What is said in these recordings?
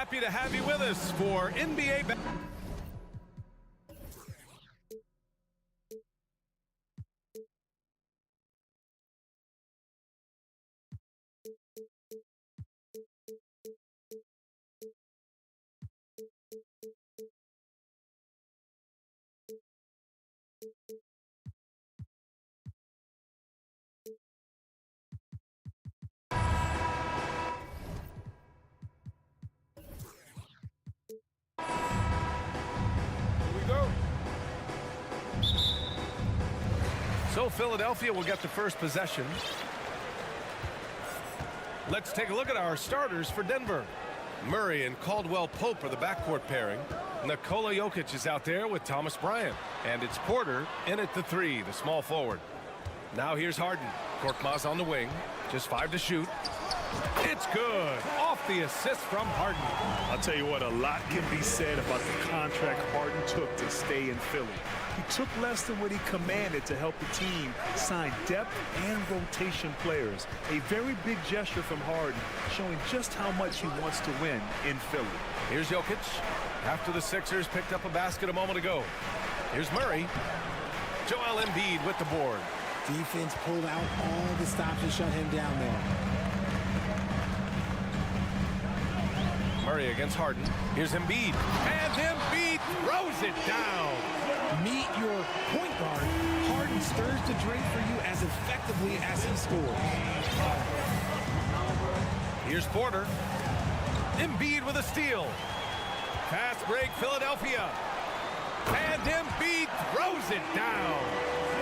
happy to have you with us for NBA. So Philadelphia will get the first possession. Let's take a look at our starters for Denver. Murray and Caldwell Pope are the backcourt pairing. Nikola Jokic is out there with Thomas Bryant. And it's Porter in at the 3, the small forward. Now here's Harden. Korkmaz on the wing. Just 5 to shoot. It's good. Off the assist from Harden. I'll tell you what, a lot can be said about the contract Harden took to stay in Philly. He took less than what he commanded to help the team sign depth and rotation players. A very big gesture from Harden, showing just how much he wants to win in Philly. Here's Jokic. After the Sixers picked up a basket a moment ago. Here's Murray. Joel Embiid with the board. Defense pulled out all the stops to shut him down there. Murray against Harden. Here's Embiid. And Embiid throws it down. Meet your point guard. Harden stirs the drink for you as effectively as he scores. Here's Porter. Embiid with a steal. Fast break, Philadelphia. And Embiid throws it down.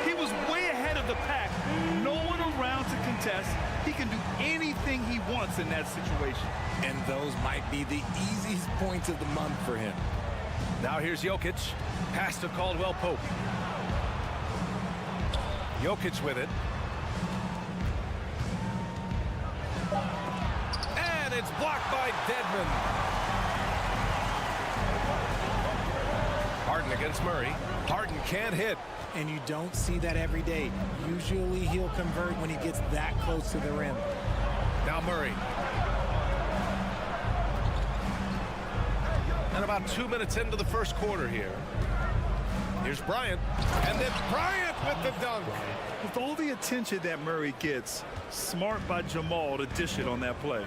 He was way ahead of the pack. No one around to contest. He can do anything he wants in that situation. And those might be the easiest points of the month for him. Now here's Jokic. Pass to Caldwell Pope. Jokic with it. And it's blocked by Dedmon. Harden against Murray. Harden can't hit. And you don't see that every day. Usually he'll convert when he gets that close to the rim. Now Murray. And about 2 minutes into the first quarter here. Here's Bryant. And then Bryant with the dunk. With all the attention that Murray gets, smart by Jamal to dish it on that play.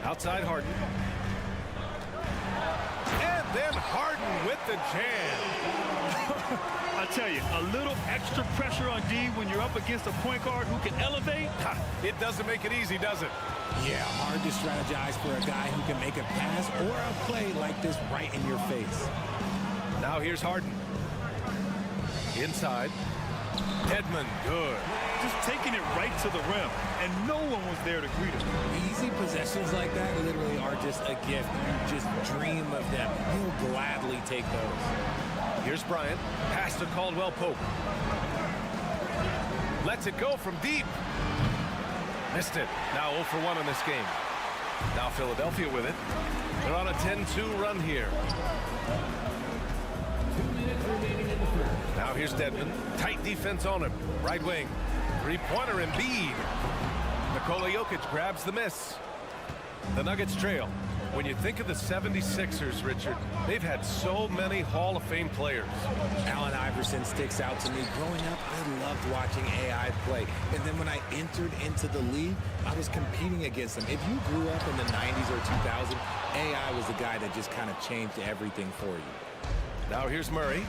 Outside Harden. And then Harden with the jam. I tell you, a little extra pressure on D when you're up against a point guard who can elevate. It doesn't make it easy, does it? Yeah, hard to strategize for a guy who can make a pass or a play like this right in your face. Now here's Harden. Inside. Dedmon, good. Just taking it right to the rim, and no one was there to greet him. Easy possessions like that literally are just a gift. You just dream of them. He'll gladly take those. Here's Bryant. Pass to Caldwell Pope. Lets it go from deep. Missed it. Now 0 for 1 in this game. Now Philadelphia with it. They're on a 10-2 run here. Now here's Dedmon. Tight defense on him. Right wing. Three-pointer Embiid. Nikola Jokic grabs the miss. The Nuggets trail. When you think of the 76ers, Richard, they've had so many Hall of Fame players. Allen Iverson sticks out to me. Growing up, I loved watching AI play. And then when I entered into the league, I was competing against him. If you grew up in the 90s or 2000, AI was the guy that just kind of changed everything for you. Now here's Murray.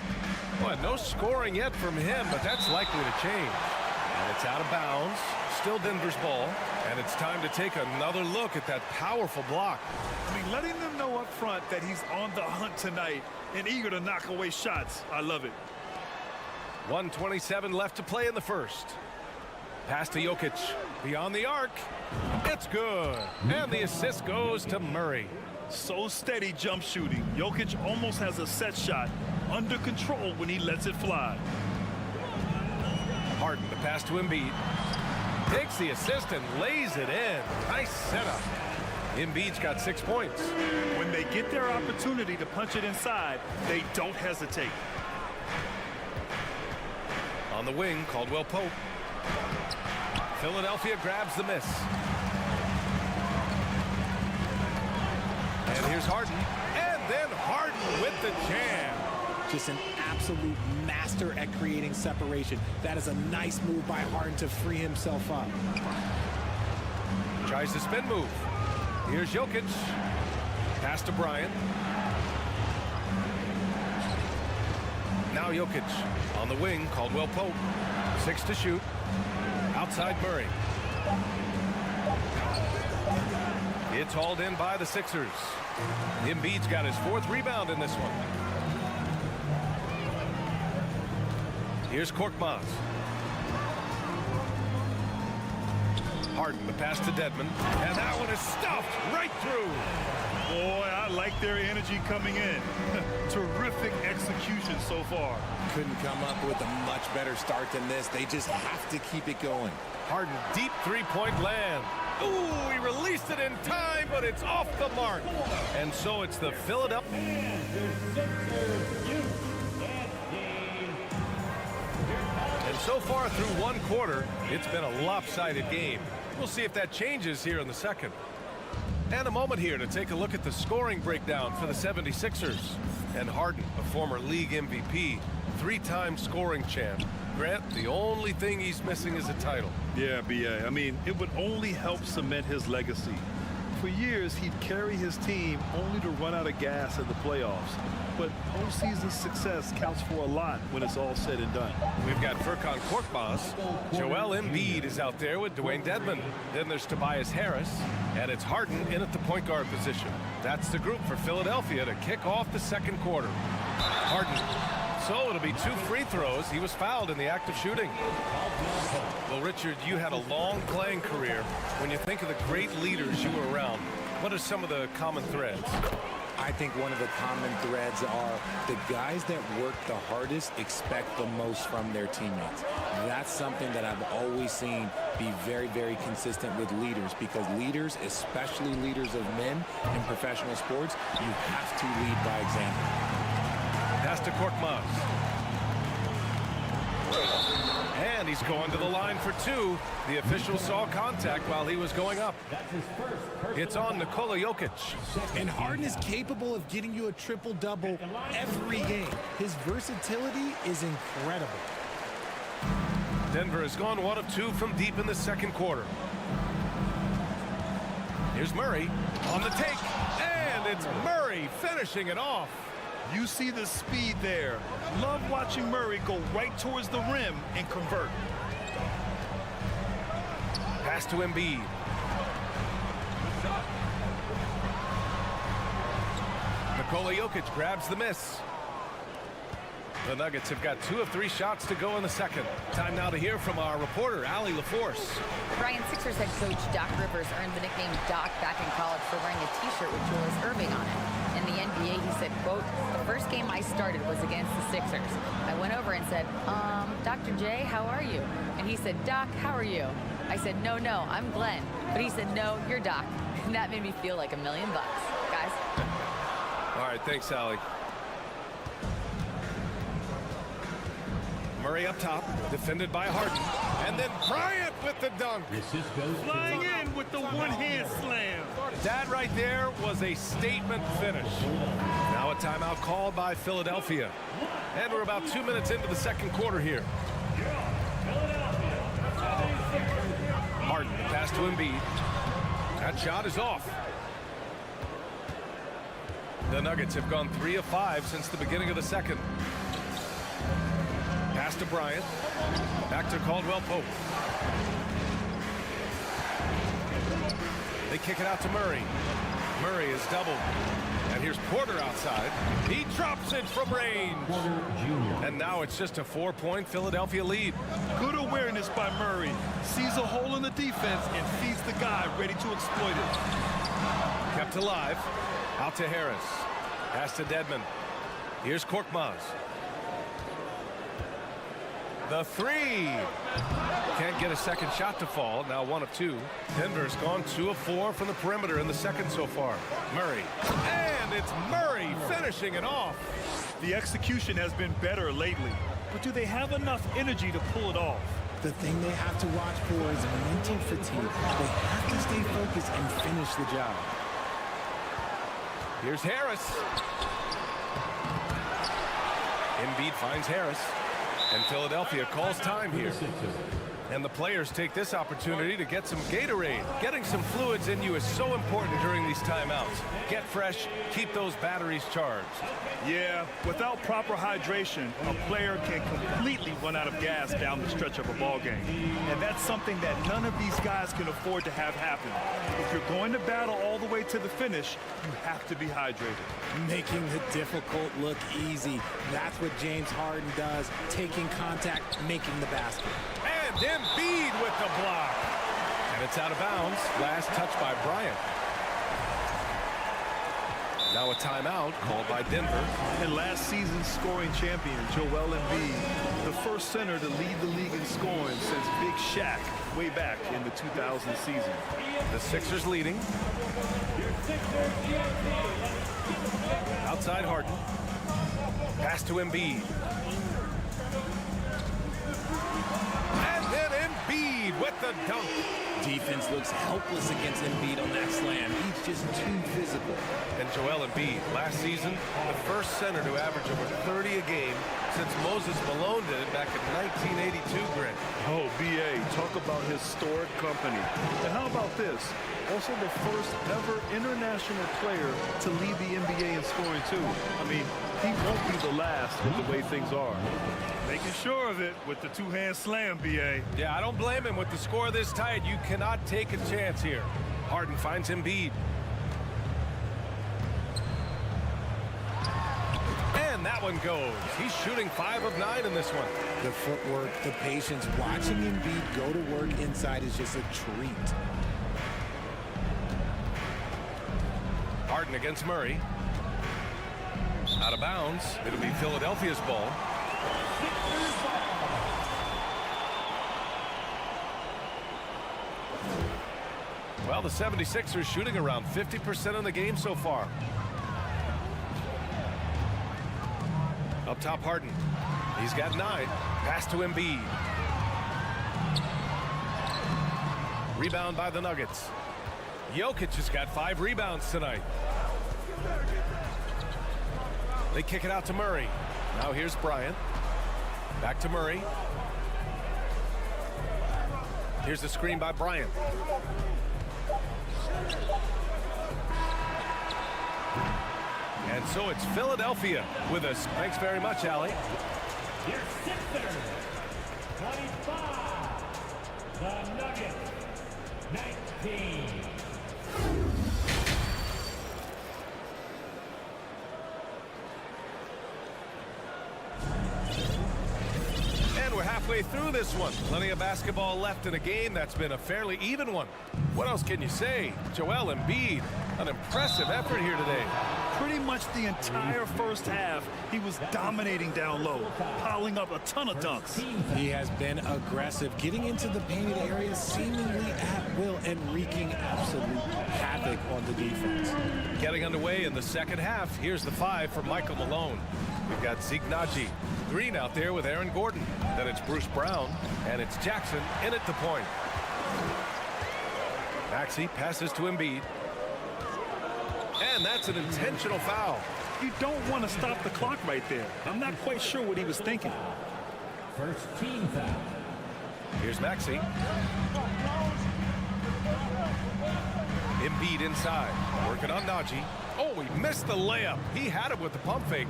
Well, no scoring yet from him, but that's likely to change. And it's out of bounds. Still Denver's ball. And it's time to take another look at that powerful block. I mean, letting them know up front that he's on the hunt tonight and eager to knock away shots. I love it. 1:27 left to play in the first. Pass to Jokic. Beyond the arc. It's good. And the assist goes to Murray. So steady jump shooting. Jokic almost has a set shot under control when he lets it fly. Harden, the pass to Embiid. Takes the assist and lays it in. Nice setup. Embiid's got 6 points. When they get their opportunity to punch it inside, they don't hesitate. On the wing, Caldwell Pope. Philadelphia grabs the miss. And here's Harden. And then Harden with the jam. Just an absolute master at creating separation. That is a nice move by Harden to free himself up. Tries the spin move. Here's Jokic. Pass to Bryant. Now Jokic on the wing. Caldwell Pope. 6 to shoot. Outside Murray. It's hauled in by the Sixers. Embiid's got his 4th rebound in this one. Here's Korkmaz. Harden, the pass to Dedmon. And that one is stuffed right through. Boy, I like their energy coming in. Terrific execution so far. Couldn't come up with a much better start than this. They just have to keep it going. Harden, deep three-point land. Ooh, he released it in time, but it's off the mark. And so it's the Philadelphia. And so far through one quarter, it's been a lopsided game. We'll see if that changes here in the second. And a moment here to take a look at the scoring breakdown for the 76ers. And Harden, a former league MVP, 3-time scoring champ. Grant, the only thing he's missing is a title. Yeah, B.A. I mean, it would only help cement his legacy. For years, he'd carry his team only to run out of gas in the playoffs. But postseason success counts for a lot when it's all said and done. We've got Furkan Korkmaz. Joel Embiid is out there with Dwayne Dedmon. Then there's Tobias Harris. And it's Harden in at the point guard position. That's the group for Philadelphia to kick off the second quarter. Harden. So it'll be 2 free throws. He was fouled in the act of shooting. Well, Richard, you had a long playing career. When you think of the great leaders you were around, what are some of the common threads? I think one of the common threads are the guys that work the hardest expect the most from their teammates. That's something that I've always seen be very, very consistent with leaders, because leaders, especially leaders of men in professional sports, you have to lead by example. Pass to Korkmaz. And he's going to the line for 2. The official saw contact while he was going up. It's on Nikola Jokic. And Harden is capable of getting you a triple-double every game. His versatility is incredible. Denver has gone 1 of 2 from deep in the second quarter. Here's Murray on the take. And it's Murray finishing it off. You see the speed there. Love watching Murray go right towards the rim and convert. Pass to Embiid. Nikola Jokic grabs the miss. The Nuggets have got 2 of 3 shots to go in the second. Time now to hear from our reporter, Allie LaForce. Brian, Sixers head coach Doc Rivers earned the nickname Doc back in college for wearing a T-shirt with Julius Erving on it. In the NBA, he said, quote, "The first game I started was against the Sixers. I went over and said, Dr. J, how are you?" And he said, "Doc, how are you?" I said, no, I'm Glenn." But he said, "No, you're Doc." And that made me feel like $1 million, guys. All right, thanks, Allie. Murray up top, defended by Harden. And then Bryant with the dunk. Flying in with the one-hand slam. That right there was a statement finish. Now a timeout called by Philadelphia. And we're about 2 minutes into the second quarter here. Harden, pass to Embiid. That shot is off. The Nuggets have gone 3 of 5 since the beginning of the second. Pass to Bryant. Back to Caldwell Pope. They kick it out to Murray. Murray is doubled. And here's Porter outside. He drops it from range. And now it's just a 4-point Philadelphia lead. Good awareness by Murray. Sees a hole in the defense and feeds the guy ready to exploit it. Kept alive. Out to Harris. Pass to Dedmon. Here's Korkmaz. The 3. Can't get a second shot to fall. Now 1 of 2. Denver's gone 2 of 4 from the perimeter in the second so far. Murray. And it's Murray finishing it off. The execution has been better lately. But do they have enough energy to pull it off? The thing they have to watch for is mental fatigue. They have to stay focused and finish the job. Here's Harris. Embiid finds Harris. And Philadelphia calls time here. And the players take this opportunity to get some Gatorade. Getting some fluids in you is so important during these timeouts. Get fresh, keep those batteries charged. Yeah, without proper hydration, a player can completely run out of gas down the stretch of a ball game. And that's something that none of these guys can afford to have happen. If you're going to battle all the way to the finish, you have to be hydrated. Making the difficult look easy. That's what James Harden does. Taking contact, making the basket. And Embiid with the block. And it's out of bounds. Last touch by Bryant. Now a timeout called by Denver. And last season's scoring champion, Joel Embiid, the first center to lead the league in scoring since Big Shaq way back in the 2000 season. The Sixers leading. Outside Harden. Pass to Embiid. And then Embiid with the dunk. Defense looks helpless against Embiid on that slam. He's just too physical. And Joel Embiid, last season, the first center to average over 30 a game since Moses Malone did it back in 1982, Grant. Oh, B.A., talk about historic company. And how about this? Also the first ever international player to lead the NBA in scoring, too. I mean, he won't be the last with the way things are. Making sure of it with the two-hand slam, B.A. Yeah, I don't blame him. With the score this tight, you cannot take a chance here. Harden finds Embiid. And that one goes. He's shooting 5 of 9 in this one. The footwork, the patience, watching Embiid go to work inside is just a treat. Harden against Murray. Out of bounds. It'll be Philadelphia's ball. Well, the 76ers shooting around 50% in the game so far. Up top, Harden. He's got 9. Pass to Embiid. Rebound by the Nuggets. Jokic has got 5 rebounds tonight. They kick it out to Murray. Now here's Bryant. Back to Murray. Here's the screen by Bryant. And so it's Philadelphia with us. Thanks very much, Allie. Your Sixers, 25. The Nuggets, 19. And we're halfway through this one. Plenty of basketball left in a game that's been a fairly even one. What else can you say? Joel Embiid, an impressive effort here today. Pretty much the entire first half, he was dominating down low, piling up a ton of dunks. He has been aggressive, getting into the painted area seemingly at will and wreaking absolute havoc on the defense. Getting underway in the second half. Here's the 5 for Michael Malone. We've got Zeke Naji. Green out there with Aaron Gordon. Then it's Bruce Brown, and it's Jackson in at the point. Maxey passes to Embiid. And that's an intentional foul. You don't want to stop the clock right there. I'm not quite sure what he was thinking. First team foul. Here's Maxey. Embiid inside. Working on Naji. Oh, he missed the layup. He had it with the pump fake.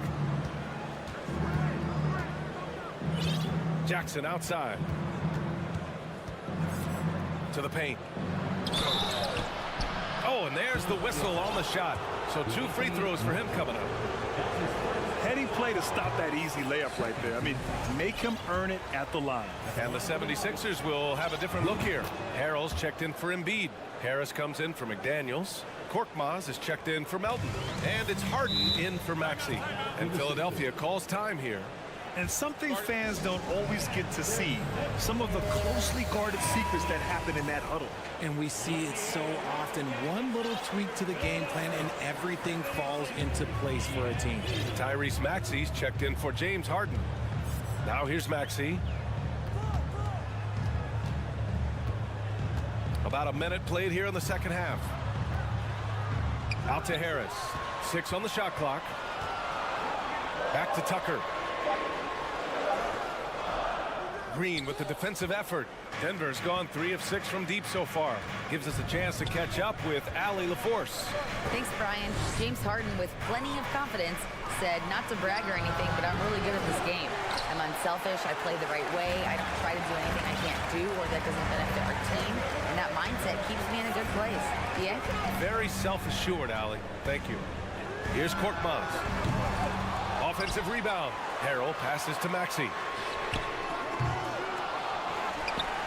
Jackson outside. To the paint. Oh, and there's the whistle on the shot. So 2 free throws for him coming up. Heady play to stop that easy layup right there. I mean, make him earn it at the line. And the 76ers will have a different look here. Harrell's checked in for Embiid. Harris comes in for McDaniels. Korkmaz is checked in for Melton. And it's Harden in for Maxey. And Philadelphia calls time here. And something fans don't always get to see, some of the closely guarded secrets that happen in that huddle. And we see it so often. One little tweak to the game plan and everything falls into place for a team. Tyrese Maxey's checked in for James Harden. Now here's Maxey. About a minute played here in the second half. Out to Harris. 6 on the shot clock. Back to Tucker. Green with the defensive effort. Denver's gone 3 of 6 from deep so far. Gives us a chance to catch up with Allie LaForce. Thanks, Brian. James Harden, with plenty of confidence, said not to brag or anything, but I'm really good at this game. I'm unselfish. I play the right way. I don't try to do anything I can't do or that doesn't benefit our team. And that mindset keeps me in a good place. Yeah? Very self-assured, Allie. Thank you. Here's Korkmaz. Offensive rebound. Harrell passes to Maxey.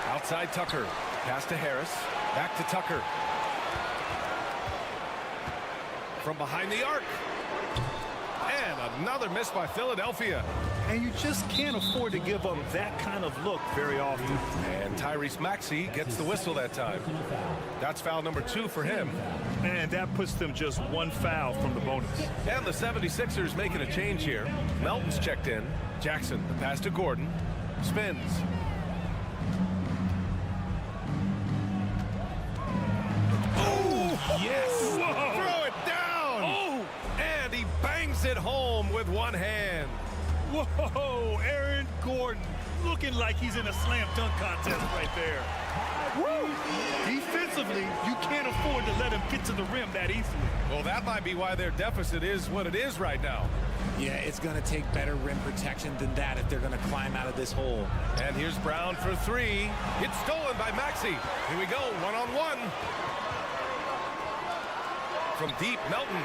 Outside Tucker. Pass to Harris. Back to Tucker. From behind the arc. And another miss by Philadelphia. And you just can't afford to give up that kind of look very often. And Tyrese Maxey gets the whistle that time. That's foul number 2 for him. And that puts them just 1 foul from the bonus. And the 76ers making a change here. Melton's checked in. Jackson, the pass to Gordon. Spins. Yes! Whoa. Throw it down! Oh! And he bangs it home with one hand. Whoa, Aaron Gordon looking like he's in a slam dunk contest right there. Woo! Defensively, you can't afford to let him get to the rim that easily. Well, that might be why their deficit is what it is right now. Yeah, it's going to take better rim protection than that if they're going to climb out of this hole. And here's Brown for 3. It's stolen by Maxey. Here we go, one-on-one. From deep, Melton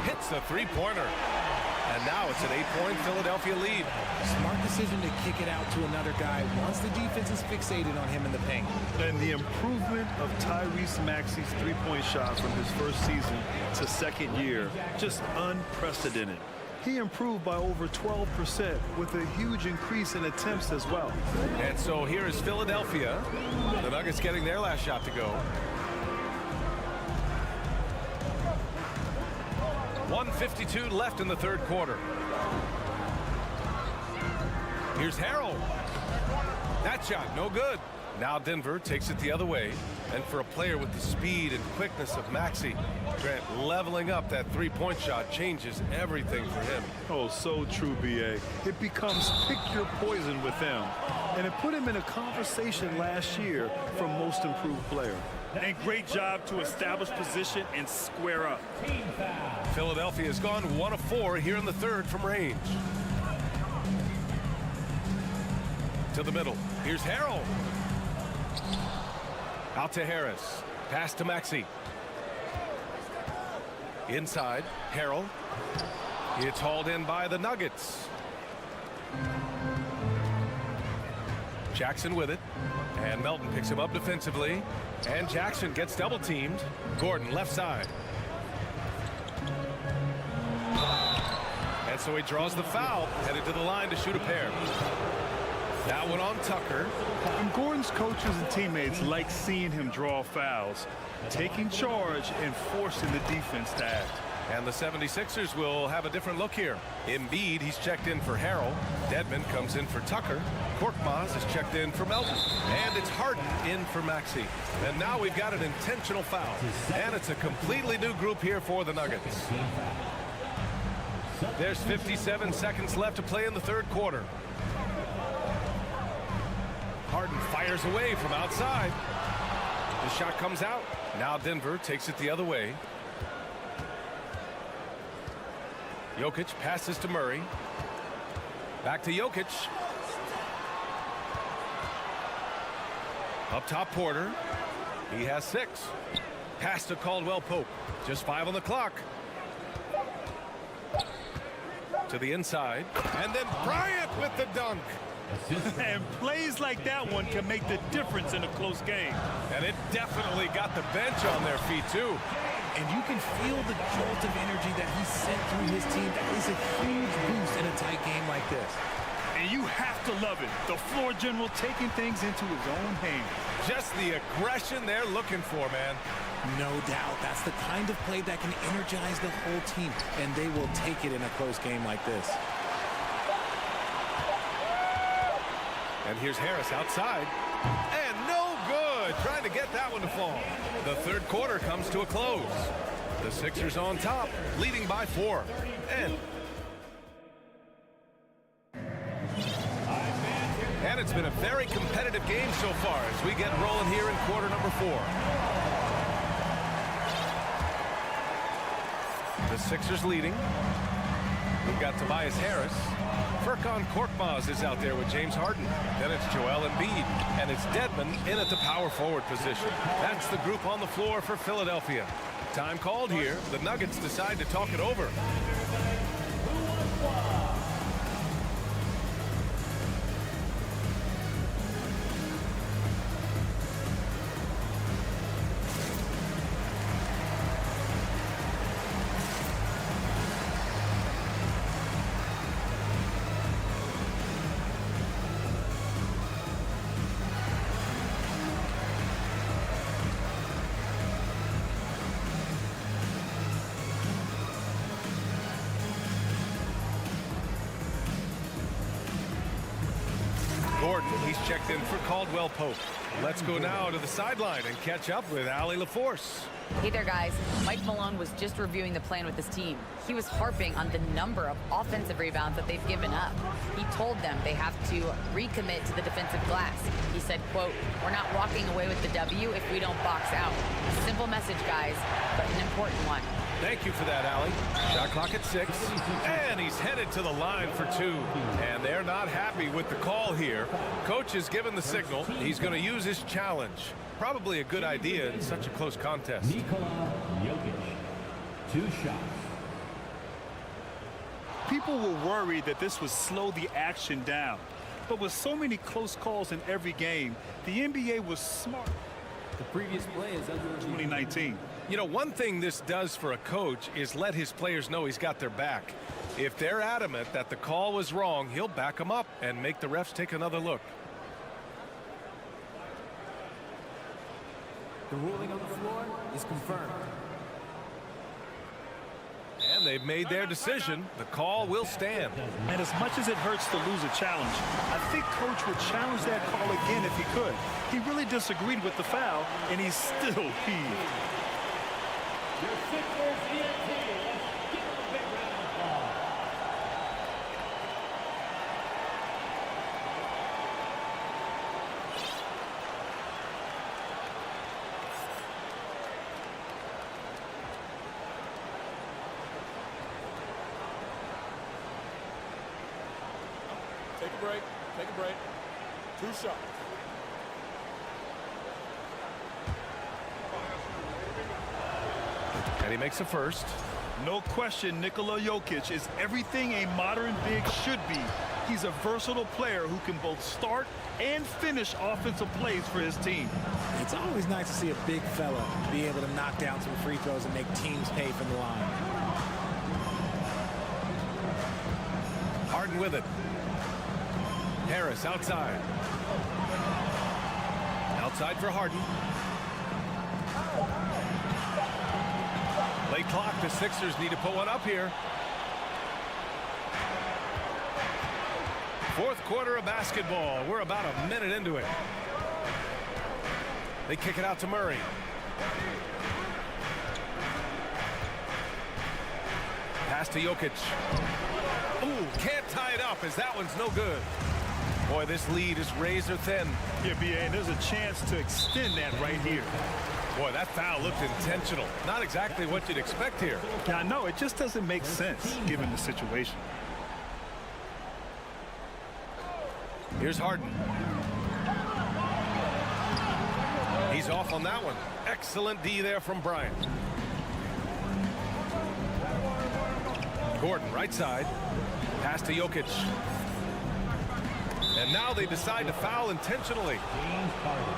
hits the three-pointer. And now it's an 8-point Philadelphia lead. Smart decision to kick it out to another guy once the defense is fixated on him in the paint. And the improvement of Tyrese Maxey's three-point shot from his first season to second year, just unprecedented. He improved by over 12% with a huge increase in attempts as well. And so here is Philadelphia. The Nuggets getting their last shot to go. 1:52 left in the third quarter. Here's Harrell. That shot, no good. Now Denver takes it the other way. And for a player with the speed and quickness of Maxey, Grant, leveling up that three-point shot changes everything for him. Oh, so true, B.A. It becomes pick your poison with them. And it put him in a conversation last year for most improved player. And great job to establish position and square up. Philadelphia has gone 1 of 4 here in the third from range. To the middle. Here's Harrell. Out to Harris. Pass to Maxey. Inside, Harrell. It's hauled in by the Nuggets. Jackson with it. And Melton picks him up defensively. And Jackson gets double teamed. Gordon left side. And so he draws the foul, headed to the line to shoot a pair. That one on Tucker. And Gordon's coaches and teammates like seeing him draw fouls, taking charge and forcing the defense to act. And the 76ers will have a different look here. Embiid, he's checked in for Harrell. Dedmon comes in for Tucker. Korkmaz is checked in for Melton. And it's Harden in for Maxey. And now we've got an intentional foul. And it's a completely new group here for the Nuggets. There's 57 seconds left to play in the third quarter. Harden fires away from outside. The shot comes out. Now Denver takes it the other way. Jokic passes to Murray. Back to Jokic. Up top, Porter. He has 6. Pass to Caldwell Pope. Just 5 on the clock. To the inside. And then Bryant with the dunk. And plays like that one can make the difference in a close game. And it definitely got the bench on their feet, too. And you can feel the jolt of energy that he sent through his team. That is a huge boost in a tight game like this. And you have to love it. The floor general taking things into his own hands. Just the aggression they're looking for, man. No doubt. That's the kind of play that can energize the whole team. And they will take it in a close game like this. And here's Harris outside. And no good. Trying to get that one to fall. The third quarter comes to a close. The The Sixers on top, leading by 4. And it's been a very competitive game so far as we get rolling here in quarter number 4. The Sixers leading. We've got Tobias Harris. Furkan Korkmaz is out there with James Harden. Then it's Joel Embiid. And it's Dedmon in at the power forward position. That's the group on the floor for Philadelphia. Time called here. The Nuggets decide to talk it over. Gordon, he's checked in for Caldwell Pope. Let's go now to the sideline and catch up with Allie LaForce. Hey there, guys. Mike Malone was just reviewing the plan with his team. He was harping on the number of offensive rebounds that they've given up. He told them they have to recommit to the defensive glass. He said, quote, "We're not walking away with the W if we don't box out." Simple message, guys, but an important one. Thank you for that, Allie. Shot clock at 6. And he's headed to the line for 2. And they're not happy with the call here. Coach has given the signal. He's going to use his challenge. Probably a good idea in such a close contest. Nikola Jokic, 2 shots. People were worried that this would slow the action down. But with so many close calls in every game, the NBA was smart. The previous play is under 2019. You know, one thing this does for a coach is let his players know he's got their back. If they're adamant that the call was wrong, he'll back them up and make the refs take another look. The ruling on the floor is confirmed. And they've made their decision. The call will stand. And as much as it hurts to lose a challenge, I think Coach would challenge that call again if he could. He really disagreed with the foul, and he's still peeved. Your Sixers ENT. Let's give them a big round of applause. Take a break. Take a break. 2 shots. And he makes a first. No question, Nikola Jokic is everything a modern big should be. He's a versatile player who can both start and finish offensive plays for his team. It's always nice to see a big fella be able to knock down some free throws and make teams pay from the line. Harden with it. Harris outside. Outside for Harden. Late clock. The Sixers need to put one up here. Fourth quarter of basketball. We're about a minute into it. They kick it out to Murray. Pass to Jokic. Ooh, can't tie it up as that one's no good. Boy, this lead is razor thin. Yeah, B.A., and there's a chance to extend that right here. Boy, that foul looked intentional. Not exactly what you'd expect here. Yeah, I know. It just doesn't make sense given the situation. Here's Harden. He's off on that one. Excellent D there from Bryant. Gordon, right side. Pass to Jokic. And now they decide to foul intentionally. James Harden.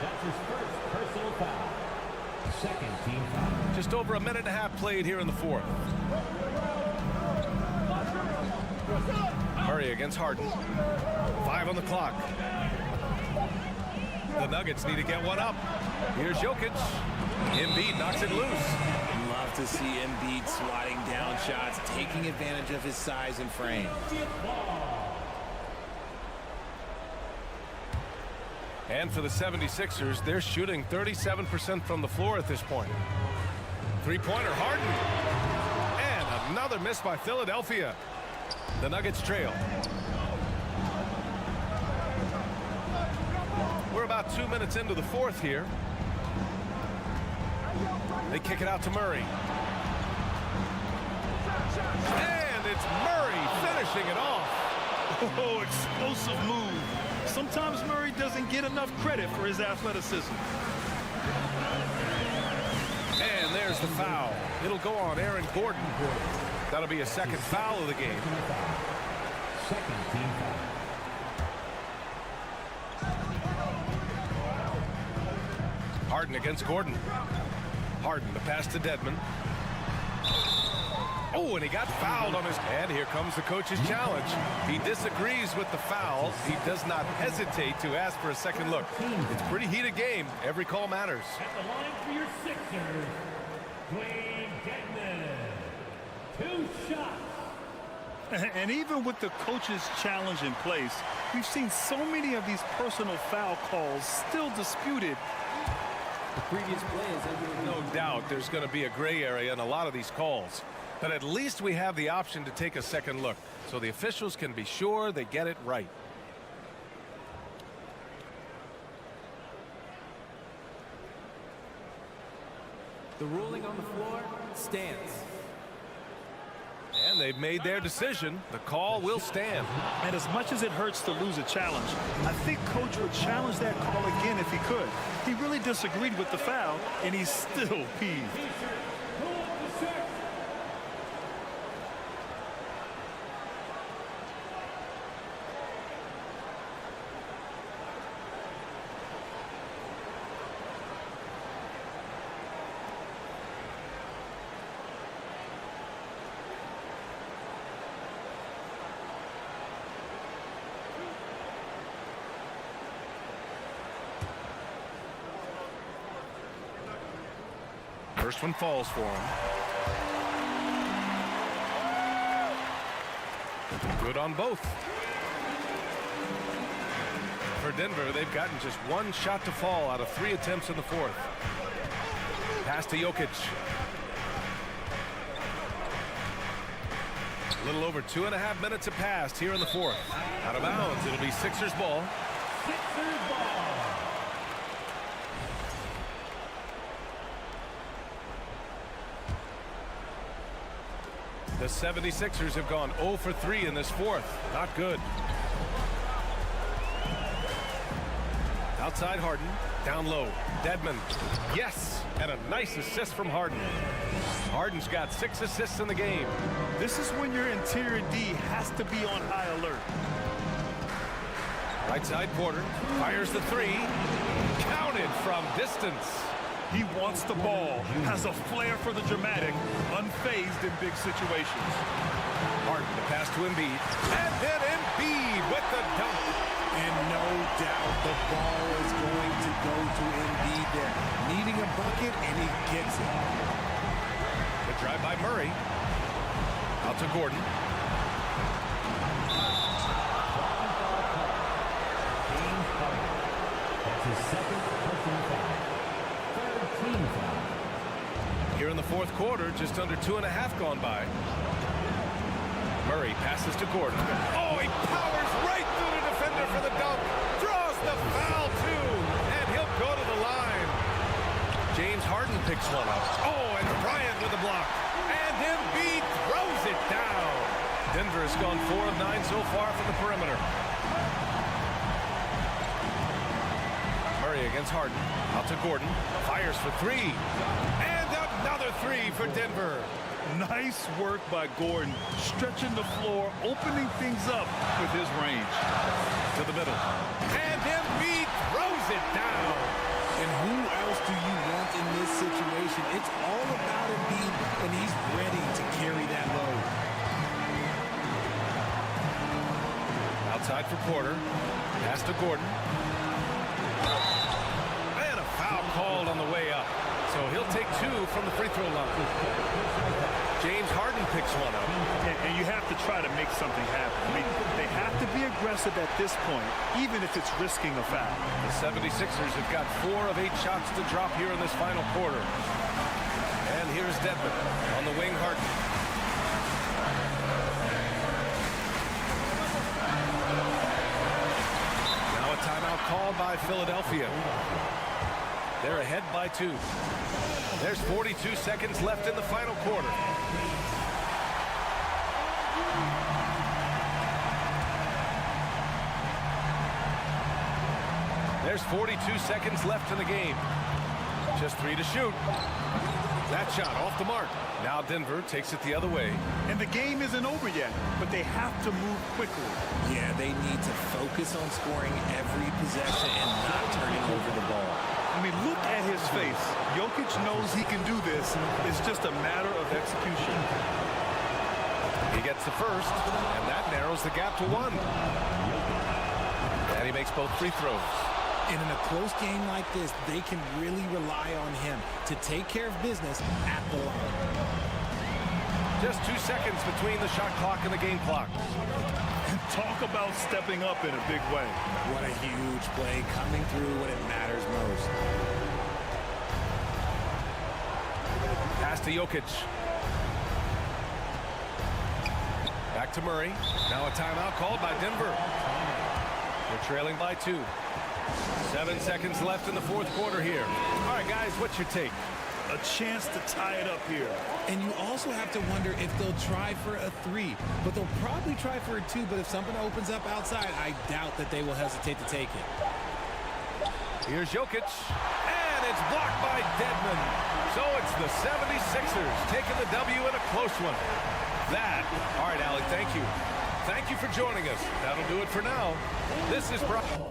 That's his first personal foul. Second team foul. Just over a minute and a half played here in the fourth. Murray against Harden. 5 on the clock. The Nuggets need to get one up. Here's Jokic. Embiid knocks it loose. Love to see Embiid swatting down shots, taking advantage of his size and frame. And for the 76ers, they're shooting 37% from the floor at this point. Three-pointer, Harden. And another miss by Philadelphia. The Nuggets trail. We're about 2 minutes into the fourth here. They kick it out to Murray. And it's Murray finishing it off. Oh, explosive move. Sometimes Murray doesn't get enough credit for his athleticism. And there's the foul. It'll go on Aaron Gordon. That'll be a second foul of the game. Second team foul. Harden against Gordon. Harden, the pass to Dedmon. Oh, and he got fouled on his... And here comes the coach's challenge. He disagrees with the foul. He does not hesitate to ask for a second look. It's a pretty heated game. Every call matters. At the line for your Sixers, Dwayne Dedmon. 2 shots. And even with the coach's challenge in place, we've seen so many of these personal foul calls still disputed. The previous play is under No doubt there's going to be a gray area in a lot of these calls. But at least we have the option to take a second look, so the officials can be sure they get it right. The ruling on the floor stands. And they've made their decision. The call will stand. And as much as it hurts to lose a challenge, I think Coach would challenge that call again if he could. He really disagreed with the foul, and he's still peeved. First one falls for him. Good on both. For Denver, they've gotten just 1 shot to fall out of 3 attempts in the fourth. Pass to Jokic. A little over 2.5 minutes have passed here in the fourth. Out of bounds. It'll be Sixers ball. Sixers ball. The 76ers have gone 0 for 3 in this fourth. Not good. Outside Harden. Down low. Dedmon. Yes! And a nice assist from Harden. Harden's got 6 assists in the game. This is when your interior D has to be on high alert. Right side Porter. Fires the 3. Counted from distance. He wants the ball, has a flair for the dramatic, unfazed in big situations. Harden, the pass to Embiid. And then Embiid with the dunk. And no doubt the ball is going to go to Embiid there. Needing a bucket, and he gets it. The drive by Murray. Out to Gordon. That's his second personal foul. Third team foul. Here in the fourth quarter, just under 2.5 gone by. Murray passes to Gordon. Oh, he powers right through the defender for the dunk. Draws the foul, too. And he'll go to the line. James Harden picks one up. Oh, and Bryant with the block. And Embiid throws it down. Denver has gone 4 of 9 so far from the perimeter. Murray against Harden. Out to Gordon. Fires for 3. And another 3 for Denver. Nice work by Gordon, stretching the floor, opening things up with his range. To the middle. And Embiid throws it down. And who else do you want in this situation? It's all about Embiid, and he's ready to carry that load. Outside for Porter. Pass to Gordon. And a foul called on the way up. So he'll take 2 from the free throw line. James Harden picks one up. And you have to try to make something happen. I mean, they have to be aggressive at this point, even if it's risking a foul. The 76ers have got 4 of 8 shots to drop here in this final quarter. And here's Dedmon. On the wing, Harden. Now a timeout called by Philadelphia. They're ahead by 2. There's 42 seconds left in the final quarter. There's 42 seconds left in the game. Just 3 to shoot. That shot off the mark. Now Denver takes it the other way. And the game isn't over yet, but they have to move quickly. Yeah, they need to focus on scoring every possession and not turning over the ball. I mean, look at his face. Jokic knows he can do this. It's just a matter of execution. He gets the first, and that narrows the gap to 1. And he makes both free throws. And in a close game like this, they can really rely on him to take care of business at the line. Just 2 seconds between the shot clock and the game clock. Talk about stepping up in a big way. What a huge play coming through when it matters most. Pass to Jokic. Back to Murray. Now a timeout called by Denver. They're trailing by 2. 7 seconds left in the fourth quarter here. All right, guys, what's your take? A chance to tie it up here. And you also have to wonder if they'll try for a 3. But they'll probably try for a 2. But if something opens up outside, I doubt that they will hesitate to take it. Here's Jokic. And it's blocked by Dedmon. So it's the 76ers taking the W in a close one. All right, Allie, thank you. Thank you for joining us. That'll do it for now. This is Brian.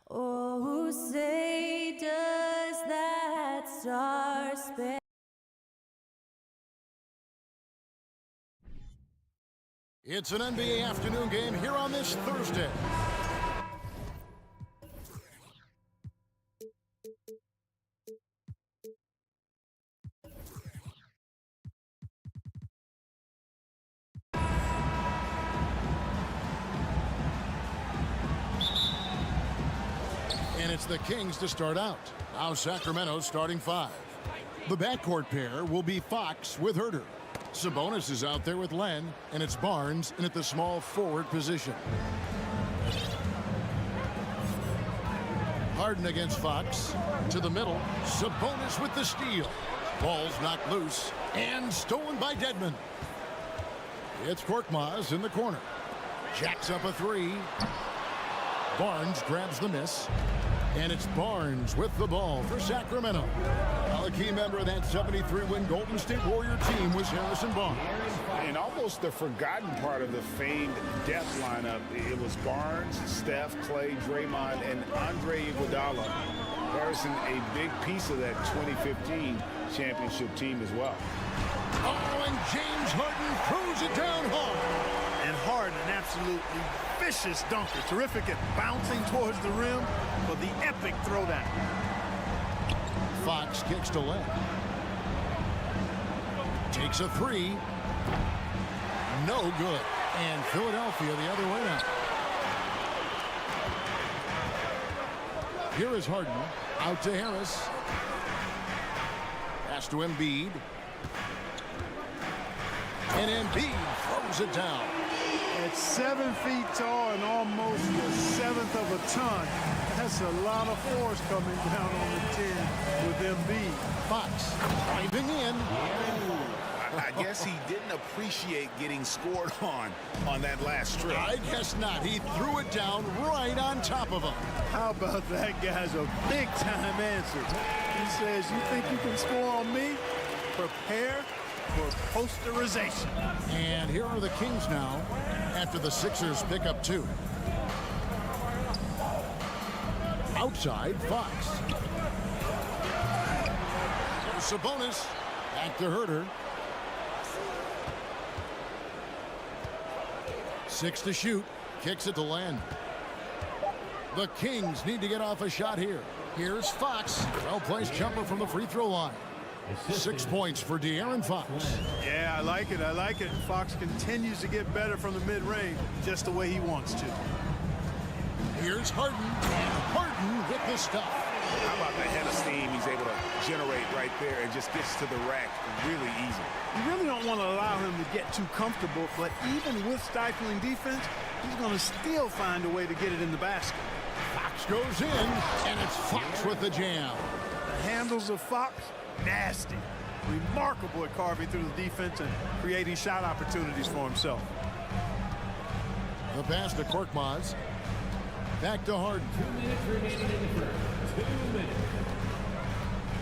Oh, say does that star-spangled... It's an NBA afternoon game here on this Thursday. it's the Kings to start out. Now Sacramento starting 5. The backcourt pair will be Fox with Herter. Sabonis is out there with Len, and it's Barnes in at the small forward position. Harden against Fox. To the middle. Sabonis with the steal. Ball's knocked loose and stolen by Dedmon. It's Korkmaz in the corner. Jacks up a 3. Barnes grabs the miss. And it's Barnes with the ball for Sacramento. Now a key member of that 73-win Golden State Warrior team was Harrison Barnes. And almost the forgotten part of the famed death lineup, it was Barnes, Steph, Clay, Draymond, and Andre Iguodala. Harrison, a big piece of that 2015 championship team as well. Oh, and James Harden throws it down hard. And Harden, an absolutely vicious dunker. Terrific at bouncing towards the rim for the epic throwdown. Fox kicks to Len. Takes a 3. No good. And Philadelphia the other way now. Here is Harden. Out to Harris. Pass to Embiid. And Embiid throws it down. At 7 feet tall and almost a seventh of a ton, that's a lot of force coming down on the 10 with Embiid. Fox driving in. I guess he didn't appreciate getting scored on that last strip. I guess not. He threw it down right on top of him. How about that guy's a big-time answer? He says, you think you can score on me? Prepare for posterization. And here are the Kings now after the Sixers pick up 2. Outside, Fox. Sabonis. Back to Herter. 6 to shoot. Kicks it to Len. The Kings need to get off a shot here. Here's Fox. Well-placed jumper from the free throw line. 6 points for De'Aaron Fox. Yeah, I like it. I like it. Fox continues to get better from the mid-range, just the way he wants to. Here's Harden. And Harden with the stuff. How about the head of steam he's able to generate right there and just gets to the rack really easy. You really don't want to allow him to get too comfortable, but even with stifling defense, he's going to still find a way to get it in the basket. Fox goes in, and it's Fox with the jam. The handles of Fox, nasty. Remarkable at carving through the defense and creating shot opportunities for himself. The pass to Korkmaz. Back to Harden. 2 minutes remaining in the first. 2 minutes.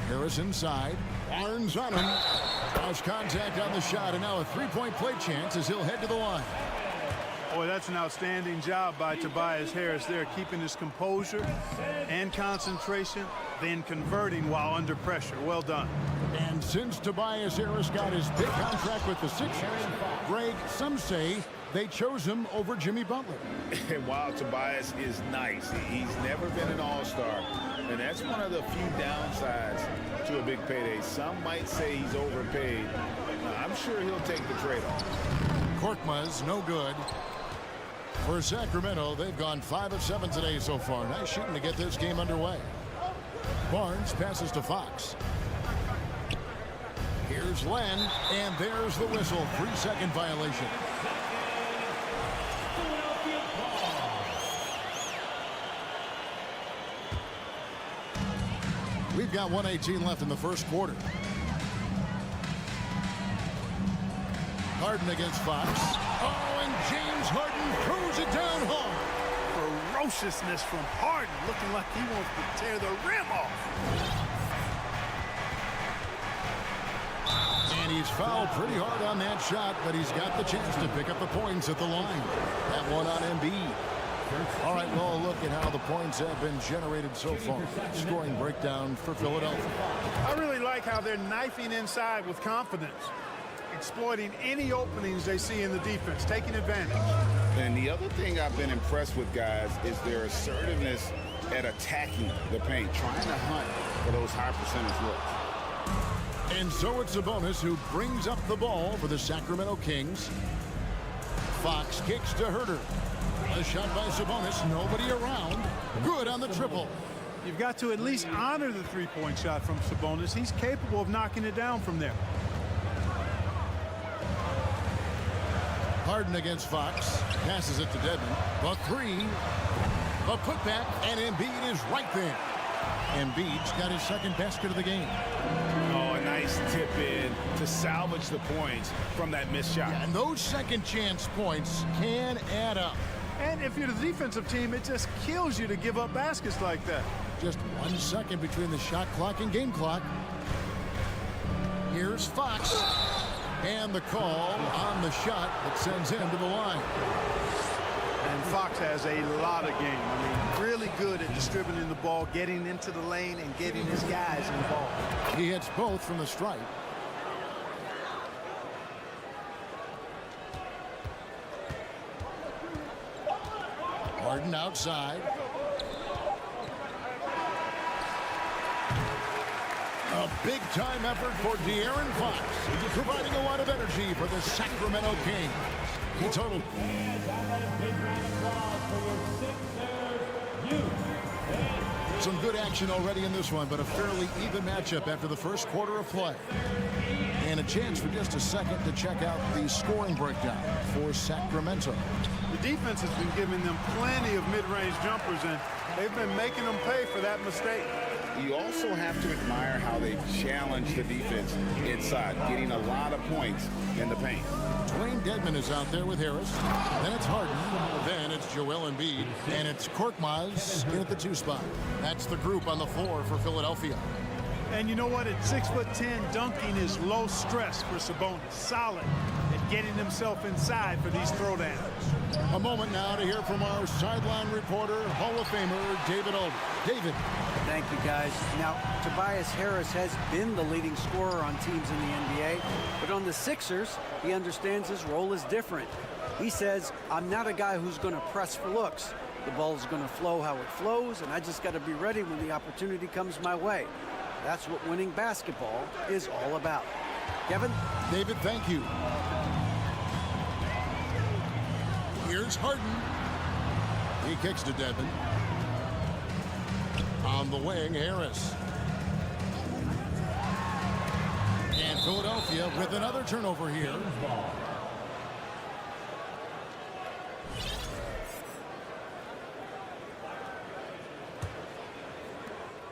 Harris inside. Barnes on him. Draws contact on the shot, and now a three-point play chance as he'll head to the line. Boy, that's an outstanding job by Tobias Harris there, keeping his composure and concentration, then converting while under pressure. Well done. And since Tobias Harris got his big contract with the Sixers, Greg, some say they chose him over Jimmy Butler. And while Tobias is nice, he's never been an all-star. And that's one of the few downsides to a big payday. Some might say he's overpaid. I'm sure he'll take the trade-off. Korkmaz, no good. For Sacramento, they've gone 5 of 7 today so far. Nice shooting to get this game underway. Barnes passes to Fox. Here's Len, and there's the whistle. 3-second violation. We've got 1:18 left in the first quarter. Harden against Fox. Oh, and James Harden throws it down hard. Ferociousness from Harden, looking like he wants to tear the rim off. And he's fouled pretty hard on that shot, but he's got the chance to pick up the points at the line. That one on Embiid. All right, well, look at how the points have been generated so far. Scoring breakdown for Philadelphia. I really like how they're knifing inside with confidence, exploiting any openings they see in the defense, taking advantage. And the other thing I've been impressed with, guys, is their assertiveness at attacking the paint, trying to hunt for those high percentage looks. And so it's Sabonis who brings up the ball for the Sacramento Kings. Fox kicks to Herter. A shot by Sabonis, nobody around. Good on the triple. You've got to at least honor the three-point shot from Sabonis. He's capable of knocking it down from there. Harden against Fox. Passes it to Dedmon. The three. The putback, and Embiid is right there. Embiid's got his second basket of the game. Oh, a nice tip in to salvage the points from that missed shot. Yeah, and those second chance points can add up. And if you're the defensive team, it just kills you to give up baskets like that. Just 1 second between the shot clock and game clock. Here's Fox. And the call on the shot that sends him to the line. And Fox has a lot of game. I mean, really good at distributing the ball, getting into the lane, and getting his guys involved. He hits both from the stripe. Harden outside. A big-time effort for De'Aaron Fox, providing a lot of energy for the Sacramento Kings. He totaled. Some good action already in this one, but a fairly even matchup after the first quarter of play. And a chance for just a second to check out the scoring breakdown for Sacramento. The defense has been giving them plenty of mid-range jumpers, and they've been making them pay for that mistake. You also have to admire how they challenge the defense inside, getting a lot of points in the paint. Dwayne Dedmon is out there with Harris. Then it's Harden. Then it's Joel Embiid. And it's Korkmaz in at the 2 spot. That's the group on the floor for Philadelphia. And you know what? At 6'10", dunking is low stress for Sabonis. Solid at getting himself inside for these throwdowns. A moment now to hear from our sideline reporter, Hall of Famer David Aldridge. David. Thank you, guys. Now, Tobias Harris has been the leading scorer on teams in the NBA, but on the Sixers, he understands his role is different. He says, I'm not a guy who's going to press for looks. The ball is going to flow how it flows, and I just got to be ready when the opportunity comes my way. That's what winning basketball is all about. Kevin? David, thank you. Here's Harden. He kicks to Dedmon. On the wing, Harris. And Philadelphia with another turnover here.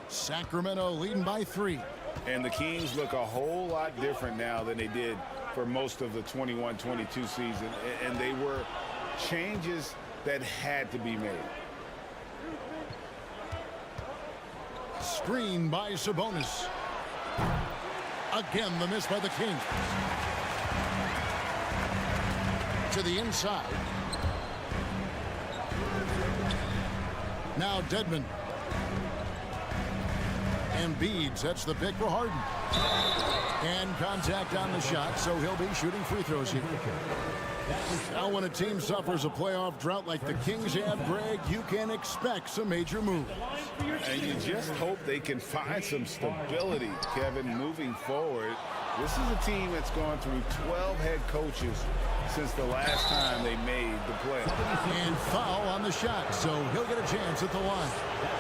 Sacramento leading by 3. And the Kings look a whole lot different now than they did for most of the 21-22 season. And they were changes that had to be made. Screen by Sabonis. Again, the miss by the Kings. To the inside. Now Dedmon. Embiid sets the pick for Harden. And contact on the shot, so he'll be shooting free throws here. Now when a team suffers a playoff drought like the Kings have, Greg, you can expect some major moves. And you just hope they can find some stability, Kevin, moving forward. This is a team that's gone through 12 head coaches since the last time they made the play. And foul on the shot, so he'll get a chance at the line.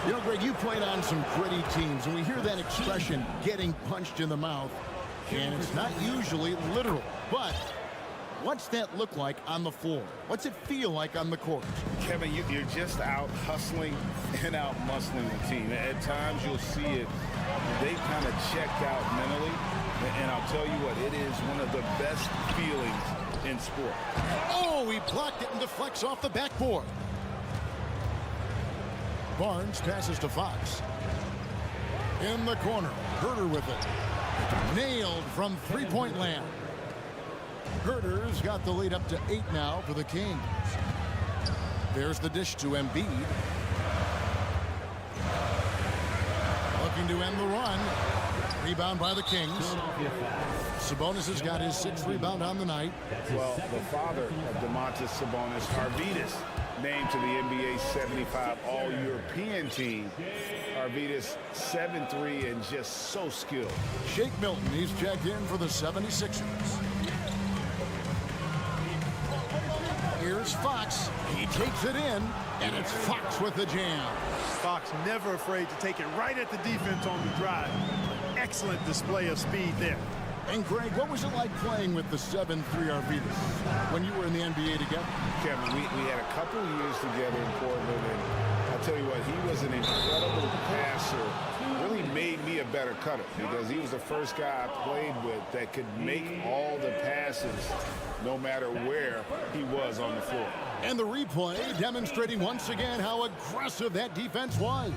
You know, Greg, you played on some gritty teams, and we hear that expression, getting punched in the mouth, and it's not usually literal, but what's that look like on the floor? What's it feel like on the court? Kevin, you're just out hustling and out muscling the team. At times you'll see it. They kind of checked out mentally. And I'll tell you what, it is one of the best feelings in sport. Oh, he blocked it and deflects off the backboard. Barnes passes to Fox. In the corner, Herter with it. Nailed from three-point land. Herter's got the lead up to 8 now for the Kings. There's the dish to Embiid. Looking to end the run. Rebound by the Kings. Sabonis has got his 6th rebound on the night. Well, the father of Domantas Sabonis, Arvydas, named to the NBA 75 All-European team. Arvydas 7'3" and just so skilled. Shake Milton, he's checked in for the 76ers. Here's Here's Fox. He takes it in, and it's Fox with the jam. Fox never afraid to take it right at the defense on the drive. Excellent display of speed there. And Greg, what was it like playing with the 7'3" Arvidas when you were in the NBA together? Kevin, we had a couple of years together in Portland, and I'll tell you what, he was an incredible passer. Really made me a better cutter because he was the first guy I played with that could make all the passes no matter where he was on the floor. And the replay demonstrating once again how aggressive that defense was.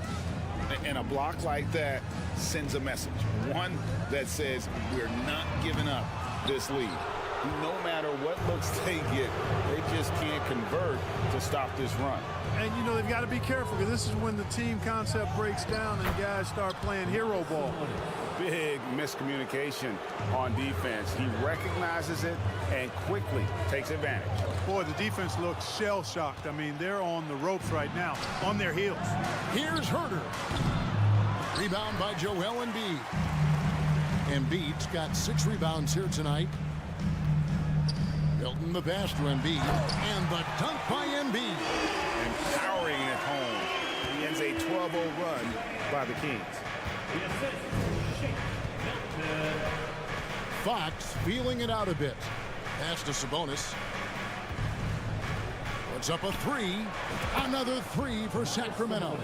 And a block like that sends a message. One that says we're not giving up this lead. No matter what looks they get, they just can't convert to stop this run. And, you know, they've got to be careful because this is when the team concept breaks down and guys start playing hero ball. Big miscommunication on defense. He recognizes it and quickly takes advantage. Boy, the defense looks shell-shocked. I mean, they're on the ropes right now, on their heels. Here's Herter. Rebound by Joel Embiid. Embiid's got 6 rebounds here tonight. Milton the pass to Embiid. And the dunk by Embiid. Empowering it home. He ends a 12-0 run by the Kings. Fox feeling it out a bit. Pass to Sabonis. Puts up a 3. Another 3 for Sacramento.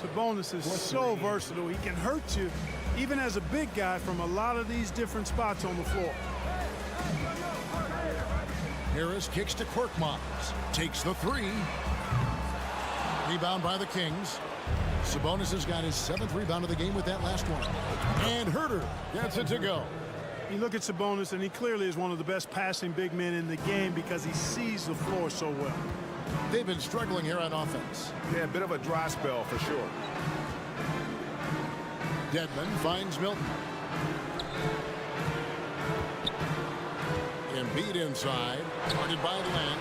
Sabonis is so versatile. He can hurt you, even as a big guy, from a lot of these different spots on the floor. Harris kicks to Korkmaz. Takes the 3. Rebound by the Kings. Sabonis has got his 7th rebound of the game with that last one. And Herter gets it to go. You look at Sabonis, and he clearly is one of the best passing big men in the game because he sees the floor so well. They've been struggling here on offense. Yeah, a bit of a dry spell for sure. Dedmon finds Milton. Embiid inside. Guarded by Len.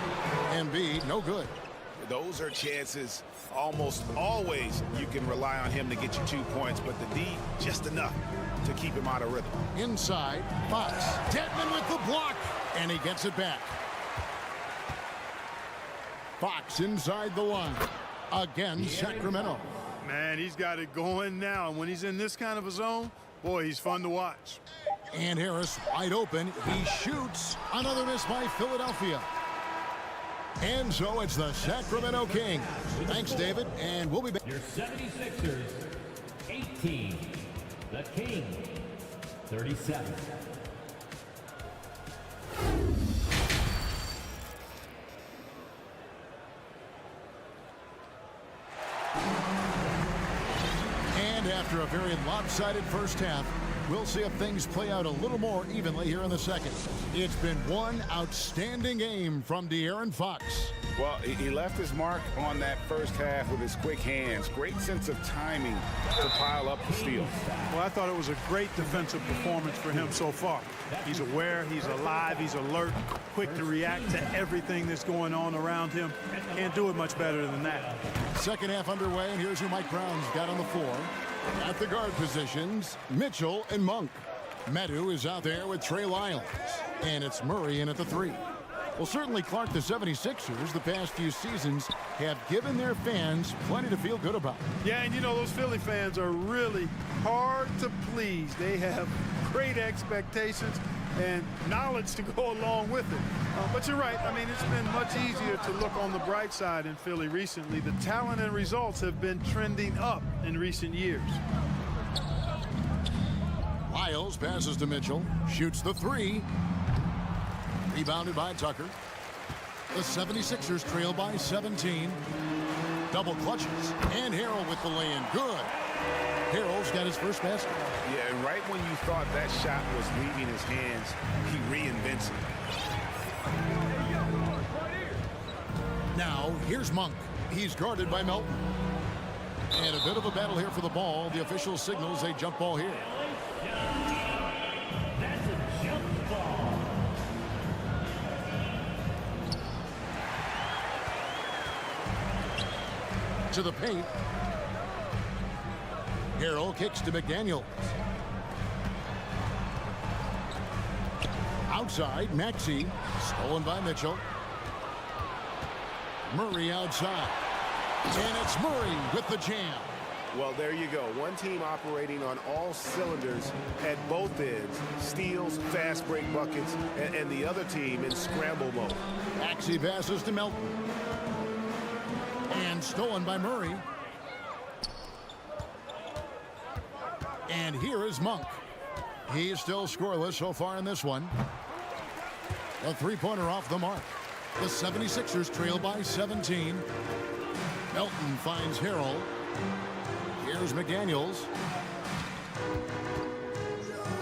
Embiid, no good. Those are chances almost always you can rely on him to get you 2 points, but the D, just enough to keep him out of rhythm. Inside, Fox. Dedmon with the block, and he gets it back. Fox inside the line. Again, Sacramento. Man, he's got it going now, and when he's in this kind of a zone, boy, he's fun to watch. And Harris wide open. He shoots. Another miss by Philadelphia. And so it's the Sacramento Kings. Thanks, David, and we'll be back. Your 76ers, 18. The Kings, 37. And after a very lopsided first half, we'll see if things play out a little more evenly here in the second. It's been one outstanding game from De'Aaron Fox. Well, he left his mark on that first half with his quick hands. Great sense of timing to pile up the steals. Well, I thought it was a great defensive performance for him so far. He's aware, he's alive, he's alert, quick to react to everything that's going on around him. Can't do it much better than that. Second half underway, and here's who Mike Brown's got on the floor. At the guard positions, Mitchell and Monk. Medu is out there with Trey Lyles. And it's Murray in at the 3. Well, certainly, Clark, the 76ers the past few seasons have given their fans plenty to feel good about. Yeah, and you know, those Philly fans are really hard to please. They have great expectations and knowledge to go along with it. But you're right. I mean, it's been much easier to look on the bright side in Philly recently. The talent and results have been trending up in recent years. Lyles passes to Mitchell, shoots the 3. Rebounded by Tucker. The 76ers trail by 17. Double clutches. And Harrell with the lay-in. Good. Harrell's got his first basket. Yeah, and right when you thought that shot was leaving his hands, he reinvents it. Now, here's Monk. He's guarded by Melton. And a bit of a battle here for the ball. The official signals a jump ball here. That's a jump ball. To the paint. Harrell kicks to McDaniels. Outside, Maxey. Stolen by Mitchell. Murray outside. And it's Murray with the jam. Well, there you go. One team operating on all cylinders at both ends. Steals, fast break buckets, and the other team in scramble mode. Maxey passes to Melton. And stolen by Murray. And here is Monk. He's still scoreless so far in this one. A three-pointer off the mark. The 76ers trail by 17. Melton finds Harrell. Here's McDaniels.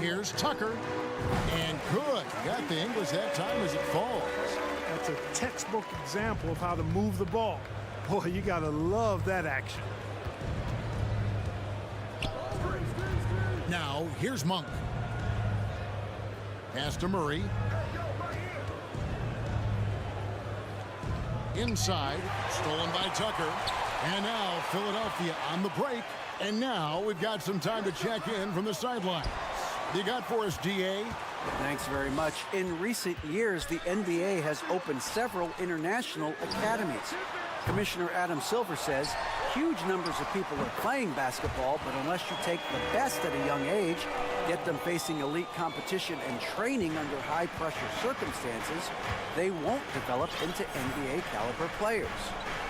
Here's Tucker. And good. Got the English that time as it falls. That's a textbook example of how to move the ball. Boy, you got to love that action. Now, here's Monk. Pass to Murray. Inside, stolen by Tucker. And now Philadelphia on the break. And now we've got some time to check in from the sidelines. You got for us, DA? Thanks very much. In recent years, the NBA has opened several international academies. Commissioner Adam Silver says huge numbers of people are playing basketball, but unless you take the best at a young age, get them facing elite competition and training under high-pressure circumstances, they won't develop into NBA-caliber players.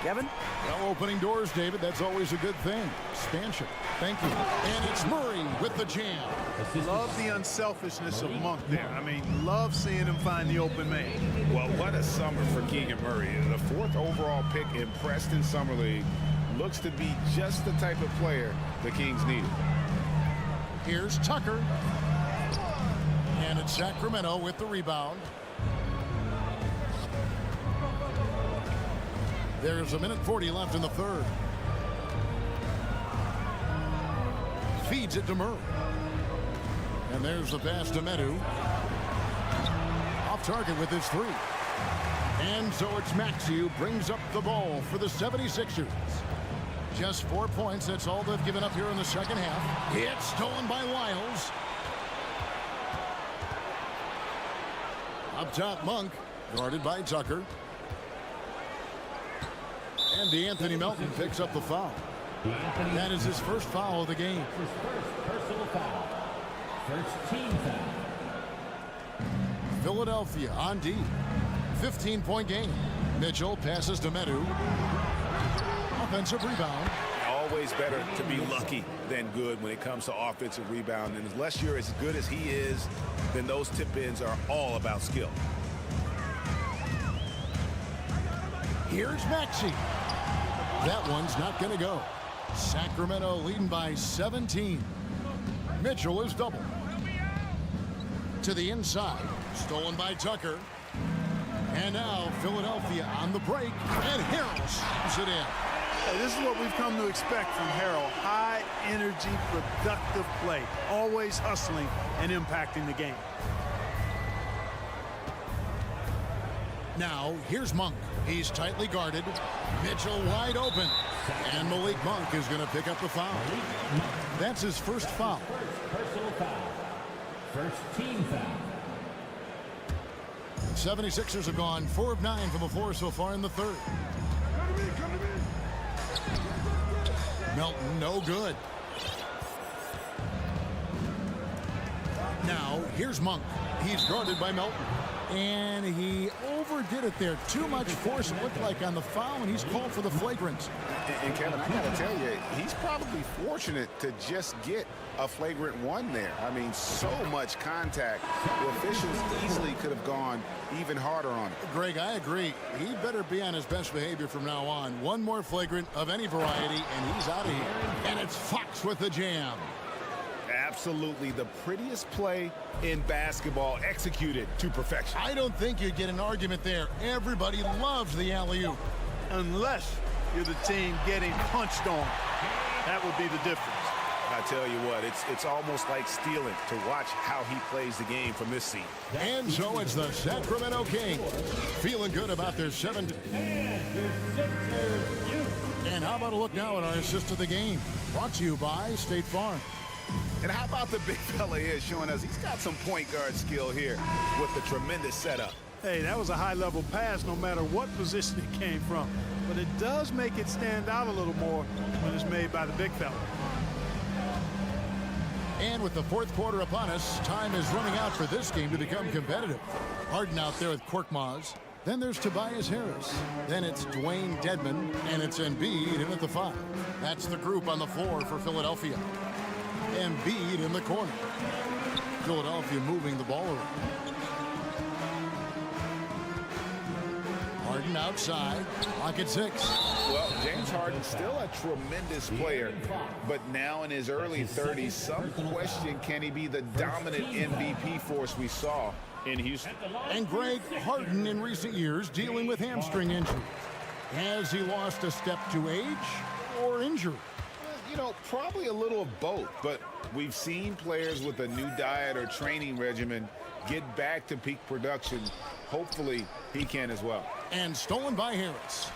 Kevin? Well, opening doors, David, that's always a good thing. Expansion. Thank you. And it's Murray with the jam. Love the unselfishness of Monk there. I mean, love seeing him find the open man. Well, what a summer for Keegan Murray. The 4th overall pick in Preston Summer League looks to be just the type of player the Kings needed. Here's Tucker. And it's Sacramento with the rebound. There's 1:40 left in the third. Feeds it to Murray. And there's the pass to Medu. Off target with his three. And so it's Maxey who brings up the ball for the 76ers. Just 4 points. That's all they've given up here in the second half. It's stolen by Wiles. Up top, Monk. Guarded by Tucker. And DeAnthony Melton picks up the foul. That is his first foul of the game. His first personal foul. First team foul. Philadelphia on D. 15-point game. Mitchell passes to Medu. Offensive rebound. Always better to be lucky than good when it comes to offensive rebound. And unless you're as good as he is, then those tip-ins are all about skill. Here's Maxey. That one's not going to go. Sacramento leading by 17. Mitchell is double. To the inside. Stolen by Tucker. And now Philadelphia on the break. And Harrell slams it in. Hey, this is what we've come to expect from Harrell. High energy, productive play. Always hustling and impacting the game. Now, here's Monk. He's tightly guarded. Mitchell wide open. And Malik Monk is going to pick up the foul. That's his first foul. First personal foul. First team foul. 76ers have gone 4 of 9 from the floor so far in the third. Melton, no good. Now, here's Monk. He's guarded by Melton. And he overdid it there. Too much force, it looked like, on the foul, and he's called for the flagrant. And Kevin, I got to tell you, he's probably fortunate to just get a flagrant one there. I mean, so much contact. The officials easily could have gone even harder on it. Greg, I agree. He better be on his best behavior from now on. One more flagrant of any variety, and he's out of here. And it's Fox with the jam. Absolutely the prettiest play in basketball, executed to perfection. I don't think you'd get an argument there. Everybody loves the alley-oop. Unless you're the team getting punched on. That would be the difference. I tell you what, it's almost like stealing to watch how he plays the game from this seat. And so it's the Sacramento Kings feeling good about their 7th. And how about a look now at our assist of the game? Brought to you by State Farm. And how about the big fella here showing us he's got some point guard skill here with the tremendous setup. Hey, that was a high-level pass no matter what position it came from. But it does make it stand out a little more when it's made by the big fella. And with the fourth quarter upon us, time is running out for this game to become competitive. Harden out there with Korkmaz. Then there's Tobias Harris. Then it's Dwayne Dedmon, and it's Embiid in at the 5. That's the group on the floor for Philadelphia. Embiid in the corner. Philadelphia moving the ball around. Harden outside, pocket 6. Well, James Harden still a tremendous player, but now in his early 30s, some question, can he be the dominant MVP force we saw in Houston? And Greg, Harden in recent years dealing with hamstring injury. Has he lost a step to age or injury? You know, probably a little of both, but we've seen players with a new diet or training regimen get back to peak production. Hopefully, he can as well. And stolen by Harris.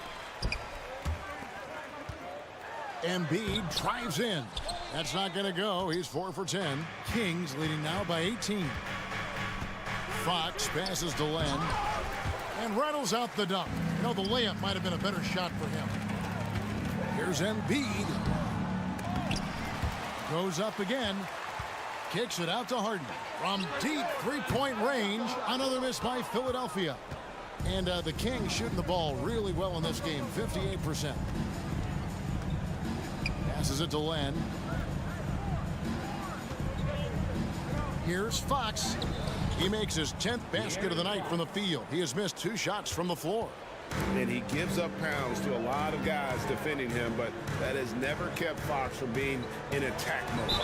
Embiid drives in. That's not going to go. He's 4 for 10. Kings leading now by 18. Fox passes to Len and rattles out the dunk. You know, the layup might have been a better shot for him. Here's Embiid. Goes up again. Kicks it out to Harden. From deep three-point range, another miss by Philadelphia. And the Kings shooting the ball really well in this game, 58%. Passes it to Len. Here's Fox. He makes his 10th basket of the night from the field. He has missed 2 shots from the floor. And he gives up pounds to a lot of guys defending him, but that has never kept Fox from being in attack mode.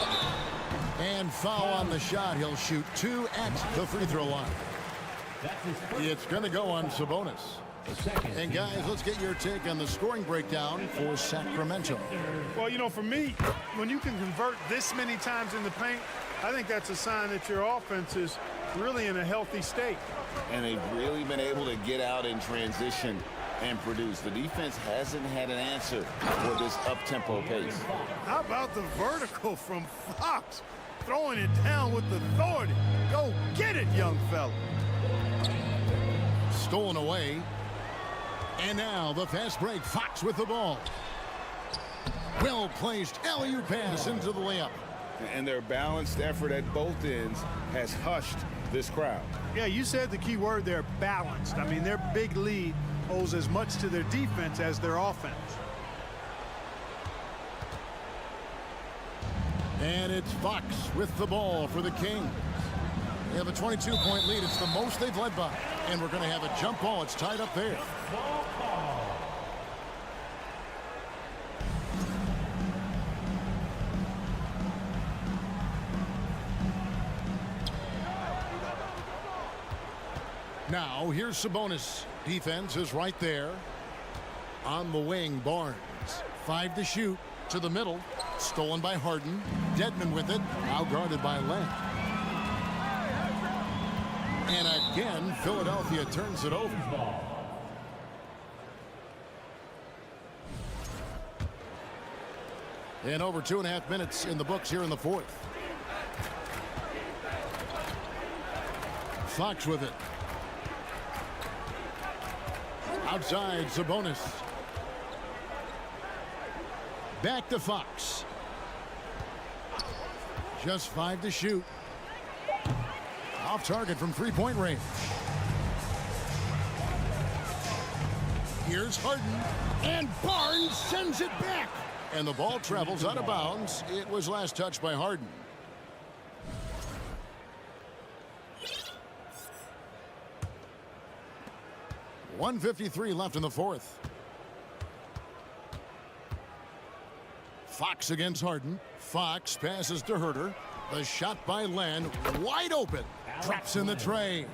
And foul on the shot. He'll shoot 2 at the free throw line. It's going to go on Sabonis. And guys, let's get your take on the scoring breakdown for Sacramento. Well, you know, for me, when you can convert this many times in the paint, I think that's a sign that your offense is really in a healthy state. And they've really been able to get out in transition and produce. The defense hasn't had an answer for this up-tempo pace. How about the vertical from Fox? Throwing it down with authority. Go get it, young fella. Stolen away. And now the fast break. Fox with the ball. Well-placed alley-oop pass into the layup. And their balanced effort at both ends has hushed this crowd. Yeah, you said the key word there, balanced. I mean, their big lead owes as much to their defense as their offense. And it's Fox with the ball for the Kings. They have a 22-point lead. It's the most they've led by. And we're going to have a jump ball. It's tied up there. Now, here's Sabonis. Defense is right there. On the wing, Barnes. 5 to shoot. To the middle. Stolen by Harden. Dedmon with it. Now guarded by Len. And again, Philadelphia turns it over. And over 2.5 minutes in the books here in the fourth. Fox with it. Outside, Sabonis. Back to Fox. Just 5 to shoot. Off target from three-point range. Here's Harden. And Barnes sends it back. And the ball travels out of bounds. It was last touched by Harden. .153 left in the fourth. Fox against Harden. Fox passes to Herter. The shot by Len, wide open. Drops in the tray.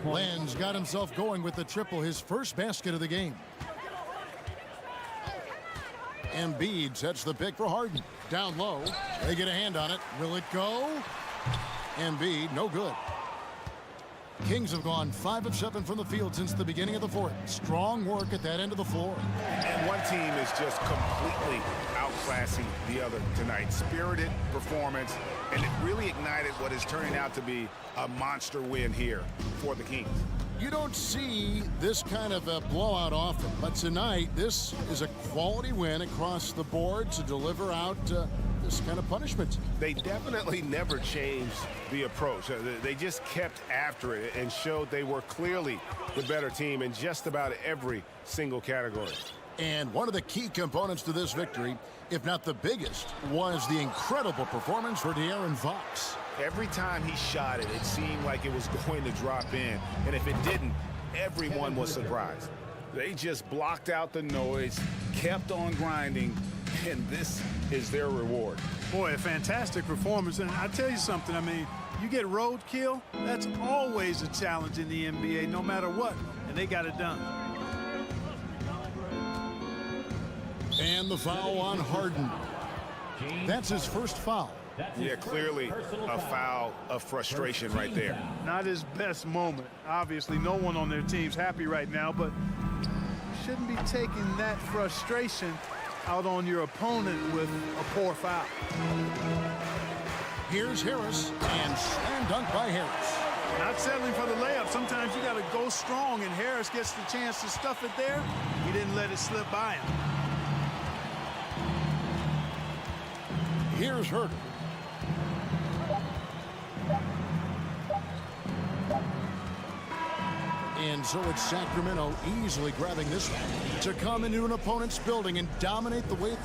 Len's got himself going with the triple, his first basket of the game. Embiid sets the pick for Harden. Down low. They get a hand on it. Will it go? Embiid, no good. Kings have gone 5 of 7 from the field since the beginning of the fourth. Strong work at that end of the floor. And one team is just completely outclassing the other tonight. Spirited performance, and it really ignited what is turning out to be a monster win here for the Kings. You don't see this kind of a blowout often, but tonight this is a quality win across the board to deliver out this kind of punishment. They definitely never changed the approach. They just kept after it and showed they were clearly the better team in just about every single category. And one of the key components to this victory, if not the biggest, was the incredible performance for De'Aaron Fox. Every time he shot it, it seemed like it was going to drop in. And if it didn't, everyone was surprised. They just blocked out the noise, kept on grinding, and this is their reward. Boy, a fantastic performance. And I tell you something, I mean, you get roadkill, that's always a challenge in the NBA, no matter what. And they got it done. And the foul on Harden. That's his first foul. Yeah, clearly a foul of frustration right there. Not his best moment. Obviously, no one on their team's happy right now, but shouldn't be taking that frustration out on your opponent with a poor foul. Here's Harris, and slam dunk by Harris. Not settling for the layup. Sometimes you got to go strong, and Harris gets the chance to stuff it there. He didn't let it slip by him. Here's Herter. And so it's Sacramento easily grabbing this one to come into an opponent's building and dominate the way.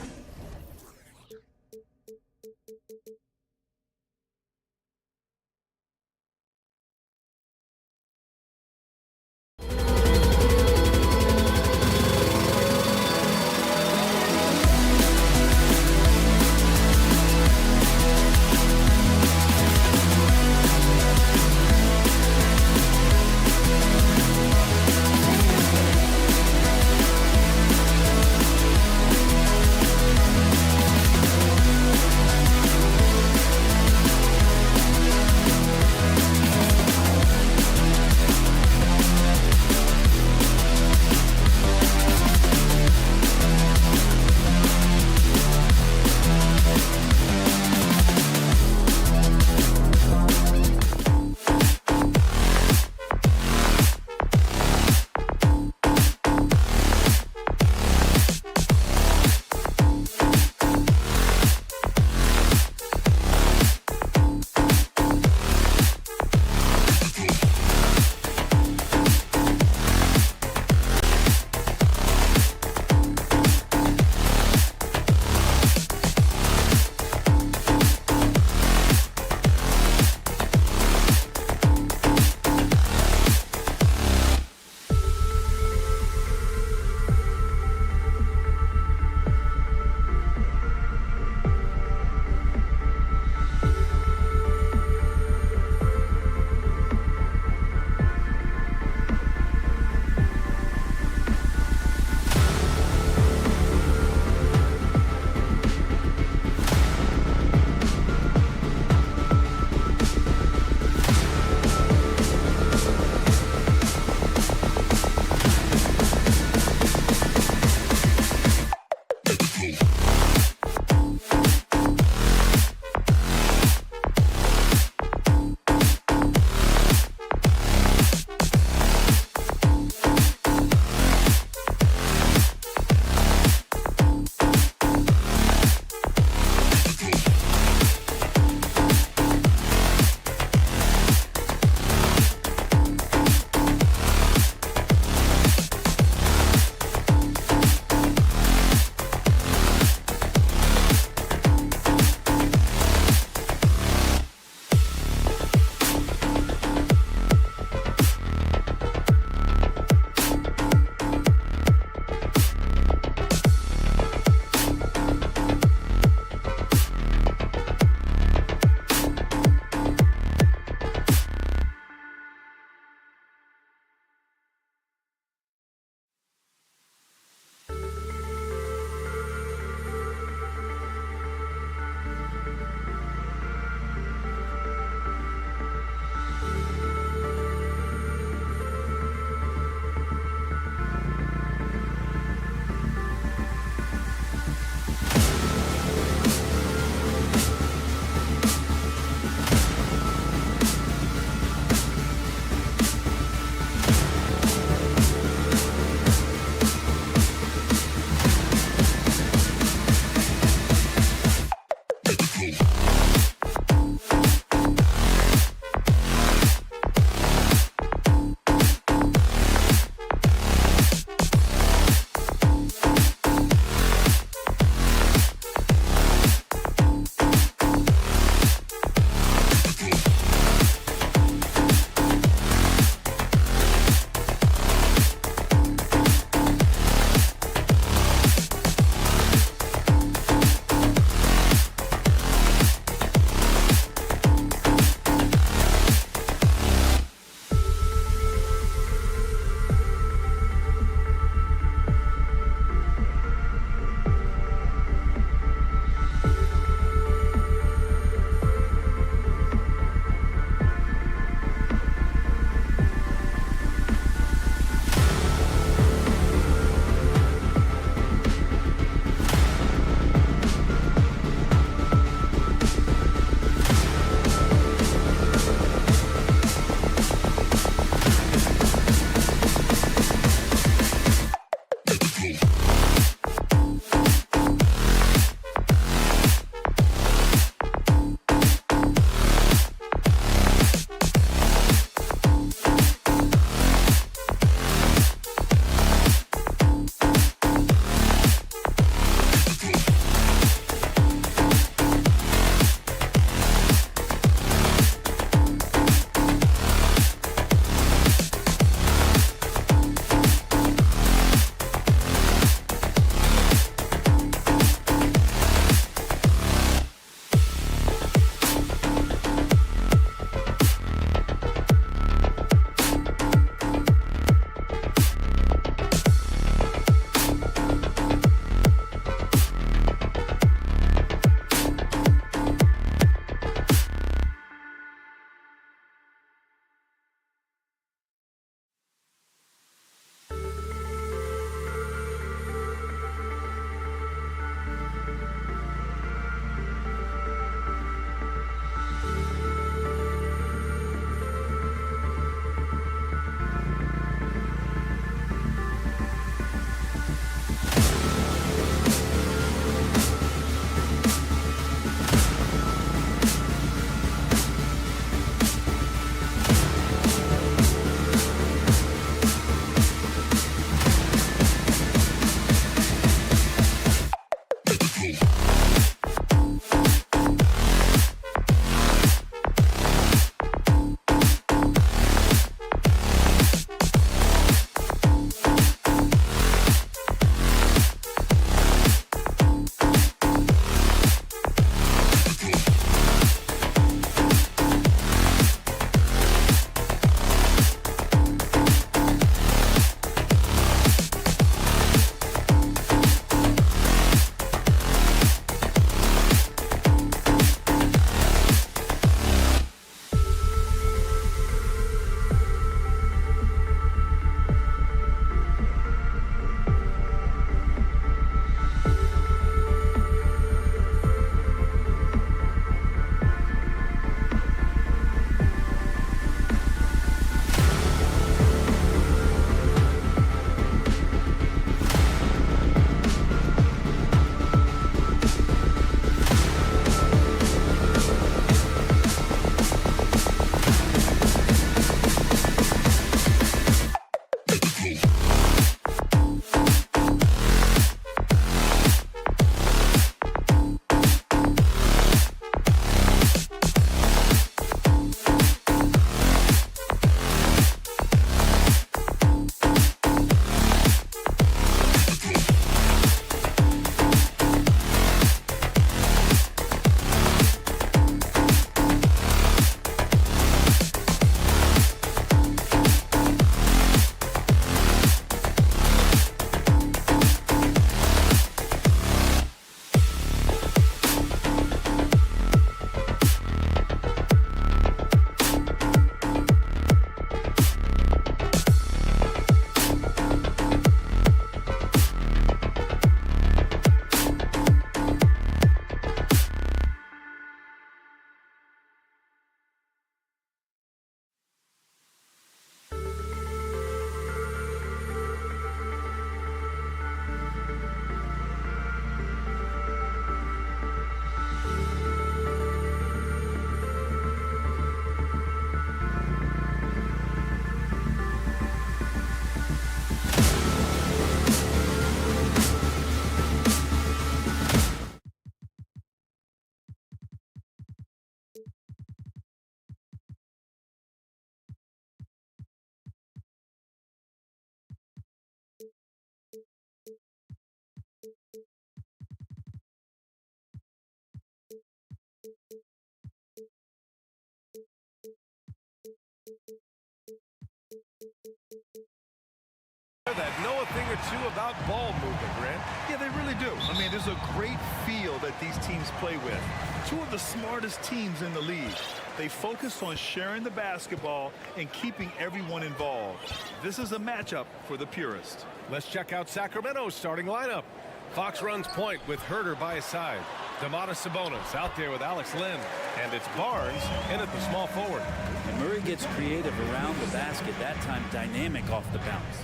That know a thing or two about ball movement, Grant. Yeah, they really do. I mean, there's a great feel that these teams play with. Two of the smartest teams in the league. They focus on sharing the basketball and keeping everyone involved. This is a matchup for the purist. Let's check out Sacramento's starting lineup. Fox runs point with Herder by his side. Domantas Sabonis out there with Alex Len. And it's Barnes in at the small forward. And Murray gets creative around the basket, that time dynamic off the bounce.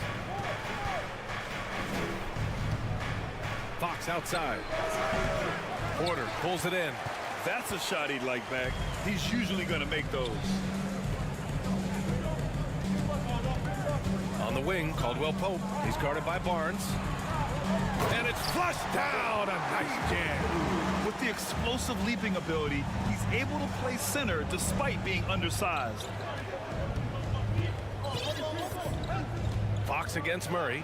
Fox outside. Porter pulls it in. That's a shot he'd like back. He's usually going to make those. On the wing, Caldwell Pope. He's guarded by Barnes. And it's flushed down. A nice jam. With the explosive leaping ability, he's able to play center despite being undersized. Fox against Murray.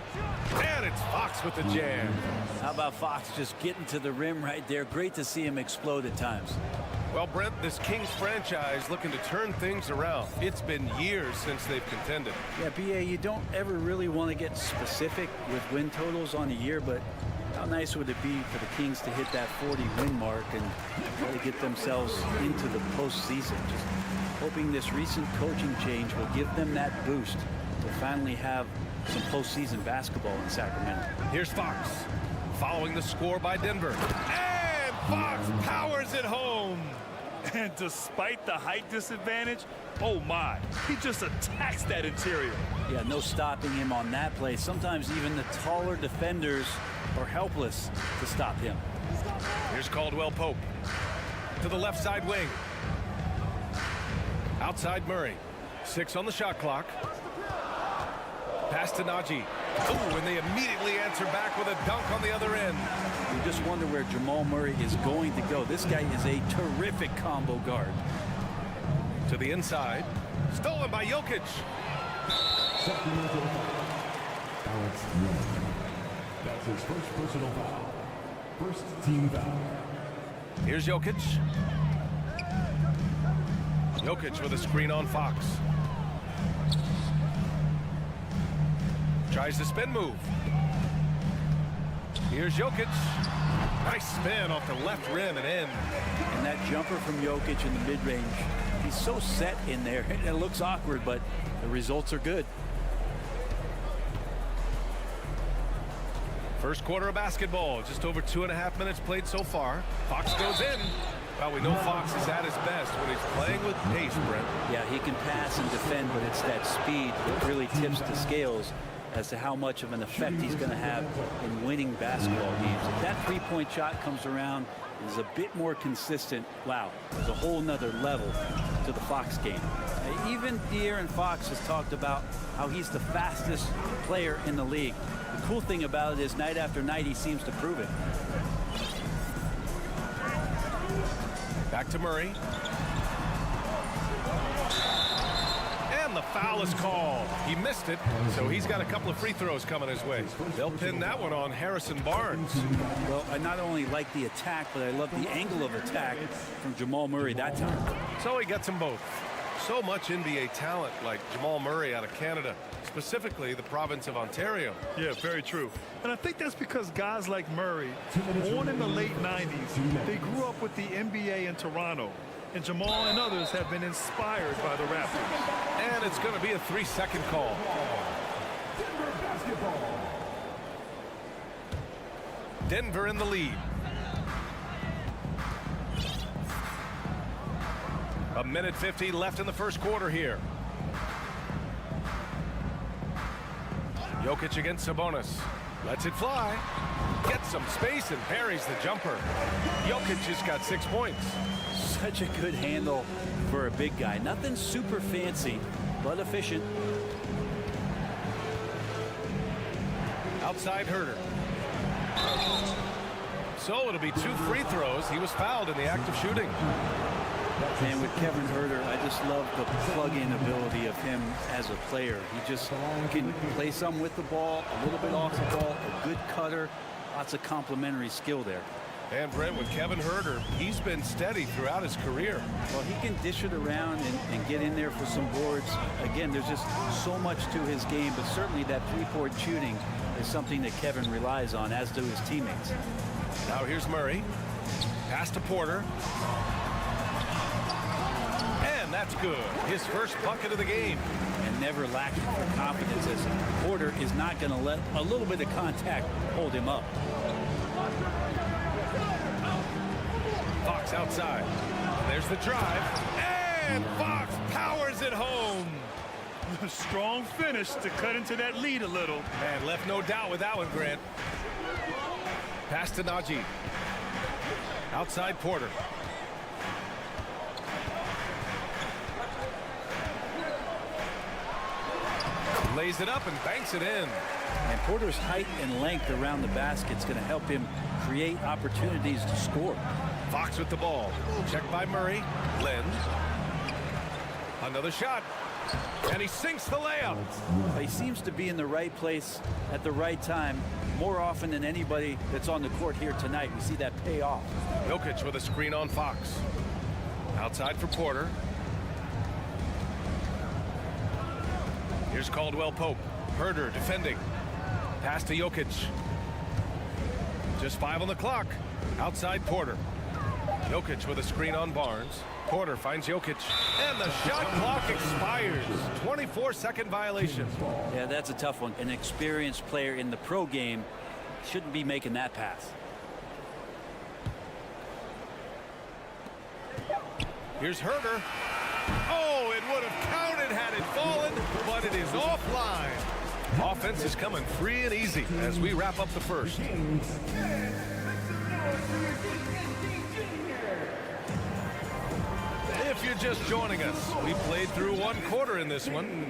And it's Fox with the jam. How about Fox just getting to the rim right there? Great to see him explode at times. Well, Brent, this Kings franchise looking to turn things around. It's been years since they've contended. Yeah, BA, you don't ever really want to get specific with win totals on a year, but how nice would it be for the Kings to hit that 40-win mark and try to get themselves into the postseason? Just hoping this recent coaching change will give them that boost to finally have some postseason basketball in Sacramento. Here's Fox, following the score by Denver. And Fox powers it home. And despite the height disadvantage, oh my, he just attacks that interior. Yeah, no stopping him on that play. Sometimes even the taller defenders are helpless to stop him. Here's Caldwell Pope to the left side wing. Outside Murray. 6 on the shot clock. Pass to Najee. Oh, and they immediately answer back with a dunk on the other end. You just wonder where Jamal Murray is going to go. This guy is a terrific combo guard. To the inside. Stolen by Jokic. Sacramento. Alex Len. That's his first personal foul. First team foul. Here's Jokic. Jokic with a screen on Fox. Tries the spin move. Here's Jokic. Nice spin off the left rim and in. And that jumper from Jokic in the mid-range, he's so set in there. It looks awkward, but the results are good. First quarter of basketball. Just over 2.5 minutes played so far. Fox goes in. Well, we know Fox is at his best when he's playing with pace, Brent. Yeah, he can pass and defend, but it's that speed that really tips the scales as to how much of an effect he's going to have in winning basketball games. If that three-point shot comes around and is a bit more consistent, wow, there's a whole nother level to the Fox game. Even De'Aaron Fox has talked about how he's the fastest player in the league. The cool thing about it is night after night he seems to prove it. Back to Murray. And the foul is called. He missed it, so he's got a couple of free throws coming his way. They'll pin that one on Harrison Barnes. Well, I not only like the attack, but I love the angle of attack from Jamal Murray that time. So he gets them both. So much NBA talent like Jamal Murray out of Canada, specifically the province of Ontario. Yeah, very true. And I think that's because guys like Murray, born in the late 90s, they grew up with the NBA in Toronto. And Jamal and others have been inspired by the Raptors. And it's going to be a 3-second call. Denver in the lead. A minute 50 left in the first quarter here. Jokic against Sabonis. Lets it fly. Gets some space and parries the jumper. Jokic just got 6 points. Such a good handle for a big guy. Nothing super fancy, but efficient. Outside Herder. So it'll be 2 free throws. He was fouled in the act of shooting. And with Kevin Herder, I just love the plug-in ability of him as a player. He just can play some with the ball, a little bit off the ball, a good cutter, lots of complementary skill there. And Brent, with Kevin Huerter, he's been steady throughout his career. Well, he can dish it around and get in there for some boards. Again, there's just so much to his game, but certainly that three-point shooting is something that Kevin relies on, as do his teammates. Now here's Murray. Pass to Porter. And that's good. His first bucket of the game. And never lacking for confidence, as Porter is not going to let a little bit of contact hold him up. Fox outside. There's the drive. And Fox powers it home. Strong finish to cut into that lead a little. And left no doubt with that one, Grant. Pass to Najee. Outside Porter. Lays it up and banks it in. And Porter's height and length around the basket is going to help him create opportunities to score. Fox with the ball. Checked by Murray. Lynn. Another shot. And he sinks the layup. He seems to be in the right place at the right time more often than anybody that's on the court here tonight. We see that pay off. Jokic with a screen on Fox. Outside for Porter. Here's Caldwell Pope. Huerter defending. Pass to Jokic. Just 5 on the clock. Outside Porter. Jokic with a screen on Barnes. Porter finds Jokic. And the shot clock expires. 24-second violation. Yeah, that's a tough one. An experienced player in the pro game shouldn't be making that pass. Here's Huerter. Oh, it would have counted had it fallen, but it is offline. Offense is coming free and easy as we wrap up the first. If you're just joining us, we played through 1 quarter in this one.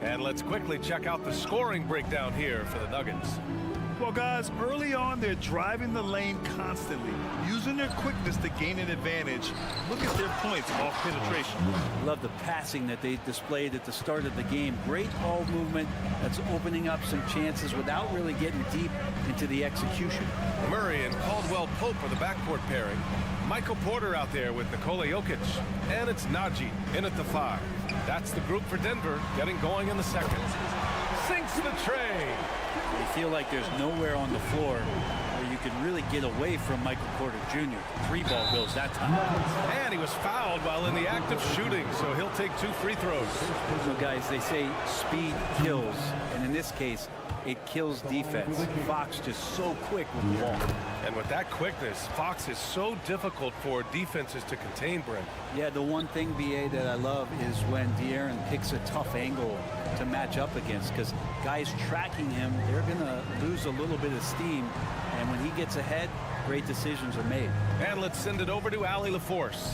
And let's quickly check out the scoring breakdown here for the Nuggets. Well, guys, early on, they're driving the lane constantly, using their quickness to gain an advantage. Look at their points off penetration. Love the passing that they displayed at the start of the game. Great ball movement that's opening up some chances without really getting deep into the execution. Murray and Caldwell Pope are the backcourt pairing. Michael Porter out there with Nikola Jokic. And it's Najee in at the 5. That's the group for Denver getting going in the second. Sinks the tray. You feel like there's nowhere on the floor where you can really get away from Michael Porter Jr. 3 ball goes that time. And he was fouled while in the act of shooting, so he'll take 2 free throws. So guys, they say speed kills, and in this case, it kills defense. Fox just so quick with the ball. And with that quickness, Fox is so difficult for defenses to contain, Brent. Yeah, the one thing, BA, that I love is when De'Aaron picks a tough angle to match up against, because guys tracking him, they're going to lose a little bit of steam, and when he gets ahead, great decisions are made. And let's send it over to Allie LaForce.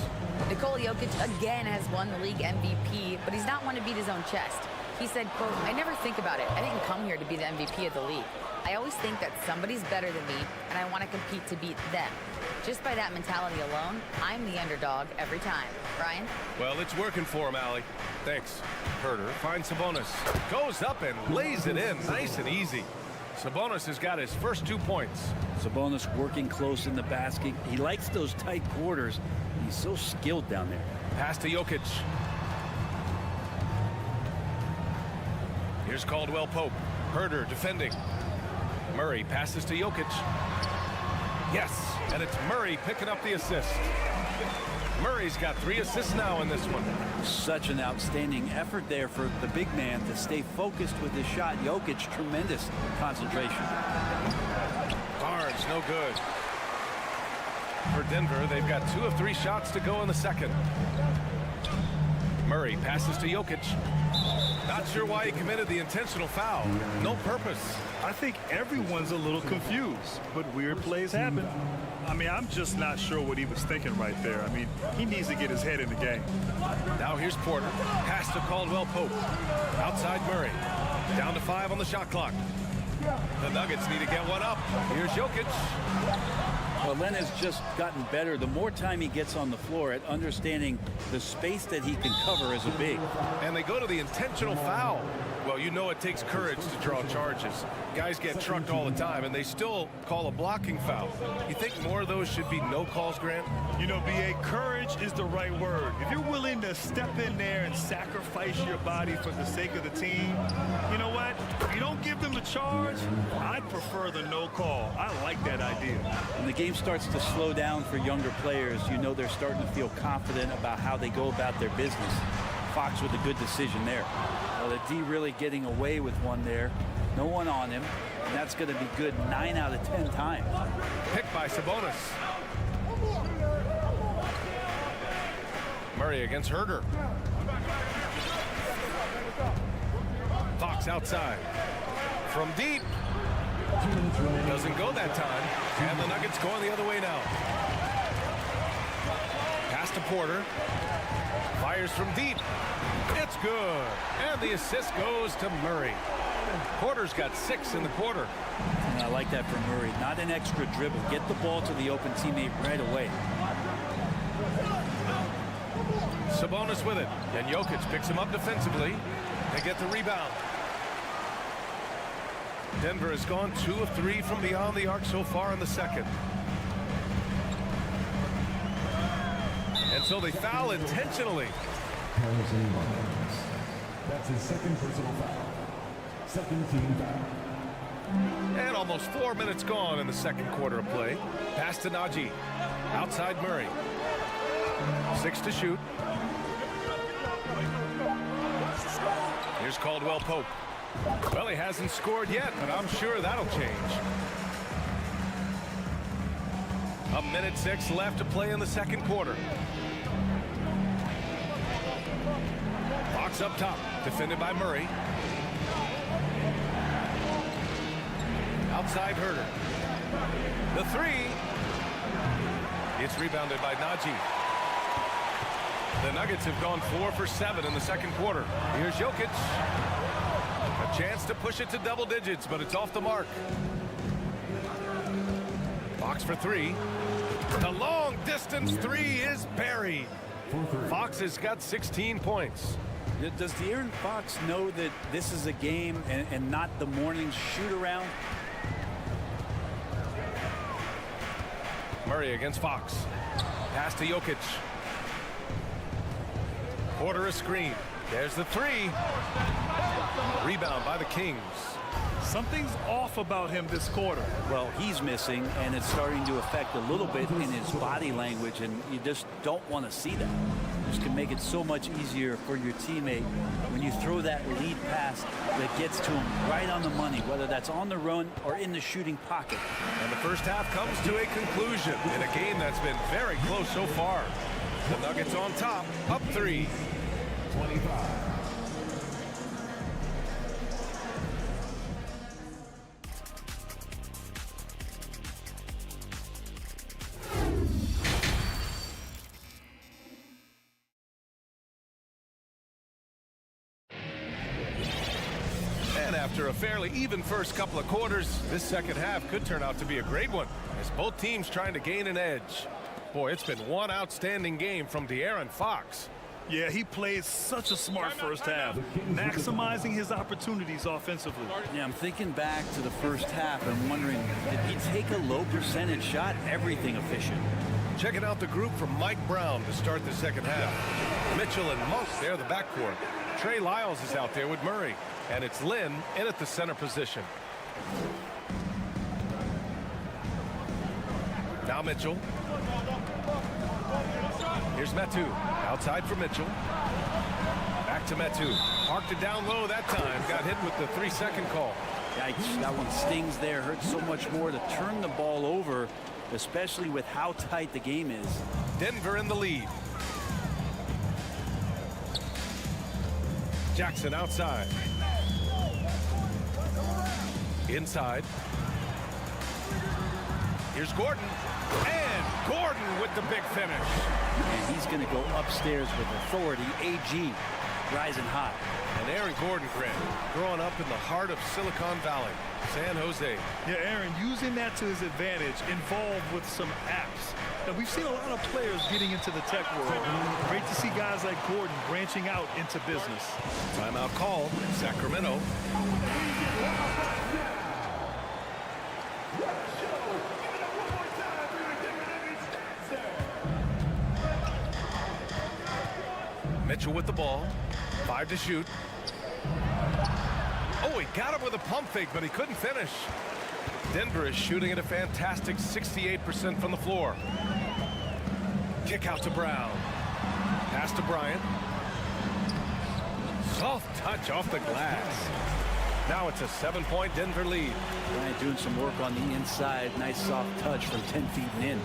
Nikola Jokic again has won the league MVP, but he's not one to beat his own chest. He said, quote, "I never think about it. I didn't come here to be the MVP of the league. I always think that somebody's better than me, and I want to compete to beat them. Just by that mentality alone, I'm the underdog every time." Brian? Well, it's working for him, Allie. Thanks. Huerter finds Sabonis. Goes up and lays it in. Nice and easy. Sabonis has got his first 2 points. Sabonis working close in the basket. He likes those tight quarters. He's so skilled down there. Pass to Jokic. Here's Caldwell Pope. Huerter defending. Murray passes to Jokic. Yes, and it's Murray picking up the assist. Murray's got 3 assists now in this one. Such an outstanding effort there for the big man to stay focused with his shot. Jokic, tremendous concentration. Barnes, no good. For Denver, they've got 2 of 3 shots to go in the second. Murray passes to Jokic. Not sure why he committed the intentional foul. No purpose. I think everyone's a little confused, but weird plays happen. I mean, I'm just not sure what he was thinking right there. I mean, he needs to get his head in the game. Now here's Porter. Pass to Caldwell Pope. Outside Murray. Down to 5 on the shot clock. The Nuggets need to get one up. Here's Jokic. Well, Len has just gotten better. The more time he gets on the floor at understanding the space that he can cover as a big. And they go to the intentional foul. Well, you know it takes courage to draw charges. Guys get trucked all the time, and they still call a blocking foul. You think more of those should be no calls, Grant? You know, B.A., courage is the right word. If you're willing to step in there and sacrifice your body for the sake of the team, you know what? If you don't give them the charge, I'd prefer the no call. I like that idea. When the game starts to slow down for younger players, you know they're starting to feel confident about how they go about their business. Fox with a good decision there. Well, the D really getting away with one there. No one on him, and that's going to be good 9 out of 10 times. Picked by Sabonis. Murray against Herder. Fox outside. From deep. Doesn't go that time. And the Nuggets going the other way now. Pass to Porter. Fires from deep. It's good. And the assist goes to Murray. Porter's got 6 in the quarter. And I like that from Murray. Not an extra dribble. Get the ball to the open teammate right away. Sabonis with it. And Jokic picks him up defensively. They get the rebound. Denver has gone 2 of 3 from beyond the arc so far in the second. And so they foul intentionally. That's his second personal foul. Second team foul. And almost 4 minutes gone in the second quarter of play. Pass to Najee. Outside Murray. 6 to shoot. Here's Caldwell Pope. Well, he hasn't scored yet, but I'm sure that'll change. 1:06 left to play in the second quarter. Fox up top, defended by Murray. Outside Herder. The 3. It's rebounded by Najee. The Nuggets have gone 4 for 7 in the second quarter. Here's Jokic. A chance to push it to double digits, but it's off the mark. Fox for 3. The long distance 3 is buried. Fox has got 16 points. Does De'Aaron Fox know that this is a game and not the morning shoot around? Murray against Fox. Pass to Jokic. Porter a screen. There's the 3. Rebound by the Kings. Something's off about him this quarter. Well, he's missing, and it's starting to affect a little bit in his body language, and you just don't want to see that. This can make it so much easier for your teammate when you throw that lead pass that gets to him right on the money, whether that's on the run or in the shooting pocket. And the first half comes to a conclusion in a game that's been very close so far. The Nuggets on top, up 3. 25. And after a fairly even first couple of quarters, this second half could turn out to be a great one, as both teams trying to gain an edge. Boy, it's been one outstanding game from De'Aaron Fox. Yeah, he played such a smart first half, maximizing his opportunities offensively. Yeah, I'm thinking back to the first half and wondering, did he take a low percentage shot? Everything efficient. Checking out the group from Mike Brown to start the second half. Mitchell and Monk, they're the backcourt. Trey Lyles is out there with Murray. And it's Lynn in at the center position. Now Mitchell. Here's Metu. Outside for Mitchell. Back to Metu. Parked it down low that time. Got hit with the 3-second call. Yikes, that one stings there. Hurts so much more to turn the ball over, especially with how tight the game is. Denver in the lead. Jackson outside. Inside. Here's Gordon. And Gordon with the big finish. And he's going to go upstairs with authority. AG rising hot. And Aaron Gordon, Grant, growing up in the heart of Silicon Valley. San Jose. Yeah, Aaron, using that to his advantage, involved with some apps. Now, we've seen a lot of players getting into the tech world. Great to see guys like Gordon branching out into business. Timeout called, Sacramento. Mitchell with the ball. 5 to shoot. Oh, he got him with a pump fake, but he couldn't finish. Denver is shooting at a fantastic 68% from the floor. Kick out to Brown. Pass to Bryant. Soft touch off the glass. Now it's a 7-point Denver lead. Bryant doing some work on the inside. Nice soft touch from 10 feet and in.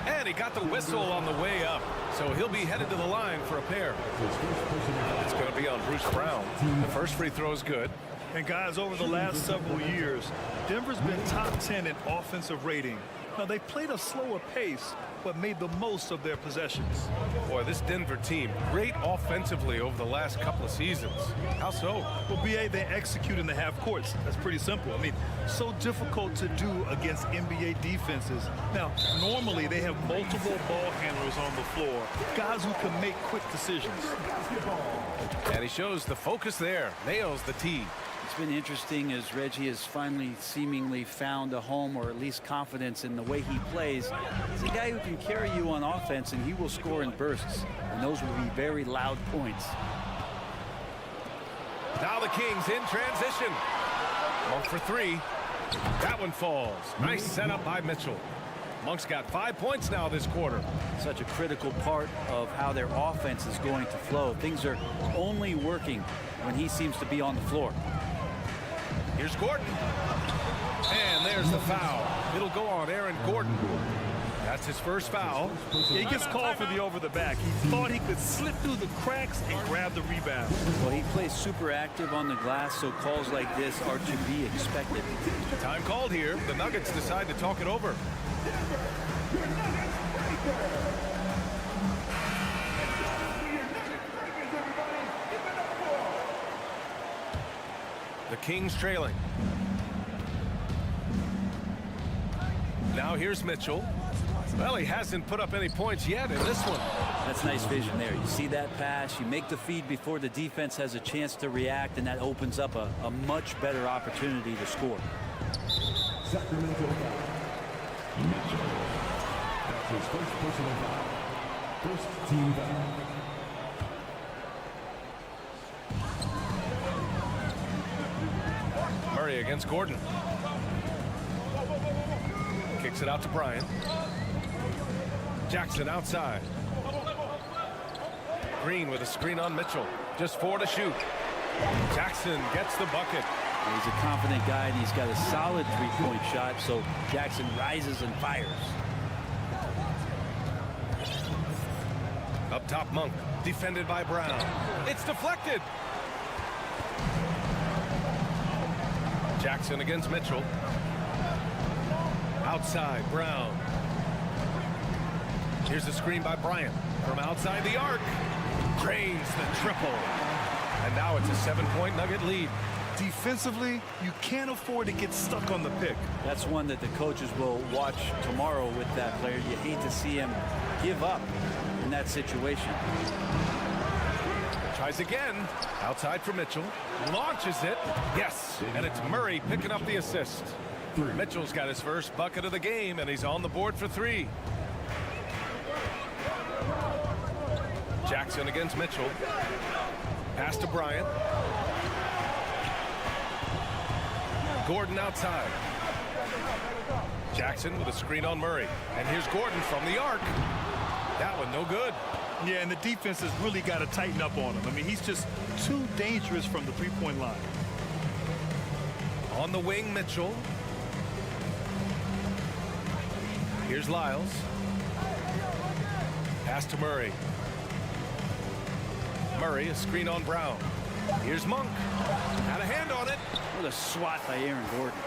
And he got the whistle on the way up. So he'll be headed to the line for a pair. It's going to be on Bruce Brown. The first free throw is good. And guys, over the last several years, Denver's been top 10 in offensive rating. Now, they played a slower pace, but made the most of their possessions. Boy, this Denver team, great offensively over the last couple of seasons. How so? Well, BA, they execute in the half courts. That's pretty simple. I mean, so difficult to do against NBA defenses. Now, normally they have multiple ball handlers on the floor, guys who can make quick decisions. And he shows the focus there. Nails the tee. It's been interesting as Reggie has finally seemingly found a home, or at least confidence in the way he plays. He's a guy who can carry you on offense, and he will score in bursts. And those will be very loud points. Now the Kings in transition. Monk for 3. That one falls. Nice setup by Mitchell. Monk's got 5 points now this quarter. Such a critical part of how their offense is going to flow. Things are only working when he seems to be on the floor. Here's Gordon. And there's the foul. It'll go on Aaron Gordon. That's his first foul. He gets called for the over the back. He thought he could slip through the cracks and grab the rebound. Well, he plays super active on the glass, so calls like this are to be expected. Time called here. The Nuggets decide to talk it over. The Kings trailing. Now here's Mitchell. Well, he hasn't put up any points yet in this one. That's nice vision there. You see that pass, you make the feed before the defense has a chance to react, and that opens up a much better opportunity to score. Sacramento Mitchell. That's his first personal foul. First team foul. Murray against Gordon. Kicks it out to Bryant. Jackson outside. Green with a screen on Mitchell. Just 4 to shoot. Jackson gets the bucket. He's a confident guy, and he's got a solid three-point shot, so Jackson rises and fires. Up top, Monk. Defended by Brown. It's deflected. Jackson against Mitchell. Outside, Brown. Here's a screen by Bryant. From outside the arc. Drains the triple. And now it's a 7-point Nugget lead. Defensively, you can't afford to get stuck on the pick. That's one that the coaches will watch tomorrow with that player. You hate to see him give up in that situation. Tries again. Outside for Mitchell. Launches it. Yes. And it's Murray picking up the assist. Mitchell's got his first bucket of the game, and he's on the board for 3. Jackson against Mitchell. Pass to Bryant. Gordon outside. Jackson with a screen on Murray. And here's Gordon from the arc. That one no good. Yeah, and the defense has really got to tighten up on him. I mean, he's just too dangerous from the three-point line. On the wing, Mitchell. Here's Lyles. Pass to Murray. Murray, a screen on Brown. Here's Monk. Had a hand on it. What a swat by Aaron Gordon.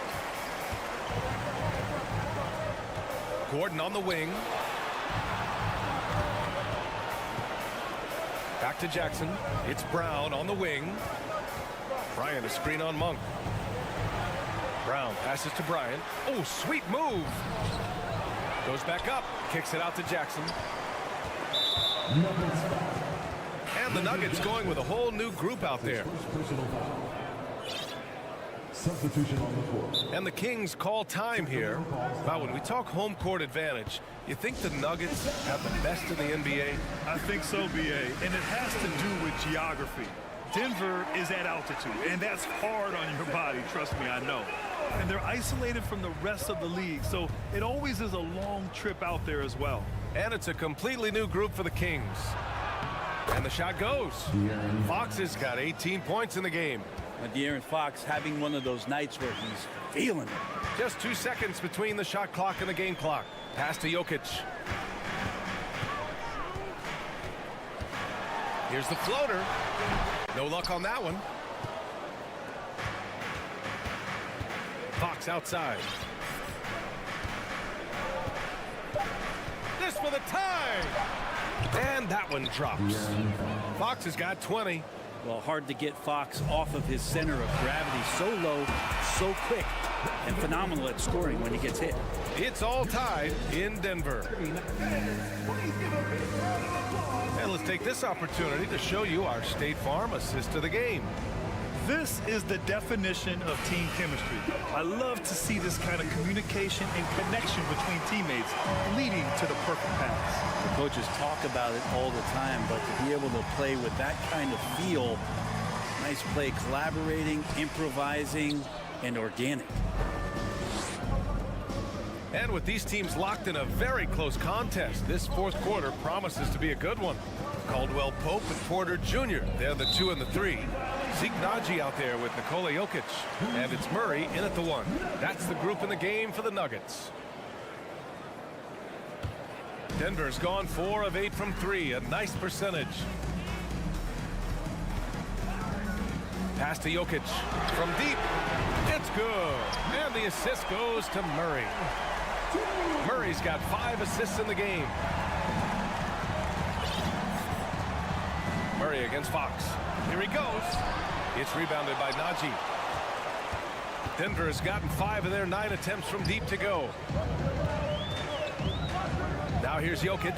Gordon on the wing. Back to Jackson. It's Brown on the wing. Bryant, a screen on Monk. Brown passes to Bryant. Oh, sweet move. Goes back up, kicks it out to Jackson. And the Nuggets going with a whole new group out there. Substitution on the court. And the Kings call time here. Wow, when we talk home court advantage, you think the Nuggets have the best in the NBA? I think so, BA, and it has to do with geography. Denver is at altitude, and that's hard on your body, trust me, I know. And they're isolated from the rest of the league, so it always is a long trip out there as well. And it's a completely new group for the Kings. And the shot goes. Fox has got 18 points in the game. De'Aaron Fox having one of those nights where he's feeling it. Just 2 seconds between the shot clock and the game clock. Pass to Jokic. Here's the floater. No luck on that one. Fox outside. This for the tie. And that one drops. Fox has got 20. Well, hard to get Fox off of his center of gravity. So low, so quick, and phenomenal at scoring when he gets hit. It's all tied in Denver. And let's take this opportunity to show you our State Farm assist of the game. This is the definition of team chemistry. I love to see this kind of communication and connection between teammates leading to the perfect pass. The coaches talk about it all the time, but to be able to play with that kind of feel, nice play, collaborating, improvising, and organic. And with these teams locked in a very close contest, this fourth quarter promises to be a good one. Caldwell Pope and Porter Jr., they're the 2 and the 3. Zeke Naji out there with Nikola Jokic. And it's Murray in at the 1. That's the group in the game for the Nuggets. Denver's gone 4 of 8 from 3, a nice percentage. Pass to Jokic from deep. It's good. And the assist goes to Murray. Murray's got 5 assists in the game. Murray against Fox. Here he goes. It's rebounded by Naji. Denver has gotten 5 of their 9 attempts from deep to go. Now here's Jokic.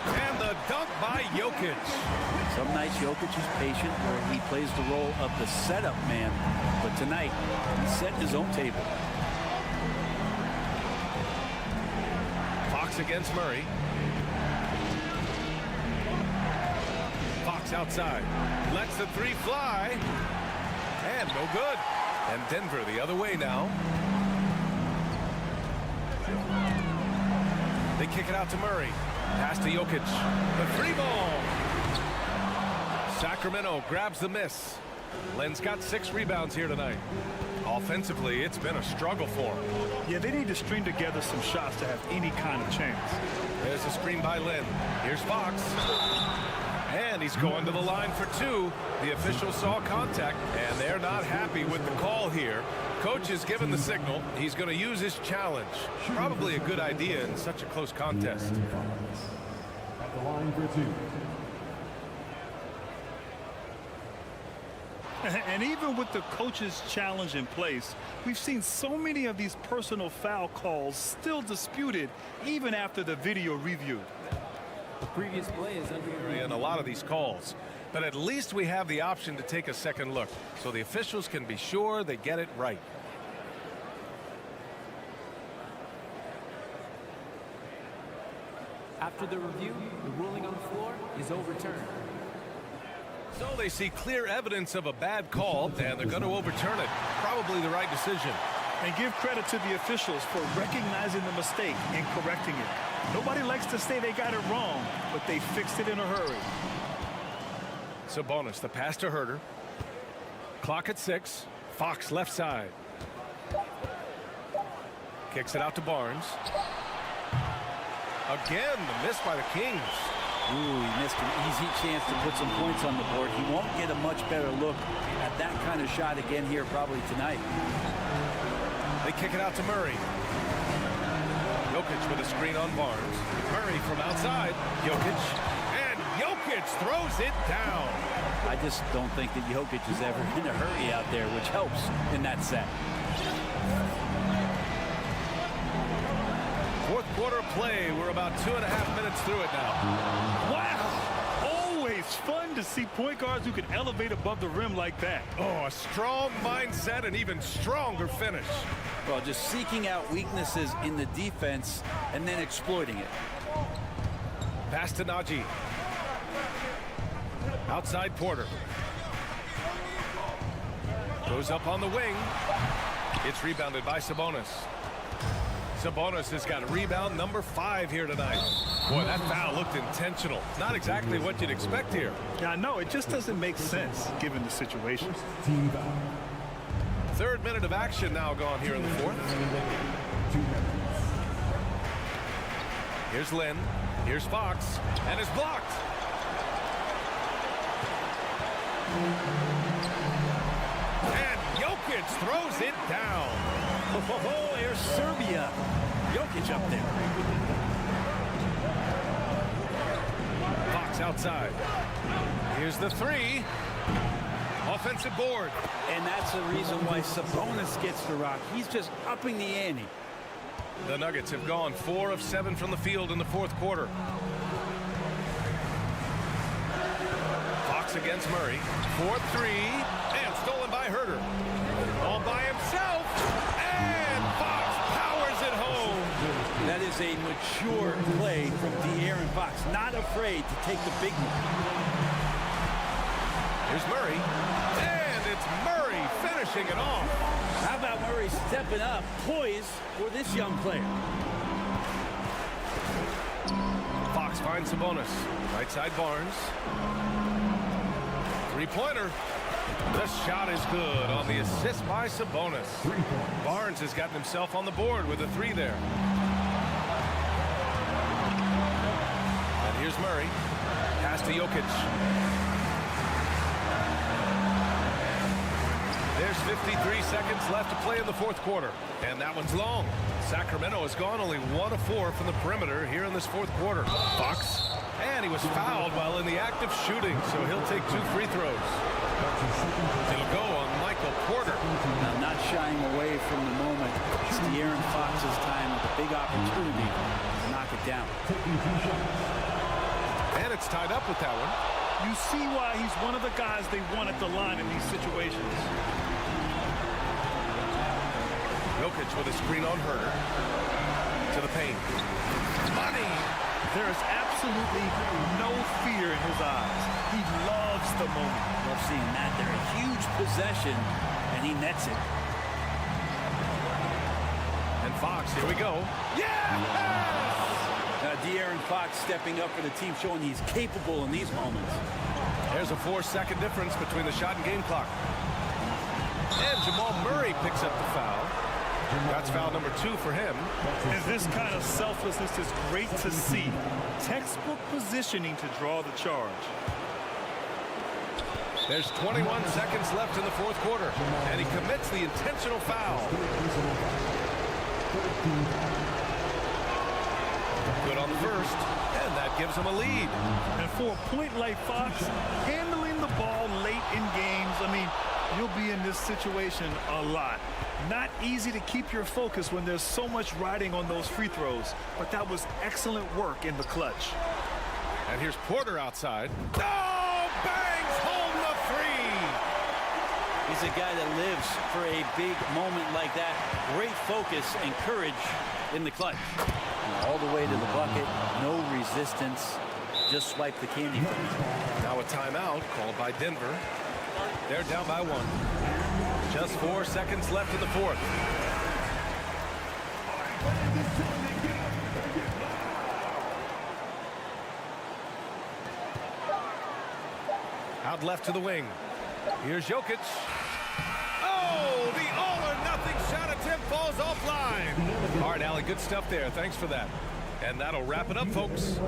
And the dunk by Jokic. Some nights Jokic is patient where he plays the role of the setup man. But tonight, he set his own table. Fox against Murray. Fox outside. Lets the 3 fly. And no good. And Denver the other way now. They kick it out to Murray. Pass to Jokic. The 3 ball. Sacramento grabs the miss. Len's got 6 rebounds here tonight. Offensively, it's been a struggle for him. Yeah, they need to string together some shots to have any kind of chance. There's a screen by Len. Here's Fox. And he's going to the line for 2. The officials saw contact, and they're not happy with the call here. Coach has given the signal. He's going to use his challenge. Probably a good idea in such a close contest. At the line for 2. And even with the coach's challenge in place, we've seen so many of these personal foul calls still disputed even after the video review. The previous play is under review. In a lot of these calls. But at least we have the option to take a second look, so the officials can be sure they get it right. After the review, the ruling on the floor is overturned. So they see clear evidence of a bad call, and they're going to overturn it. Probably the right decision. And give credit to the officials for recognizing the mistake and correcting it. Nobody likes to say they got it wrong, but they fixed it in a hurry. Sabonis, the pass to Herter. Clock at 6. Fox left side. Kicks it out to Barnes. Again, the miss by the Kings. Ooh, he missed an easy chance to put some points on the board. He won't get a much better look at that kind of shot again here probably tonight. They kick it out to Murray. Jokic with a screen on Barnes. Murray from outside. Jokic. And Jokic throws it down. I just don't think that Jokic is ever in a hurry out there, which helps in that set. Fourth quarter play. We're about 2.5 minutes through it now. Wow. Always fun to see point guards who can elevate above the rim like that. Oh, a strong mindset and even stronger finish. Well, just seeking out weaknesses in the defense and then exploiting it. Pass to Najee. Outside Porter. Goes up on the wing. It's rebounded by Sabonis. Sabonis has got rebound number 5 here tonight. Boy, that foul looked intentional. Not exactly what you'd expect here. Yeah, I know. It just doesn't make sense given the situation. Third minute of action now gone here in the fourth. Here's Lynn. Here's Fox. And it's blocked. And Jokic throws it down. Oh, here's Serbia. Jokic up there. Fox outside. Here's the 3. Offensive board. And that's the reason why Sabonis gets the rock. He's just upping the ante. The Nuggets have gone 4 of 7 from the field in the fourth quarter. Fox against Murray. 4-3. And stolen by Herter. All by himself. And Fox powers it home. That is a mature play from De'Aaron Fox. Not afraid to take the big one. Here's Murray. And it's Murray finishing it off. How about Murray stepping up, poised for this young player? Fox finds Sabonis. Right side Barnes. Three-pointer. The shot is good on the assist by Sabonis. Barnes has gotten himself on the board with a 3 there. And here's Murray. Pass to Jokic. There's 53 seconds left to play in the fourth quarter. And that one's long. Sacramento has gone only 1 of 4 from the perimeter here in this fourth quarter. Fox. And he was fouled while in the act of shooting, so he'll take 2 free throws. It'll go on Michael Porter. Now, not shying away from the moment. It's De'Aaron Fox's time with a big opportunity to knock it down. And it's tied up with that one. You see why he's one of the guys they want at the line in these situations. Jokic with a screen on Herter. To the paint. Money! There is absolutely no fear in his eyes. He loves the moment. Love seeing that. They're a huge possession, and he nets it. And Fox, here we go. Yeah! De'Aaron Fox stepping up for the team, showing he's capable in these moments. There's a 4-second difference between the shot and game clock. And Jamal Murray picks up the foul. That's foul number 2 for him. And this kind of selflessness is great to see. Textbook positioning to draw the charge. There's 21 seconds left in the fourth quarter. And he commits the intentional foul. Good on the first, and that gives him a lead. And for a point like Fox, handling the ball late in games, I mean, you'll be in this situation a lot. Not easy to keep your focus when there's so much riding on those free throws, but that was excellent work in the clutch. And here's Porter outside. Oh, bangs home the 3. He's a guy that lives for a big moment like that. Great focus and courage in the clutch. All the way to the bucket, no resistance, just swipe the candy from him. Now a timeout called by Denver. They're down by 1. Just 4 seconds left in the fourth. Out left to the wing. Here's Jokic. Oh, the all-or-nothing shot attempt falls offline. All right, Allie, good stuff there. Thanks for that. And that'll wrap it up, folks.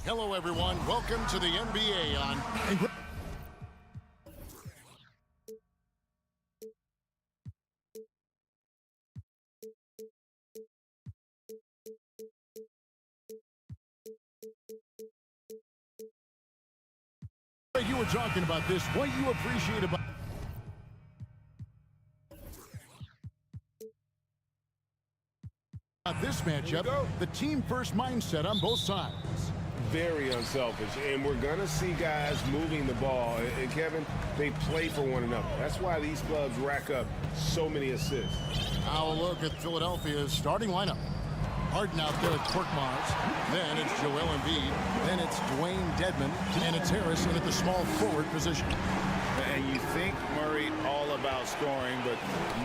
Hello, everyone. Welcome to the NBA on... You were talking about this. What you appreciate about... this matchup, the team-first mindset on both sides. Very unselfish, and we're going to see guys moving the ball. And Kevin, they play for one another. That's why these clubs rack up so many assists. Now a look at Philadelphia's starting lineup. Harden out there at Korkmaz. Then it's Joel Embiid. Then it's Dwayne Dedmon. And it's Harris in at the small forward position. And you think Murray all about scoring, but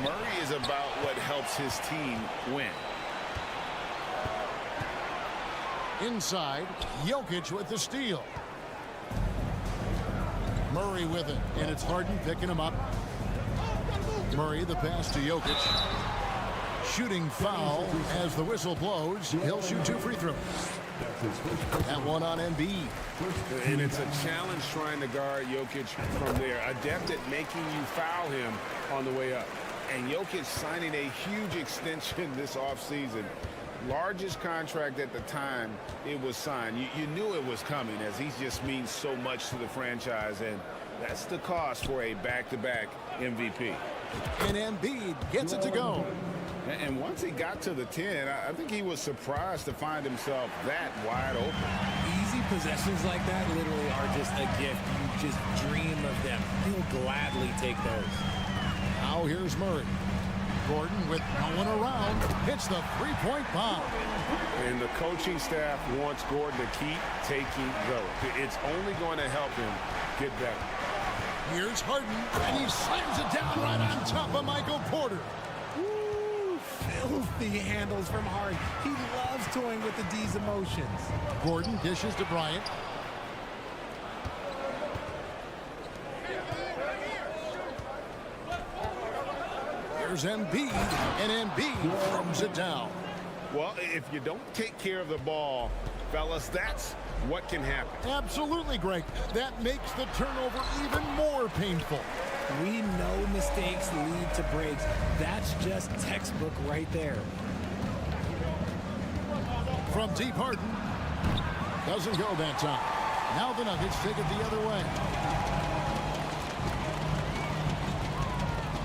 Murray is about what helps his team win. Inside, Jokic with the steal. Murray with it, and it's Harden picking him up. Murray, the pass to Jokic. Shooting foul as the whistle blows. He'll shoot 2 free throws. That one on Embiid. And it's a challenge trying to guard Jokic from there. Adept at making you foul him on the way up. And Jokic signing a huge extension this offseason. Largest contract at the time it was signed. You knew it was coming, as he just means so much to the franchise, and that's the cost for a back-to-back MVP. And Embiid gets it to go. And once he got to the 10, I think he was surprised to find himself that wide open. Easy possessions like that literally are just a gift. You just dream of them. He'll gladly take those. Now here's Murray. Gordon with no one around hits the three-point bomb. And the coaching staff wants Gordon to keep taking those. It's only going to help him get better. Here's Harden, and he slams it down right on top of Michael Porter. Ooh, filthy handles from Harden. He loves toying with the D's emotions. Gordon dishes to Bryant. There's Embiid, and Embiid throws it down. Well, if you don't take care of the ball, fellas, that's what can happen. Absolutely, Greg. That makes the turnover even more painful. We know mistakes lead to breaks. That's just textbook right there. From deep, Harden. Doesn't go that time. Now the Nuggets take it the other way.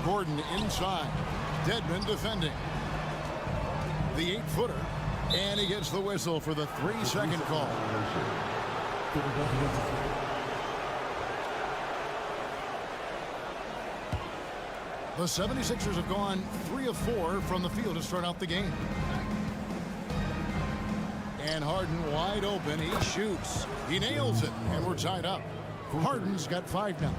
Gordon inside. Dedmon defending. The 8-footer. And he gets the whistle for the 3-second call. The 76ers have gone 3 of 4 from the field to start out the game. And Harden wide open. He shoots. He nails it. And we're tied up. Harden's got 5 now.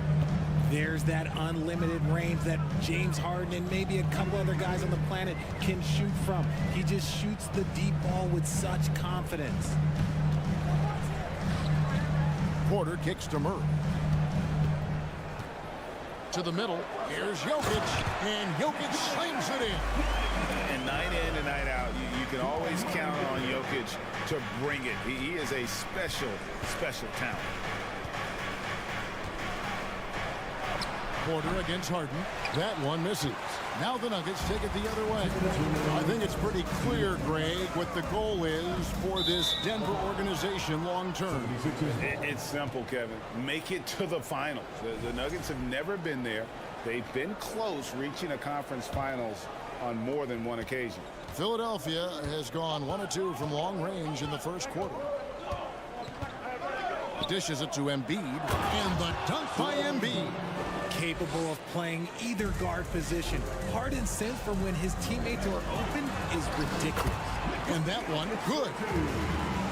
There's that unlimited range that James Harden and maybe a couple other guys on the planet can shoot from. He just shoots the deep ball with such confidence. Porter kicks to Murray. To the middle. Here's Jokic. And Jokic slams it in. And night in and night out, you can always count on Jokic to bring it. He is a special, special talent. Porter against Harden. That one misses. Now the Nuggets take it the other way. I think it's pretty clear, Greg, what the goal is for this Denver organization long term. It's simple, Kevin. Make it to the finals. The Nuggets have never been there. They've been close reaching a conference finals on more than one occasion. Philadelphia has gone 1 of 2 from long range in the first quarter. Dishes it to Embiid, and the dunk by Embiid. Capable of playing either guard position. Harden's sense for when his teammates are open is ridiculous. And that one, good.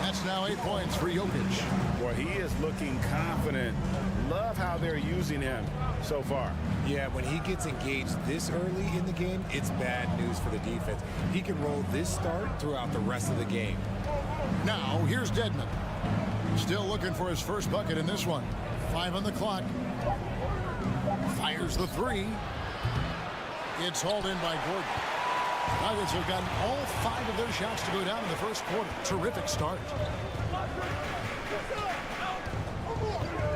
That's now 8 points for Jokic. Boy, he is looking confident. Love how they're using him so far. Yeah, when he gets engaged this early in the game, it's bad news for the defense. He can roll this start throughout the rest of the game. Now, here's Dedmon. Still looking for his first bucket in this one. 5 on the clock. Fires the 3. It's hauled in by Gordon. Nuggets have gotten all 5 of their shots to go down in the first quarter. Terrific start.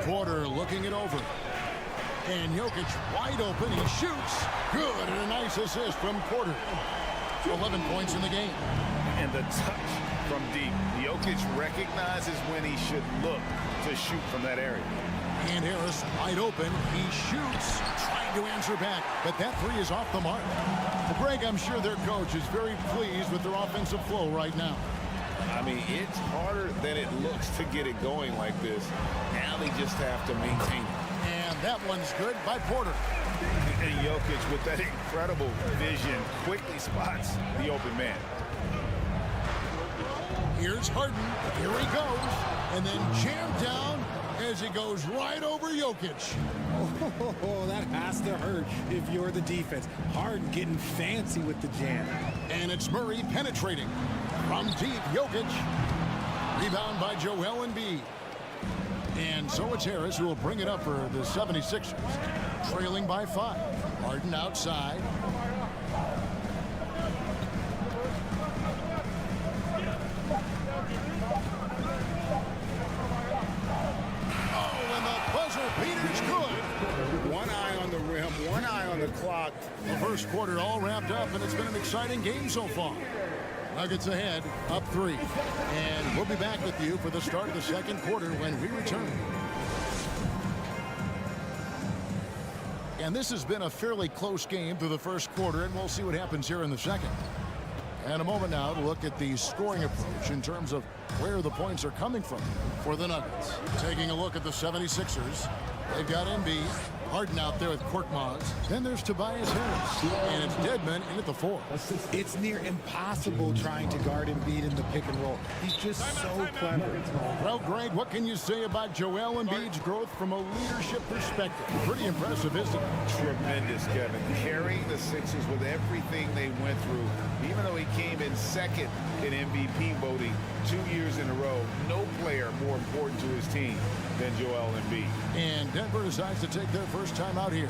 Porter looking it over. And Jokic wide open. He shoots. Good. And a nice assist from Porter. 11 points in the game. And the touch from deep. Jokic recognizes when he should look to shoot from that area. And Harris wide open. He shoots. Trying to answer back. But that three is off the mark. Well, Greg, I'm sure their coach is very pleased with their offensive flow right now. I mean, it's harder than it looks to get it going like this. Now they just have to maintain it. And that one's good by Porter. And Jokic, with that incredible vision, quickly spots the open man. Here's Harden. Here he goes. And then jammed down as he goes right over Jokic. Oh, that has to hurt if you're the defense. Harden getting fancy with the jam. And it's Murray penetrating. From deep, Jokic. Rebound by Joel Embiid. And so it's Harris who will bring it up for the 76ers. Trailing by 5. Harden outside. Oh, and the buzzer beater's good. One eye on the rim, one eye on the clock. The first quarter all wrapped up, and it's been an exciting game so far. Nuggets ahead, up 3. And we'll be back with you for the start of the second quarter when we return. And this has been a fairly close game through the first quarter, and we'll see what happens here in the second. And a moment now to look at the scoring approach in terms of where the points are coming from for the Nuggets. Taking a look at the 76ers, they've got Embiid. Harden out there with Korkmaz. Then there's Tobias Harris. And it's Deadman in at the 4. It's near impossible trying to guard Embiid in the pick and roll. He's just so clever. Well, Greg, what can you say about Joel Embiid's growth from a leadership perspective? Pretty impressive, isn't it? Tremendous, Kevin. Carrying the Sixers with everything they went through. Even though he came in second in MVP voting 2 years in a row, no player more important to his team than Joel Embiid. And Denver decides to take their first time out here.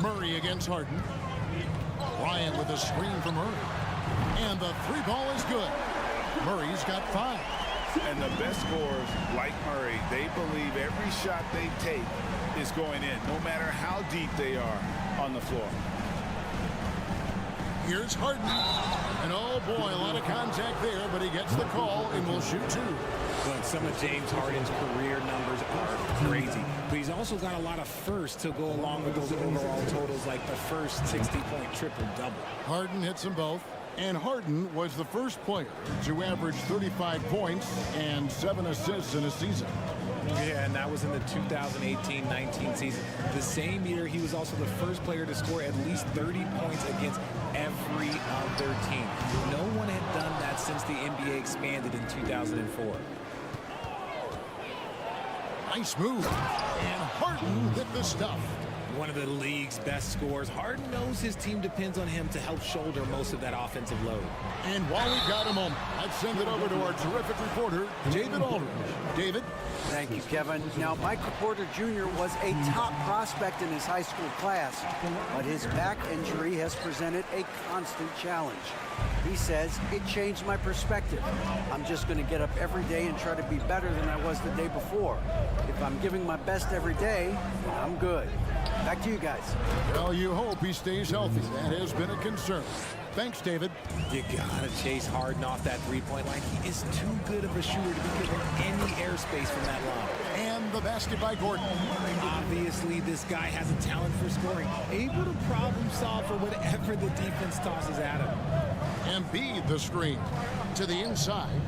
Murray against Harden. Bryant with a screen from Murray. And the 3 ball is good. Murray's got 5. And the best scorers, like Murray, they believe every shot they take is going in, no matter how deep they are on the floor. Here's Harden. And oh boy, a lot of contact there, but he gets the call and will shoot 2. Look, some of James Harden's career numbers are crazy, but he's also got a lot of firsts to go along with those overall totals, like the first 60-point triple-double. Harden hits them both. And Harden was the first player to average 35 points and 7 assists in a season. Yeah, and that was in the 2018-19 season. The same year, he was also the first player to score at least 30 points against every other team. No one had done that since the NBA expanded in 2004. Nice move. And Harden hit the stuff. One of the league's best scorers. Harden knows his team depends on him to help shoulder most of that offensive load. And while we've got a moment, let's send it over to our terrific reporter, David Aldridge. David? Thank you, Kevin. Now, Michael Porter Jr. was a top prospect in his high school class, but his back injury has presented a constant challenge. He says, it changed my perspective. I'm just going to get up every day and try to be better than I was the day before. If I'm giving my best every day, then I'm good. Back to you guys. Well, you hope he stays healthy. That has been a concern. Thanks, David. You gotta chase Harden off that three-point line. He is too good of a shooter to be given any airspace from that line. And the basket by Gordon. Obviously, this guy has a talent for scoring, able to problem solve for whatever the defense tosses at him. Embiid the screen to the inside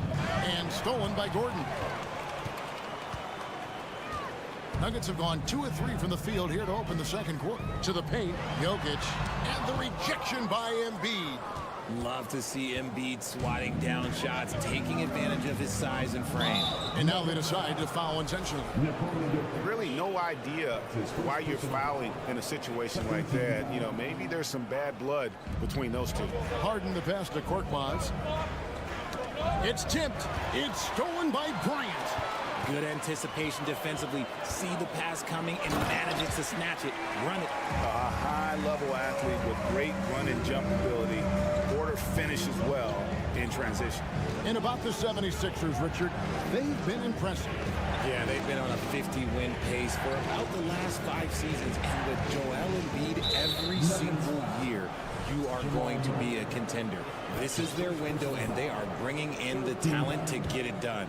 and stolen by Gordon. Nuggets have gone 2 of 3 from the field here to open the second quarter. To the paint, Jokic, and the rejection by Embiid. Love to see Embiid swatting down shots, taking advantage of his size and frame. And now they decide to foul intentionally. Really no idea why you're fouling in a situation like that. You know, maybe there's some bad blood between those two. Harden the pass to Korkmaz. It's tipped. It's stolen by Bryant. Good anticipation defensively. See the pass coming and manage it to snatch it. Run it. A high-level athlete with great run and jump ability. Porter finishes well in transition. And about the 76ers, Richard, they've been impressive. Yeah, they've been on a 50-win pace for about the last 5 seasons. And with Joel Embiid every single year, you are going to be a contender. This is their window, and they are bringing in the talent to get it done.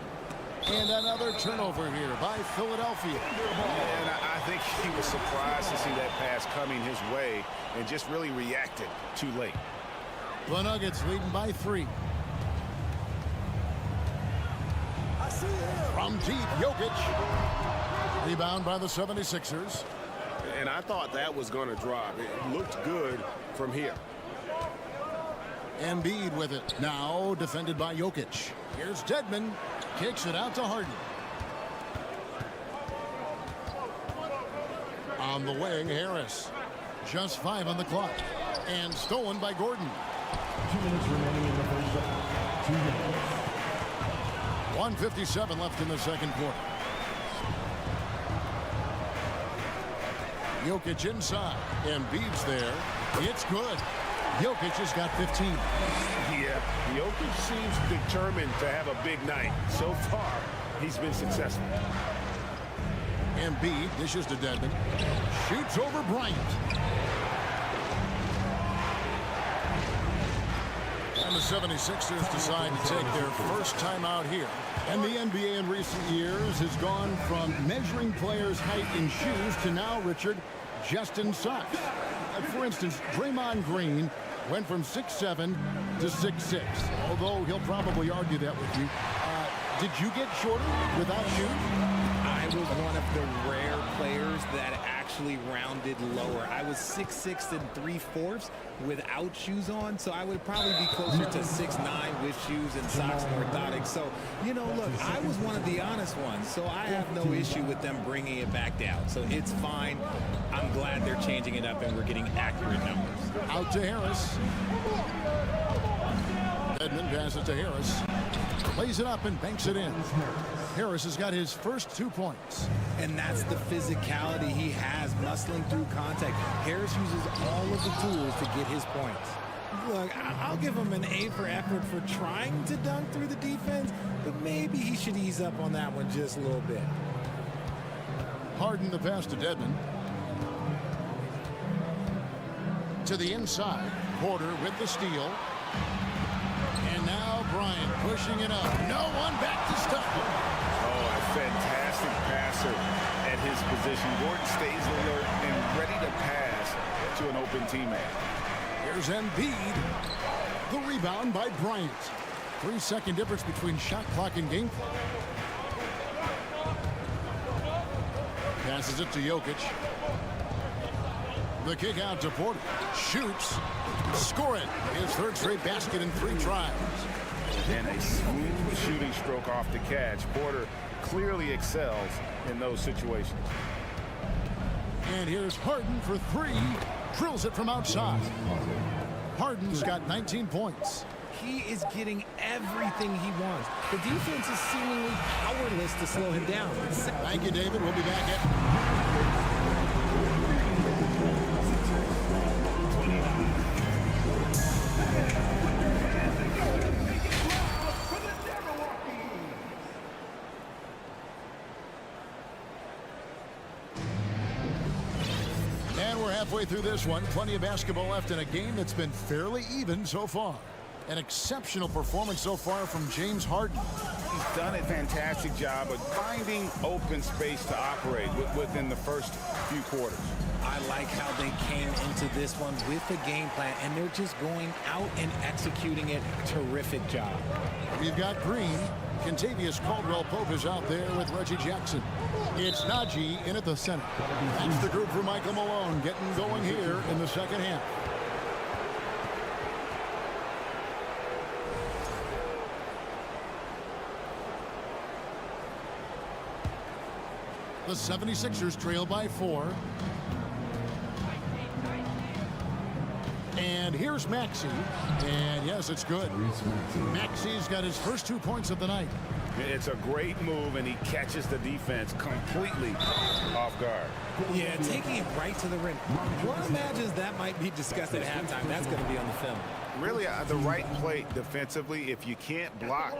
And another turnover here by Philadelphia. And I think he was surprised to see that pass coming his way and just really reacted too late. The Nuggets leading by 3. From deep, Jokic. Rebound by the 76ers. And I thought that was going to drop. It looked good from here. Embiid with it. Now defended by Jokic. Here's Dedmon. Kicks it out to Harden. On the wing, Harris. Just 5 on the clock. And stolen by Gordon. 2 minutes remaining in the first half. 2 minutes. 1:57 left in the second quarter. Jokic inside. Embiid's there. It's good. Jokic has got 15. Yeah, Jokic seems determined to have a big night. So far, he's been successful. Embiid dishes to Dedmon. Shoots over Bryant. And the 76ers decide to take their first time out here. And the NBA in recent years has gone from measuring players' height in shoes to now, Richard, just in socks. For instance, Draymond Green went from 6'7" to 6'6", although he'll probably argue that with you. Did you get shorter without shoes? I was one of the rare players that actually rounded lower. I was 6'6" and 3/4 without shoes on, so I would probably be closer to 6'9" with shoes and socks and orthotics. So, you know, look, I was one of the honest ones, so I have no issue with them bringing it back down. So it's fine. I'm glad they're changing it up and we're getting accurate numbers. Out to Harris. Edmond passes to Harris. Plays it up and banks it in. Harris has got his first 2 points. And that's the physicality he has, muscling through contact. Harris uses all of the tools to get his points. Look, I'll give him an A for effort for trying to dunk through the defense, but maybe he should ease up on that one just a little bit. Harden the pass to Dedmon. To the inside. Porter with the steal. And now Bryant pushing it up. No one back to stop him. Oh, a fantastic passer at his position. Gordon stays alert and ready to pass to an open teammate. Here's Embiid. The rebound by Bryant. 3-second difference between shot clock and game clock. Passes it to Jokic. The kick out to Porter. Shoots. Score it. His third straight basket in 3 tries. And a smooth shooting stroke off the catch. Porter clearly excels in those situations. And here's Harden for 3. Drills it from outside. Harden's got 19 points. He is getting everything he wants. The defense is seemingly powerless to slow him down. Thank you, David. We'll be back at... Halfway through this one, plenty of basketball left in a game that's been fairly even so far. An exceptional performance so far from James Harden. He's done a fantastic job of finding open space to operate within the first few quarters. I like how they came into this one with a game plan, and they're just going out and executing it. Terrific job. We've got Green. Contavious Caldwell-Pope is out there with Reggie Jackson. It's Najee in at the center. That's the group for Michael Malone getting going here in the second half. The 76ers trail by 4. And here's Maxey. And yes, it's good. Maxey's got his first 2 points of the night. It's a great move, and he catches the defense completely off guard. Yeah, taking it right to the rim. One imagines that might be discussed at halftime. That's going to be on the film. Really, the right play defensively. If you can't block,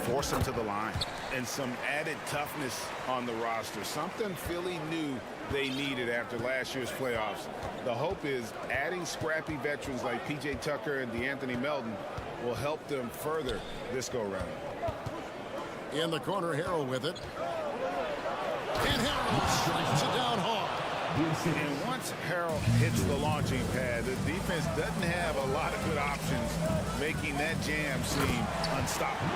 force them to the line. And some added toughness on the roster. Something Philly knew they needed after last year's playoffs. The hope is adding scrappy veterans like P.J. Tucker and DeAnthony Melton will help them further this go-round. In the corner, Harrell with it. And Harrell strikes it down hard. And once Harrell hits the launching pad, the defense doesn't have a lot of good options, making that jam seem unstoppable.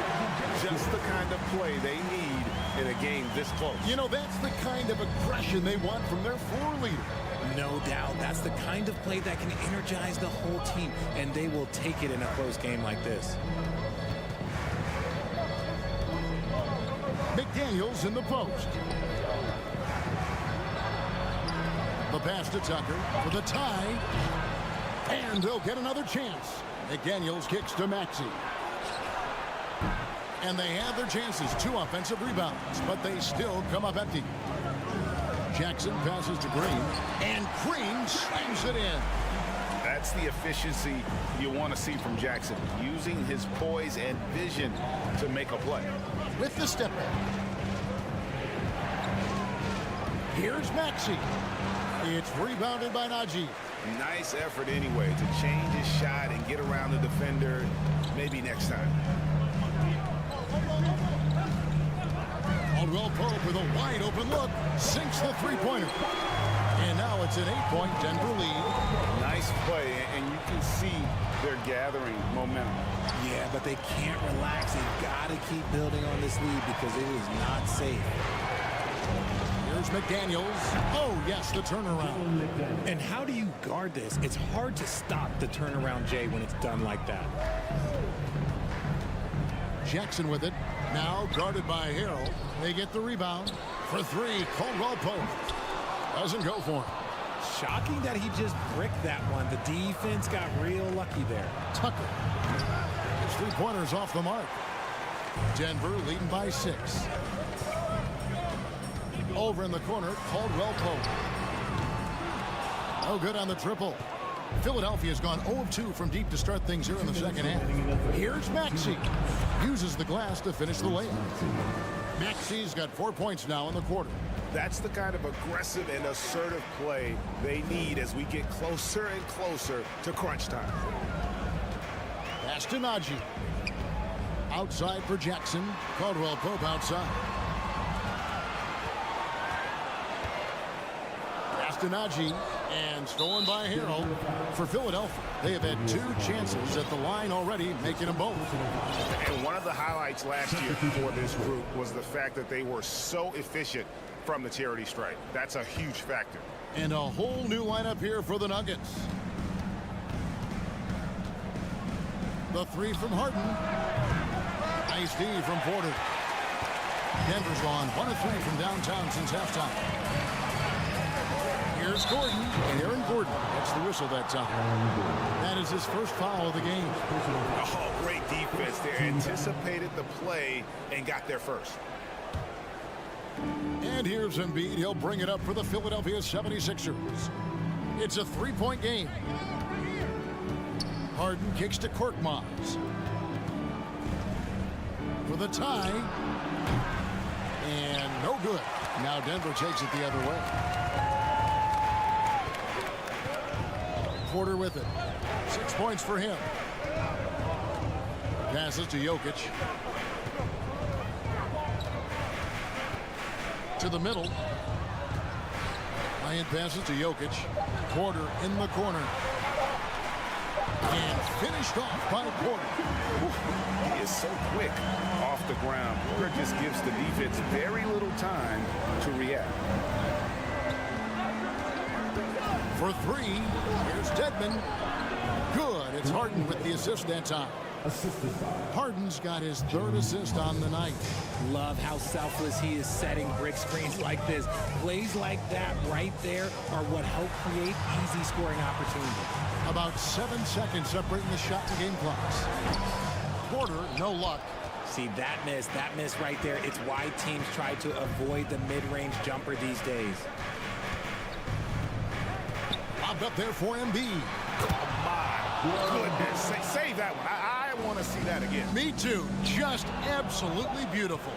Just the kind of play they need in a game this close. You know, that's the kind of aggression they want from their floor leader. No doubt. That's the kind of play that can energize the whole team, and they will take it in a close game like this. McDaniels in the post. The pass to Tucker for the tie. And they'll get another chance. McDaniels kicks to Maxey. And they have their chances. 2 offensive rebounds, but they still come up empty. Jackson passes to Green. And Green slams it in. That's the efficiency you want to see from Jackson, using his poise and vision to make a play. With the step back. Here's Maxey. It's rebounded by Najee. Nice effort anyway to change his shot and get around the defender. Maybe next time. Caldwell Pope with a wide open look. Sinks the three-pointer. And now it's an 8-point Denver lead. Nice play, and you can see they're gathering momentum. Yeah, but they can't relax. They've got to keep building on this lead because it is not safe. Here's McDaniels. Oh, yes, the turnaround. And how do you guard this? It's hard to stop the turnaround, Jay, when it's done like that. Jackson with it. Now guarded by Harrell. They get the rebound. For 3, Caldwell Pope. Doesn't go for him. Shocking that he just bricked that one. The defense got real lucky there. Tucker. His 3-pointers off the mark. Denver leading by 6. Over in the corner, Caldwell Pope. No good on the triple. Philadelphia's gone 0 of 2 from deep to start things here in the second half. Here's Maxey. Uses the glass to finish the layup. Maxey's got 4 points now in the quarter. That's the kind of aggressive and assertive play they need as we get closer and closer to crunch time. Pass to Najee. Outside for Jackson. Caldwell Pope outside. Pass to Najee. And stolen by Harrell. For Philadelphia, they have had 2 chances at the line already, making them both. And one of the highlights last year for this group was the fact that they were so efficient from the charity stripe. That's a huge factor. And a whole new lineup here for the Nuggets. The 3 from Harden. Nice D from Porter. Denver's gone 1 of 3 from downtown since halftime. Here's Gordon. Aaron Gordon gets the whistle that time. That is his first foul of the game. Oh, great defense there. Anticipated the play and got there first. And here's Embiid. He'll bring it up for the Philadelphia 76ers. It's a 3-point game. Harden kicks to Korkmaz. For the tie. And no good. Now Denver takes it the other way. Porter with it. 6 points for him. Passes to Jokic. To the middle. Bryant passes to Jokic. Porter in the corner. And finished off by Porter. He is so quick off the ground. Porter just gives the defense very little time to react. For 3, here's Dedmon. Good. It's Harden with the assist that time. Harden's got his 3rd assist on the night. Love how selfless he is setting brick screens like this. Plays like that right there are what help create easy scoring opportunities. About 7 seconds separating the shot and game clocks. Porter, no luck. See, that miss right there, it's why teams try to avoid the mid-range jumper these days. Lobbed up there for Embiid. My goodness. Save that one. I want to see that again. Me too. Just absolutely beautiful.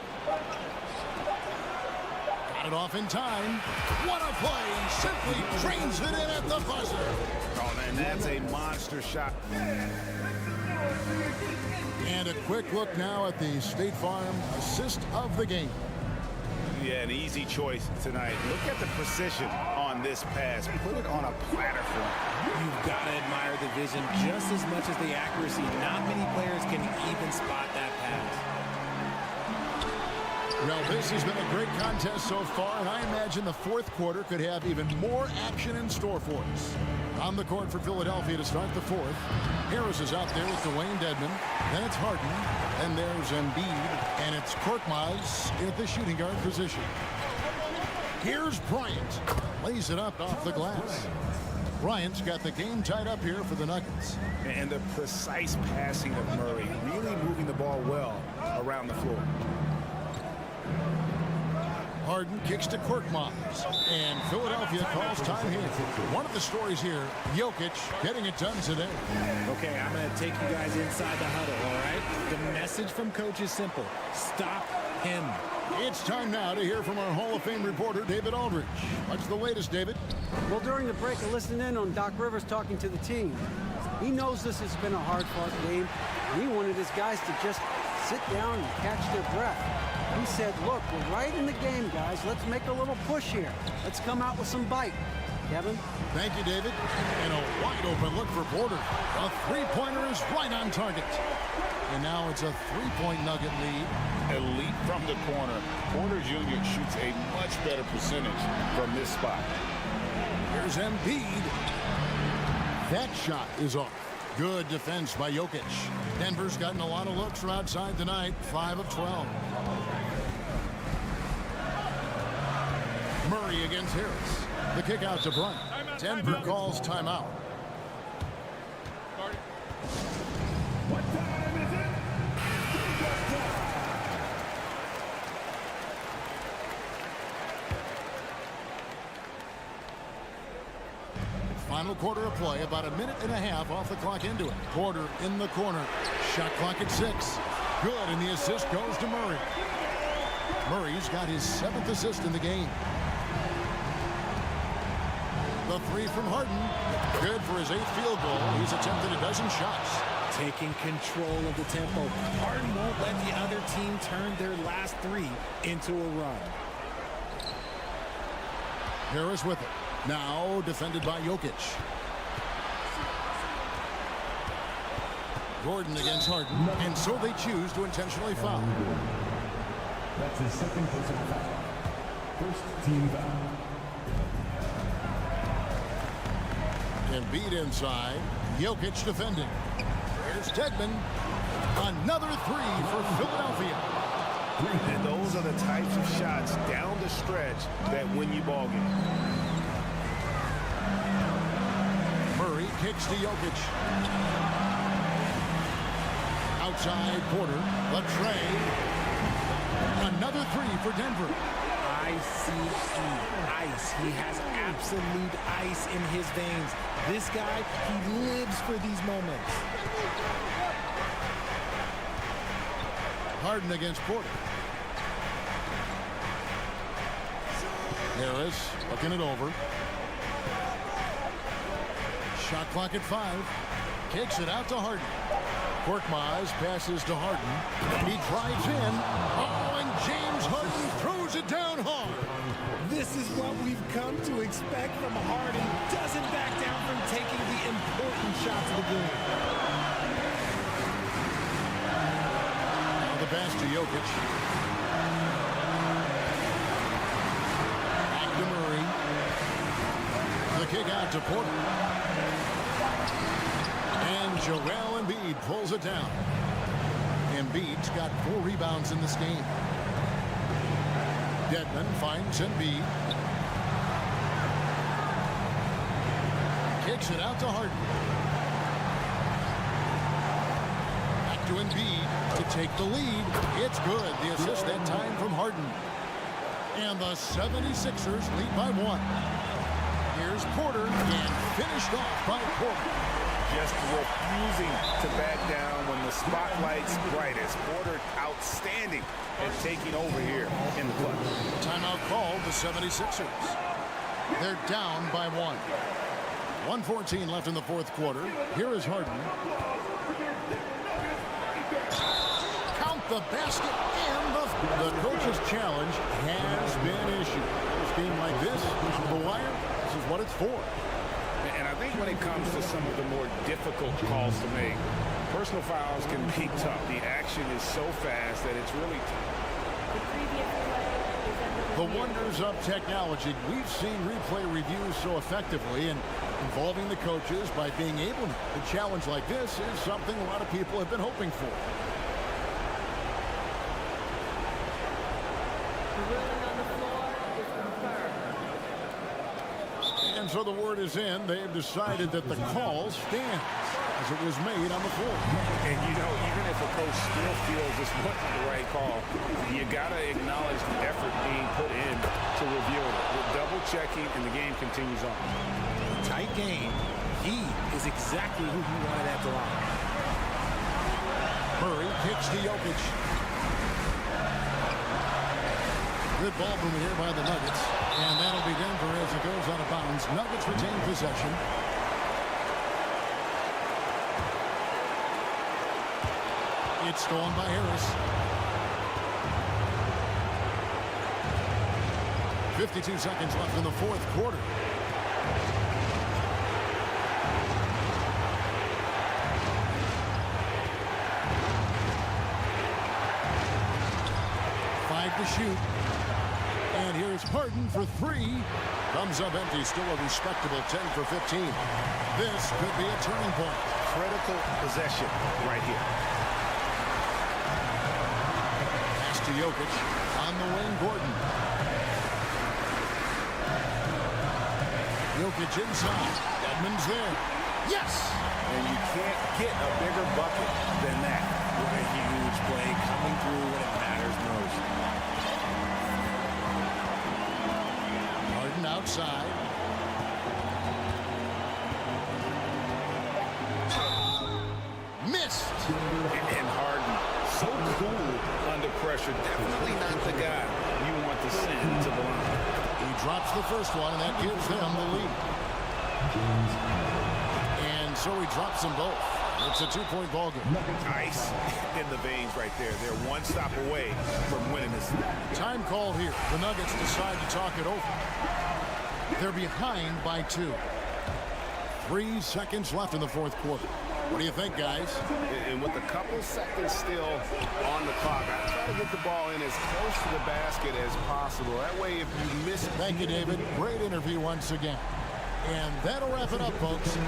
Got it off in time. What a play. Simply drains it in at the buzzer. Oh, man, that's a monster shot. And a quick look now at the State Farm assist of the game. Yeah, an easy choice tonight. Look at the precision on this pass. Put it on a platter for him. You've got to admire the vision just as much as the accuracy. Not many players can even spot that pass. Well, this has been a great contest so far, and I imagine the fourth quarter could have even more action in store for us. On the court for Philadelphia to start the fourth. Harris is out there with Dwayne Dedmon. Then it's Harden. And there's Embiid. And it's Korkmaz at the shooting guard position. Here's Bryant. Lays it up off the glass. Bryant's got the game tied up here for the Nuggets. And the precise passing of Murray, really moving the ball well around the floor. Harden kicks to Korkmaz, and Philadelphia calls time here. One of the stories here, Jokic getting it done today. Okay, I'm going to take you guys inside the huddle, all right? The message from coach is simple. Stop him. It's time now to hear from our Hall of Fame reporter, David Aldridge. What's the latest, David? Well, during the break, I listened in on Doc Rivers talking to the team. He knows this has been a hard-fought game, and he wanted his guys to just sit down and catch their breath. He said, look, we're right in the game, guys. Let's make a little push here. Let's come out with some bite. Kevin? Thank you, David. And a wide-open look for Porter. A three-pointer is right on target. And now it's a three-point Nugget lead. Elite from the corner. Porter Jr. shoots a much better percentage from this spot. Here's Embiid. That shot is off. Good defense by Jokic. Denver's gotten a lot of looks from outside tonight. 5 of 12. Murray against Harris. The kick out to Bryant. Denver calls timeout. What time is it? Final quarter of play, about a minute and a half off the clock into it. Porter in the corner. Shot clock at 6. Good, and the assist goes to Murray. Murray's got his 7th assist in the game. The three from Harden. Good for his 8th field goal. He's attempted a dozen shots. Taking control of the tempo. Harden won't let the other team turn their last 3 into a run. Harris with it. Now defended by Jokic. Gordon against Harden. And so they choose to intentionally foul. That's his second personal foul. First team foul. Embiid inside. Jokic defending. There's Dedmon. Another 3 for Philadelphia. And those are the types of shots down the stretch that win you ball games. Murray kicks to Jokic. Outside Porter. The tray. Another 3 for Denver. ICE. Ice. He has absolute ice in his veins. This guy, he lives for these moments. Harden against Porter. Harris looking it over. Shot clock at 5. Kicks it out to Harden. Korkmaz passes to Harden. He drives in. Oh, and James Harden throws it down hard. This is what we've come to expect from Harden. Doesn't back down from taking the important shots of the game. Now the pass to Jokic. Back to Murray. The kick out to Porter. And Joel Embiid pulls it down. Embiid's got 4 rebounds in this game. Dedmon finds Embiid. Kicks it out to Harden. Back to Embiid to take the lead. It's good. The assist that time from Harden. And the 76ers lead by 1. Here's Porter, and finished off by Porter. Just refusing to back down when the spotlight's brightest. Porter outstanding at taking over here in the clutch. Timeout called the 76ers. They're down by 1. 1:14 left in the fourth quarter. Here is Harden. Count the basket, and the coach's challenge has been issued. A game like this, the wire, this is what it's for. And I think when it comes to some of the more difficult calls to make, personal fouls can be tough. The action is so fast that it's really tough. The wonders of technology. We've seen replay reviews so effectively, and involving the coaches by being able to challenge like this is something a lot of people have been hoping for. And so the word is in. They've decided that the call stands as it was made on the floor. And you know, even if a coach still feels this wasn't the right call, you got to acknowledge the effort being put in to review it. The double checking, and the game continues on. Tight game. He is exactly who he wanted at the line. Murray kicks to Jokic. Good ball movement here by the Nuggets. And that'll be Denver as it goes out of bounds. Nuggets retain possession. It's stolen by Harris. 52 seconds left in the fourth quarter. To shoot. And here's Harden for 3. Comes up empty. Still a respectable 10 for 15. This could be a turning point. Critical possession right here. Pass to Jokic. On the wing, Gordon. Jokic inside. Edmonds there. Yes! And you can't get a bigger bucket than that. What a huge play coming through when it matters most. Outside. Missed. And Harden, so cool under pressure. Definitely not the guy you want to send to the line. He drops the first one, and that gives them the lead. And so he drops them both. It's a 2-point ball game. Ice in the veins right there. They're one stop away from winning this. Time called here. The Nuggets decide to talk it over. They're behind by 2. 3 seconds left in the fourth quarter. What do you think, guys? And with a couple seconds still on the clock, I try to get the ball in as close to the basket as possible. That way, if you miss it. Thank you, David. Great interview once again. And that'll wrap it up, folks.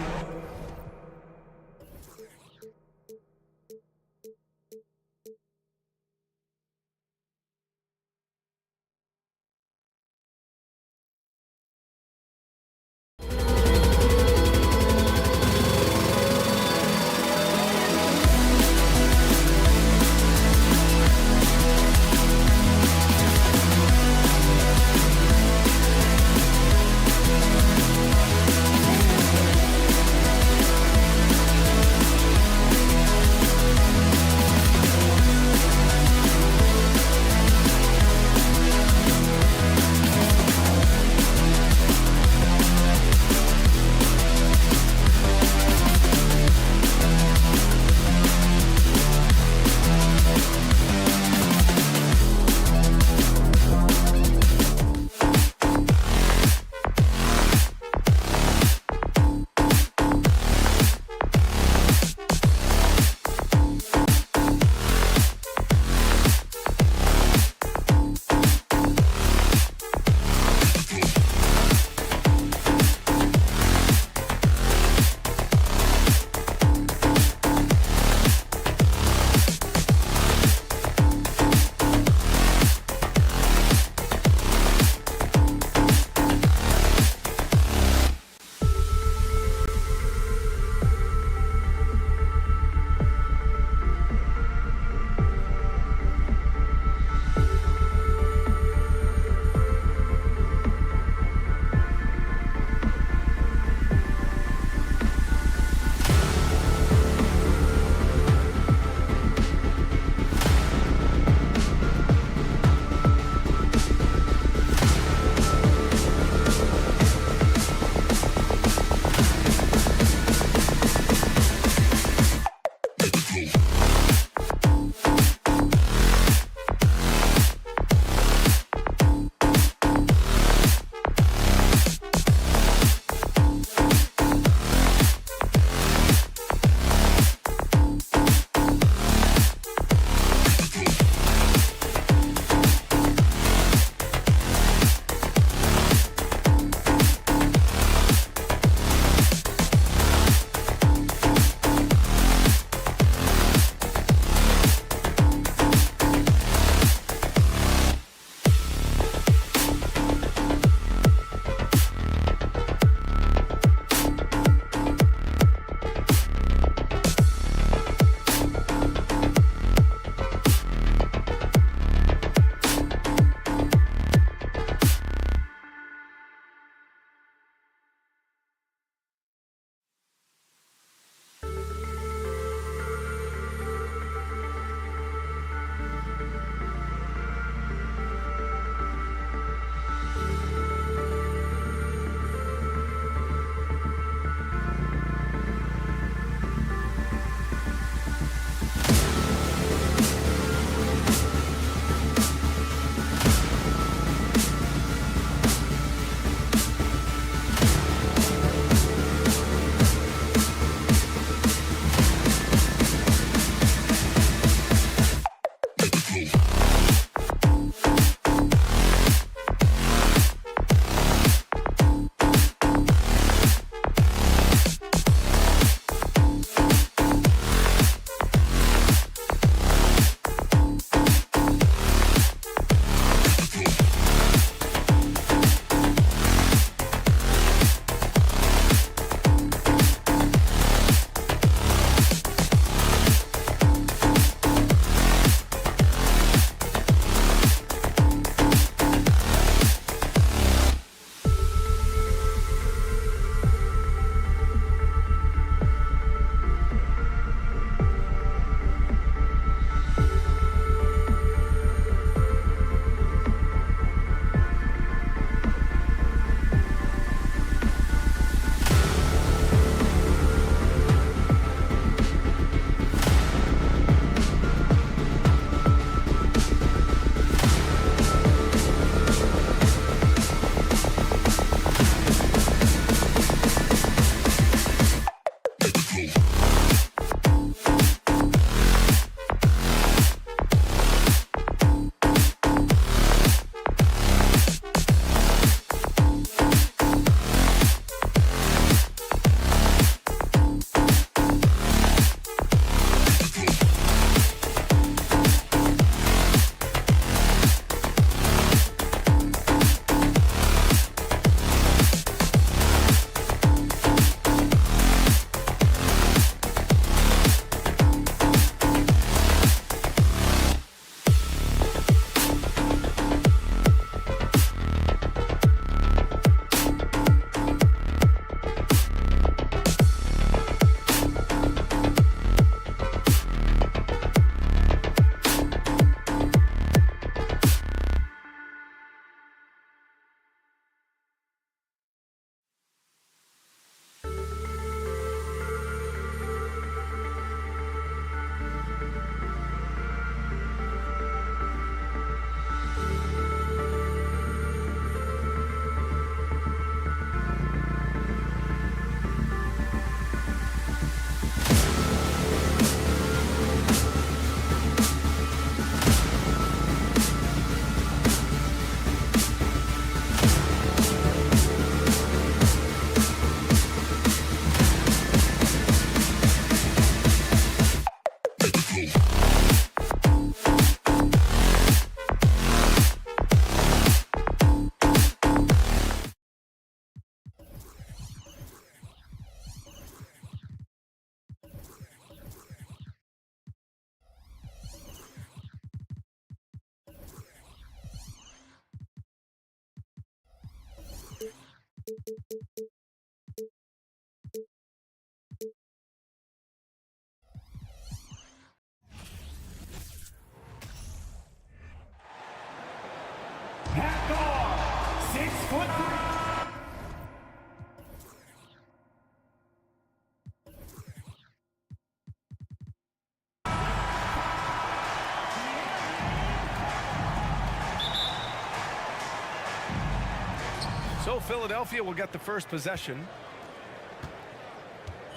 So Philadelphia will get the first possession.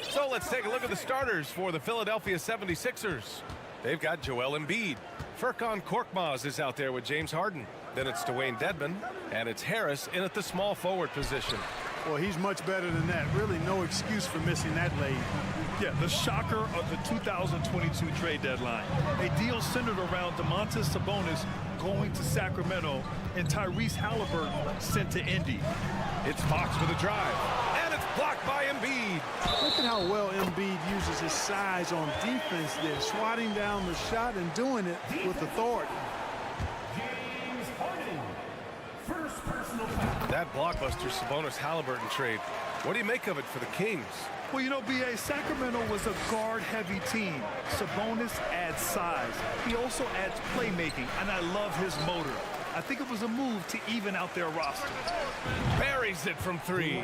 So let's take a look at the starters for the Philadelphia 76ers. They've got Joel Embiid. Furkan Korkmaz is out there with James Harden. Then it's Dwayne Dedmon, and it's Harris in at the small forward position. Well, he's much better than that. Really no excuse for missing that lane. Yeah, the shocker of the 2022 trade deadline. A deal centered around Domantas Sabonis going to Sacramento and Tyrese Halliburton sent to Indy. It's Fox with a drive, and it's blocked by Embiid. Look at how well Embiid uses his size on defense there, swatting down the shot and doing it with authority. James Harden. First personal foul. That blockbuster Sabonis-Halliburton trade. What do you make of it for the Kings? Well, you know, B.A., Sacramento was a guard-heavy team. Sabonis adds size. He also adds playmaking, and I love his motor. I think it was a move to even out their roster. Buries it from three.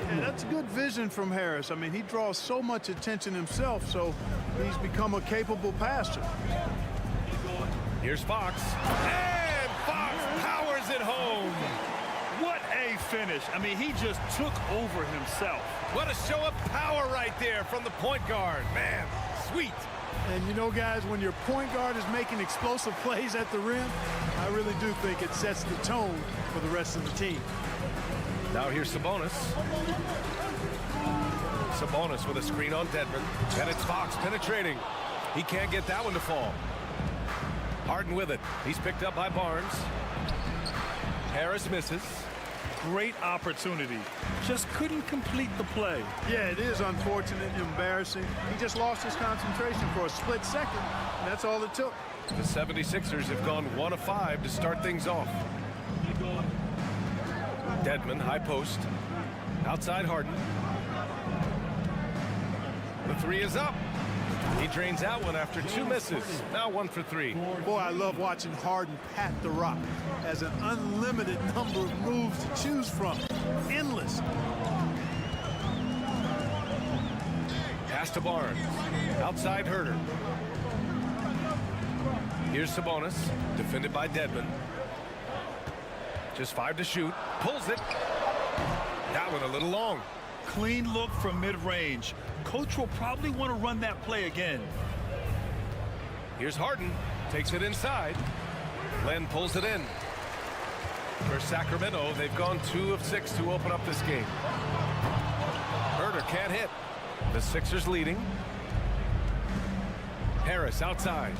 And that's good vision from Harris. I mean, he draws so much attention himself, so he's become a capable passer. Here's Fox. And Fox powers it home. What a finish. I mean, he just took over himself. What a show of power right there from the point guard. Man, sweet. And you know, guys, when your point guard is making explosive plays at the rim, I really do think it sets the tone for the rest of the team. Now here's Sabonis. Sabonis with a screen on Dedmon. And it's Fox penetrating. He can't get that one to fall. Harden with it. He's picked up by Barnes. Harris misses. Great opportunity. Just couldn't complete the play. Yeah, it is unfortunate and embarrassing. He just lost his concentration for a split second, and that's all it took. The 76ers have gone 1 of 5 to start things off. Dedmon, high post. Outside Harden. The three is up. He drains that one after 2 misses. Now 1 for 3. Boy, I love watching Harden pat the rock. Has an unlimited number of moves to choose from. Endless. Pass to Barnes. Outside Herter. Here's Sabonis. Defended by Dedmon. Just 5 to shoot. Pulls it. That one a little long. Clean look from mid-range. Coach will probably want to run that play again. Here's Harden. Takes it inside. Len pulls it in. For Sacramento, they've gone 2 of 6 to open up this game. Herter can't hit. The Sixers leading. Harris outside.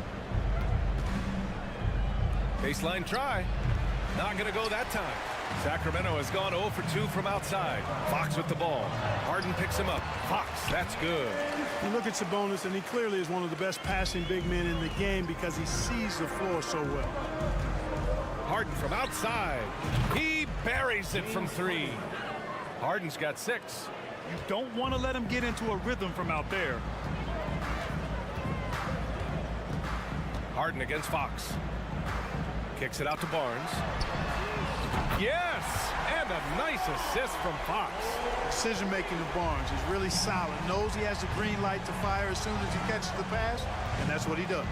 Baseline try. Not going to go that time. Sacramento has gone 0 for 2 from outside. Fox with the ball. Harden picks him up. Fox, that's good. You look at Sabonis, and he clearly is one of the best passing big men in the game because he sees the floor so well. Harden from outside. He buries it from 3. Harden's got 6. You don't want to let him get into a rhythm from out there. Harden against Fox. Kicks it out to Barnes. Yes! And a nice assist from Fox. Decision-making of Barnes is really solid. Knows he has the green light to fire as soon as he catches the pass, and that's what he does.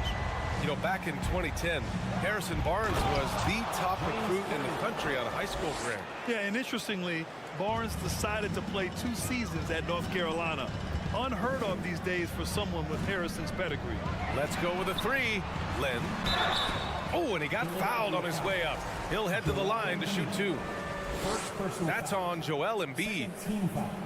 You know, back in 2010, Harrison Barnes was the top recruit in the country on a high school grade. Yeah, and interestingly, Barnes decided to play 2 seasons at North Carolina. Unheard of these days for someone with Harrison's pedigree. Let's go with a 3. Len. Oh, and he got fouled on his way up. He'll head to the line to shoot 2. That's on Joel Embiid.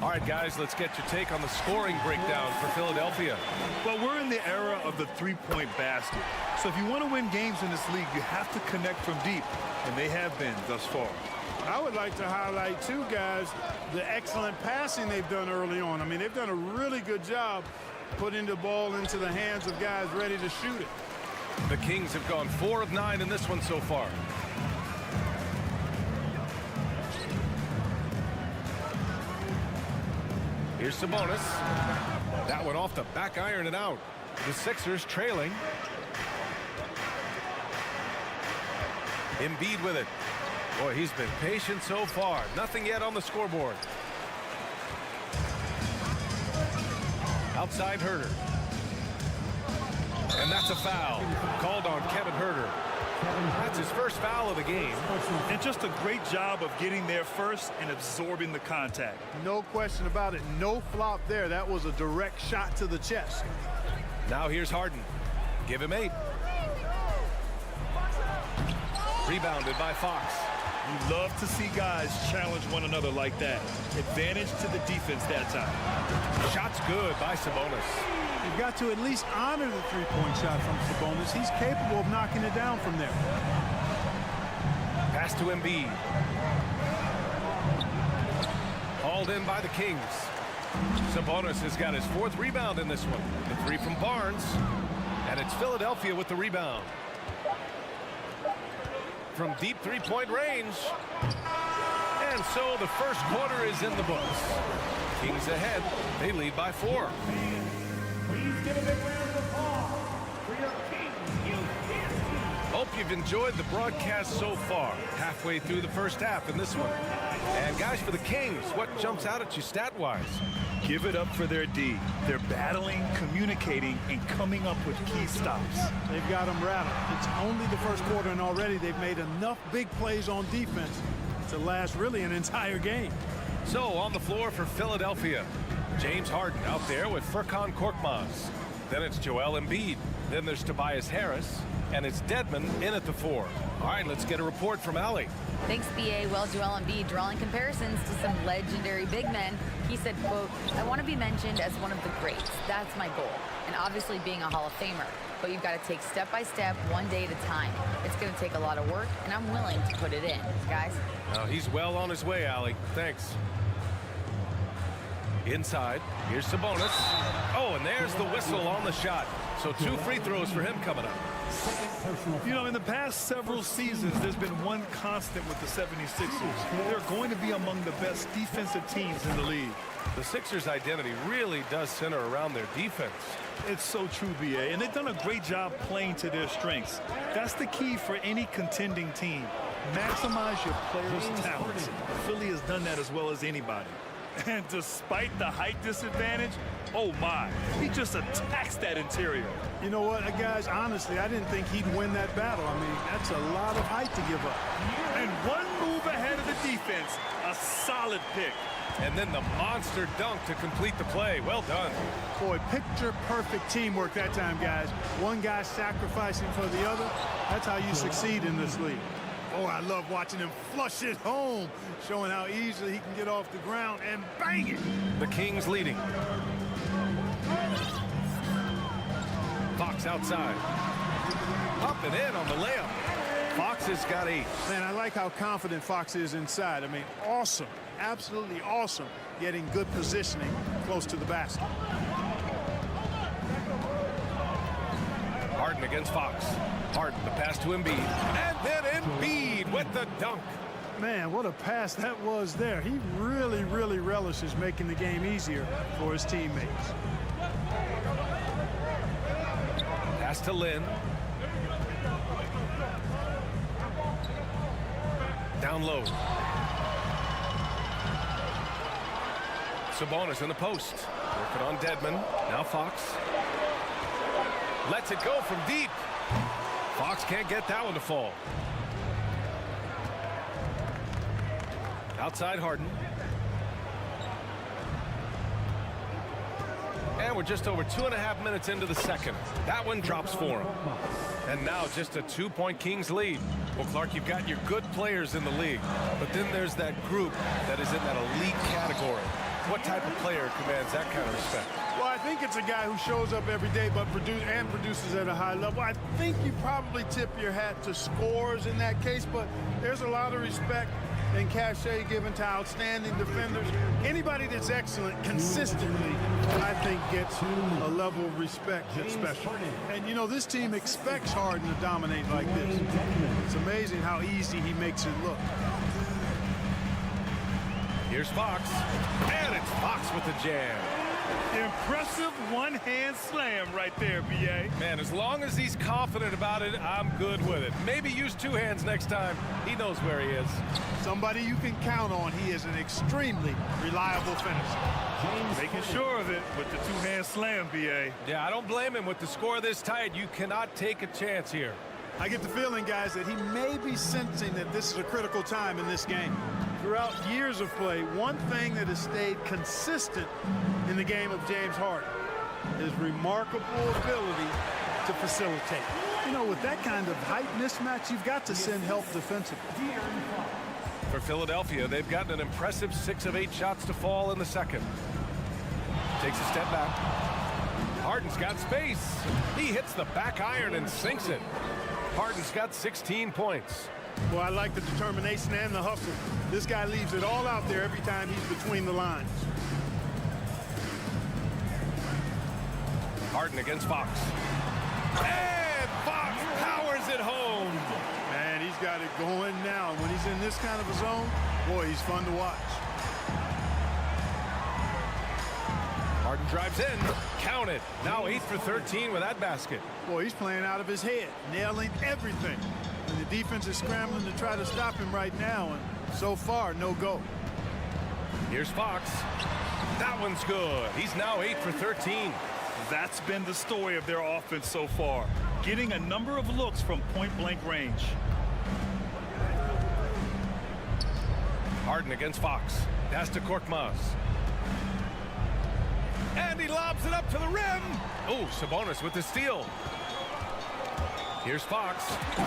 All right, guys, let's get your take on the scoring breakdown for Philadelphia. Well, we're in the era of the 3-point basket. So if you want to win games in this league, you have to connect from deep, and they have been thus far. I would like to highlight, too, guys, the excellent passing they've done early on. I mean, they've done a really good job putting the ball into the hands of guys ready to shoot it. The Kings have gone 4 of 9 in this one so far. Here's Sabonis. That one off the back iron and out. The Sixers trailing. Embiid with it. Boy, he's been patient so far. Nothing yet on the scoreboard. Outside Herter. And that's a foul called on Kevin Herter. That's his first foul of the game. And just a great job of getting there first and absorbing the contact. No question about it. No flop there. That was a direct shot to the chest. Now here's Harden. Give him 8. Rebounded by Fox. You love to see guys challenge one another like that. Advantage to the defense that time. Shot's good by Sabonis. You've got to at least honor the three-point shot from Sabonis. He's capable of knocking it down from there. Pass to Embiid. Hauled in by the Kings. Sabonis has got his 4th rebound in this one. The 3 from Barnes. And it's Philadelphia with the rebound. From deep three-point range. And so the first quarter is in the books. Kings ahead. They lead by 4. Please give a big round of applause for your Kings. Hope you've enjoyed the broadcast so far. Halfway through the first half in this one. And guys, for the Kings, what jumps out at you stat-wise? Give it up for their D. They're battling, communicating, and coming up with key stops. They've got them rattled. It's only the first quarter, and already they've made enough big plays on defense to last really an entire game. So on the floor for Philadelphia, James Harden out there with Furkan Korkmaz. Then it's Joel Embiid. Then there's Tobias Harris. And it's Dedmon in at the 4. All right, let's get a report from Allie. Thanks, BA. Well, Joel Embiid drawing comparisons to some legendary big men. He said, quote, "I want to be mentioned as one of the greats. That's my goal. And obviously being a Hall of Famer. But you've got to take step by step, one day at a time. It's going to take a lot of work, and I'm willing to put it in." Guys? He's well on his way, Allie. Thanks. Inside, here's Sabonis. Oh, and there's the whistle on the shot. So 2 free throws for him coming up. You know, in the past several seasons, there's been one constant with the 76ers. They're going to be among the best defensive teams in the league. The Sixers' identity really does center around their defense. It's so true, BA, and they've done a great job playing to their strengths. That's the key for any contending team. Maximize your players' talents. Philly has done that as well as anybody. And despite the height disadvantage, oh my, he just attacks that interior. You know what, guys, honestly, I didn't think he'd win that battle. I mean, that's a lot of height to give up. And one move ahead of the defense, a solid pick. And then the monster dunk to complete the play. Well done. Boy, picture-perfect teamwork that time, guys. One guy sacrificing for the other. That's how you succeed in this league. Oh, I love watching him flush it home, showing how easily he can get off the ground and bang it. The Kings leading. Fox outside. Popping in on the layup. Fox has got 8. Man, I like how confident Fox is inside. I mean, awesome. Absolutely awesome. Getting good positioning close to the basket. Harden against Fox. Harden, the pass to Embiid. And then Embiid with the dunk. Man, what a pass that was there. He really, really relishes making the game easier for his teammates. Pass to Lynn. Down low. Sabonis in the post. Working on Dedmon. Now Fox. Lets it go from deep. Fox can't get that one to fall. Outside Harden. And we're just over 2.5 minutes into the second. That one drops for him. And now just a 2-point Kings lead. Well, Clark, you've got your good players in the league, but then there's that group that is in that elite category. What type of player commands that kind of respect? Well, I think it's a guy who shows up every day but produces at a high level. I think you probably tip your hat to scores in that case, but there's a lot of respect and cachet given to outstanding defenders. Anybody that's excellent consistently, I think, gets a level of respect that's special. And, you know, this team expects Harden to dominate like this. It's amazing how easy he makes it look. Here's Fox. And it's Fox with the jam. Impressive one-hand slam right there, B.A. Man, as long as he's confident about it, I'm good with it. Maybe use 2 hands next time. He knows where he is. Somebody you can count on. He is an extremely reliable finisher. Making sure of it with the 2-hand slam, B.A. Yeah, I don't blame him. With the score this tight, you cannot take a chance here. I get the feeling, guys, that he may be sensing that this is a critical time in this game. Throughout years of play, one thing that has stayed consistent in the game of James Harden is remarkable ability to facilitate. You know, with that kind of height mismatch, you've got to send help defensively. For Philadelphia, they've gotten an impressive 6 of 8 shots to fall in the second. Takes a step back. Harden's got space. He hits the back iron and sinks it. Harden's got 16 points. Well, I like the determination and the hustle. This guy leaves it all out there every time he's between the lines. Harden against Fox. And Fox powers it home. Man, he's got it going now. When he's in this kind of a zone, boy, he's fun to watch. Harden drives in. Count it. Now 8 for 13 with that basket. Boy, he's playing out of his head, nailing everything. And the defense is scrambling to try to stop him right now, and so far, no go. Here's Fox. That one's good. He's now 8 for 13. That's been the story of their offense so far, getting a number of looks from point-blank range. Harden against Fox. Pass to Korkmaz. And he lobs it up to the rim. Oh, Sabonis with the steal. Here's Fox.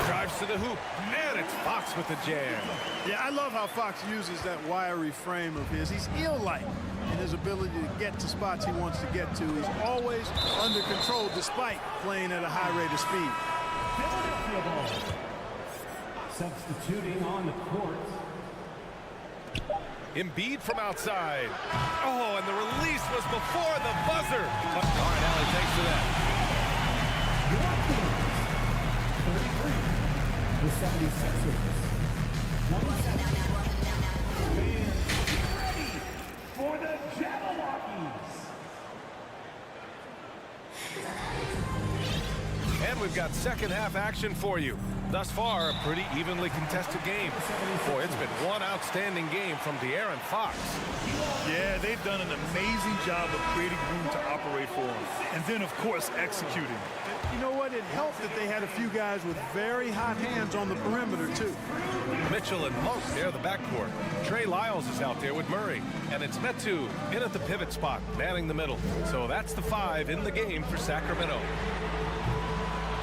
Drives to the hoop. And it's Fox with the jam. Yeah, I love how Fox uses that wiry frame of his. He's eel-like in his ability to get to spots he wants to get to. He's always under control despite playing at a high rate of speed. Philadelphia ball. Substituting on the court. Embiid from outside. Oh, and the release was before the buzzer. All right, Allie, thanks for that. 33, the 76ers. Ready for the Jabberwockies. And we've got second half action for you. Thus far, a pretty evenly contested game. Boy, it's been one outstanding game from De'Aaron Fox. Yeah, they've done an amazing job of creating room to operate for him. And then, of course, executing. You know what? It helped that they had a few guys with very hot hands on the perimeter, too. Mitchell and Monk near the backcourt. Trey Lyles is out there with Murray. And it's Metu in at the pivot spot, manning the middle. So that's the 5 in the game for Sacramento.